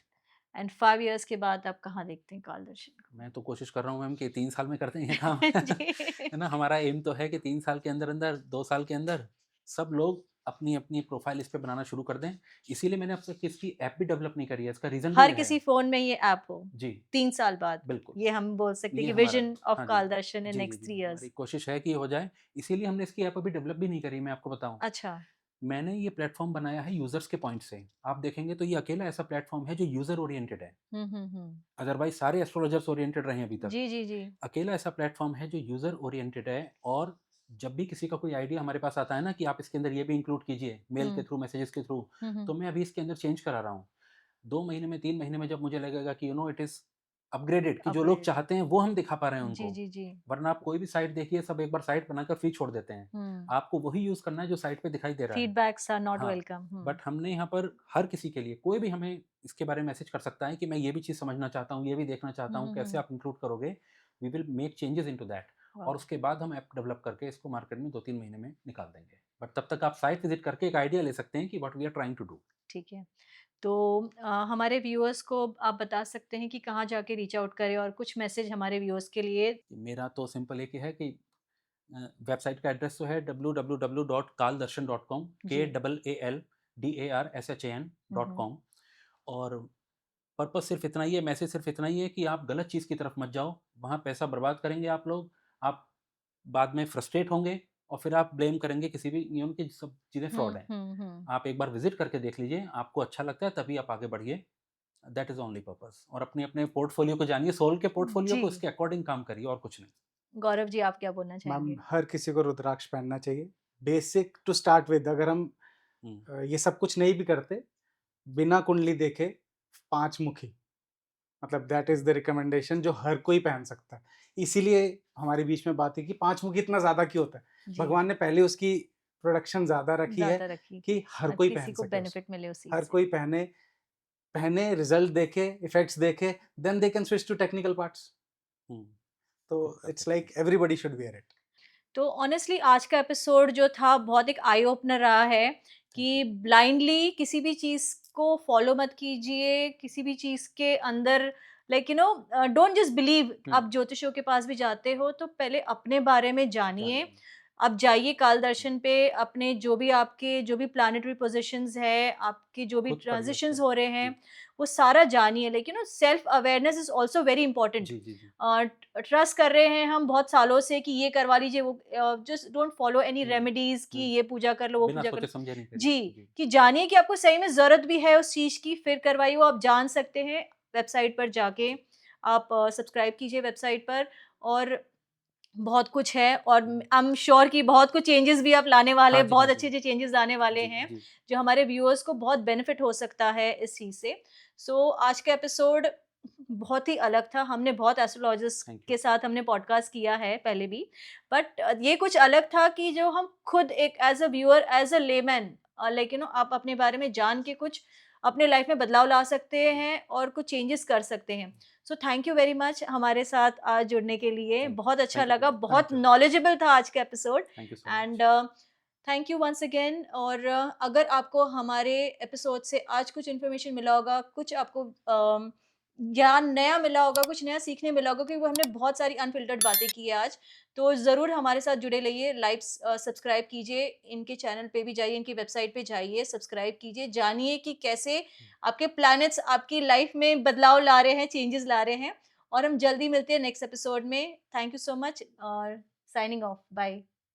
एंड 5 इयर्स के बाद आप कहाँ देखते हैं कालदर्शन को? मैं तो कोशिश कर रहा हूँ मैम कि 3 साल में करते हैं ये काम। जी। है ना? हमारा एम तो है कि 3 साल के अंदर-अंदर, 2 साल के अंदर सब लोग अपनी-अपनी प्रोफ़ाइल इस पे बनाना शुरू कर दें। इसीलिए मैंने अब तक इसकी ऐप भी डेवलप नहीं करी है, इसका रीज़न भी हर ये है। किसी फ़ोन में ये ऐप हो, जी, 3 साल बाद। बिल्कुल। ये हम बोल सकते हैं ये कि हमारा, विज़न ऑफ हाँ जी। कालदर्शन इन जी, जी, नेक्स्ट जी। 3 इयर्स। हमारी कोशिश है कि ये हो जाए, इसीलिए हमने इसकी ऐप अभी डेवलप भी नहीं करी, मैं आपको बताऊँ। अच्छा। मैंने ये प्लेटफ़ॉर्म बनाया है यूज़र्स के पॉइंट से। आप देखेंगे तो ये अकेला ऐसा प्लेटफ़ॉर्म है जो यूज़र ओरिएंटेड है। हुँ, हुँ, हुँ। अदरवाइज़ सारे एस्ट्रोलॉजर्स ओरिएंटेड रहे हैं अभी तक। जी, जी, जी। अकेला ऐसा प्लेटफ़ॉर्म है जो यूज़र ओरिएंटेड है, और जब भी किसी का कोई आइडिया हमारे पास आता है ना कि आप इसके अंदर ये भी इंक्लूड कीजिए, मेल के हुँ। थ्रू, मैसेजेस के थ्रू, हुँ, हुँ। तो मैं अभी इसके अंदर चेंज करा रहा हूँ। 2 महीने में, 3 महीने में जब मुझे लगेगा कि इट इज़ अपग्रेडेड, कि जो लोग अपग्रेड। चाहते हैं वो हम दिखा पा रहे हैं जी, उनको। जी, जी। वरना आप कोई भी साइट देखिए, सब एक बार साइट बनाकर फ्री छोड़ देते हैं। हुँ। आपको वही यूज़ करना है जो साइट पे दिखाई दे रहा है। फीडबैक्स आर नॉट हाँ, वेलकम। हुँ। बट हमने यहाँ पर हर किसी के लिए, कोई भी हमें इसके बारे में मैसेज कर सकता है कि मैं ये भी चीज़ समझना चाहता हूँ, ये भी देखना चाहता हुँ, हूँ, हुँ, कैसे हुँ। आप इंक्लूड करोगे? We will make changes into that, और वाह! उसके बाद हम ऐप डेवलप करके इसको मार्केट में 2-3 महीने में निकाल देंगे। बट तब तक आप साइट विज़िट करके एक आइडिया ले सकते हैं कि what we are trying to do. ठीक है। तो हमारे व्यूअर्स को आप बता सकते हैं कि कहाँ जाके रीच आउट करें और कुछ मैसेज हमारे व्यूअर्स के लिए? मेरा तो सिंपल एक ही है कि वेबसाइट का एड्रेस तो है www.kaldarshan.com, जी। हुँ, हुँ। KAALDARSHAN.com। और पर्पस सिर्फ इतना ही है, मैसेज सिर्फ इतना ही है कि आप गलत चीज़ की तरफ मत जाओ। वहाँ पैसा बर्बाद करेंगे आप लोग, आप बाद में फ्रस्ट्रेट होंगे, और फिर आप ब्लेम करेंगे किसी भी, कि सब चीज़ें फ्रॉड हुँ, हैं। हुँ, हुँ। आप एक बार विज़िट करके देख लीजिए, आपको अच्छा लगता है तभी आप आगे बढ़िए। That is only purpose. और अपने-अपने पोर्टफोलियो को जानिए, सोल के पोर्टफोलियो जी। को, उसके अकॉर्डिंग काम करिए, और कुछ नहीं। गौरव जी, आप क्या बोलना मैम, चाहेंगे? हर किसी को रुद्राक्ष पहनना चाहिए। बेसिक टू स्टार्ट विद, अगर हम हुँ, ये सब कुछ नहीं भी करते, बिना कुंडली देखे 5 मुखी, मतलब दैट इज़ द रिकमेंडेशन जो हर कोई पहन सकता है। इसीलिए हमारे बीच में बात है कि 5 मुखी इतना ज़्यादा क्यों होता है? जी, भगवान ने पहले उसकी प्रोडक्शन ज़्यादा रखी है ज़्यादा रखी। कि हर हर कोई किसी पहन को सके बेनिफिट उसको। मिले उस चीज़ हर से। कोई पहने, रिज़ल्ट देखे, इफ़ेक्ट्स देखे, then they can switch to technical parts. हुँ, तो good, it's perfect like sense. Everybody should wear it. तो ऑनेस्टली आज का एपिसोड जो था बहुत एक आई ओपनर रहा है थैंक यू। कि ब्लाइंडली किसी भी चीज़ को फॉलो मत कीजिए, किसी भी चीज़ के अंदर डोंट जस्ट बिलीव। हुँ, आप ज्योतिषियों के पास भी जाते हो तो पहले अपने बारे में जानिए। जानिए। आप जाइए काल हुँ, दर्शन पे, अपने जो भी प्लैनेटरी पोज़ीशंस है, आपके जो भी खुद पढ़िए ट्रांज़िशंस उसको। हो रहे हैं, जी, वो सारा जानिए। लेकिन self awareness is also very important. जी, जी, जी। ट्रस्ट कर रहे हैं हम बहुत सालों से कि ये करवा लीजिए, वो just don't follow any hmm, remedies कि हुँ, ये पूजा कर लो, वो बिना पूजा कर लो। सोचे-समझे नहीं करिए। जी, जी, कि जानिए कि आपको सही में ज़रूरत भी है उस चीज़ की, फिर करवाइए। वो आप जान सकते हैं वेबसाइट पर जाके। जी। आप सब्सक्राइब कीजिए वेबसाइट पर, और बहुत कुछ है, और हुँ, आई एम श्योर कि बहुत कुछ चेंजेस भी आप लाने वाले हाँ हैं, जी, हाँ बहुत जी। अच्छे-अच्छे चेंजेस लाने वाले जी, हैं, जी। जो हमारे व्यूअर्स को बहुत बेनिफिट हो सकता है इस चीज़ से। सो आज का एपिसोड बहुत ही अलग था। हमने बहुत एस्ट्रोलॉजिस्ट थैंक यू। के साथ हमने पॉडकास्ट किया है पहले भी, बट ये कुछ अलग था कि जो हम खुद एक as a viewer, as a layman like you know आप अपने बारे में जान के कुछ अपने लाइफ में बदलाव ला सकते हैं और कुछ चेंजेस कर सकते हैं। So thank you very much हमारे साथ आज जुड़ने के लिए। Thank you. बहुत अच्छा थैंक यू। लगा, बहुत थैंक यू। नॉलेजेबल था आज का episode thank you so and much. Thank you once again. और अगर आपको हमारे एपिसोड से आज कुछ इन्फॉर्मेशन मिला होगा, कुछ आपको ज्ञान नया मिला होगा, कुछ नया सीखने मिला होगा, क्योंकि हमने बहुत सारी अनफिल्टर्ड बातें की है आज, तो ज़रूर हमारे साथ जुड़े रहिए। लाइक सब्सक्राइब कीजिए, इनके चैनल पे भी जाइए, इनकी वेबसाइट पे जाइए, सब्सक्राइब कीजिए, जानिए कि कैसे आपके प्लैनेट्स आपकी लाइफ में बदलाव ला रहे हैं, चेंजेस ला रहे हैं। और हम जल्दी मिलते हैं नेक्स्ट एपिसोड में। थैंक यू सो मच और साइनिंग ऑफ। बाय।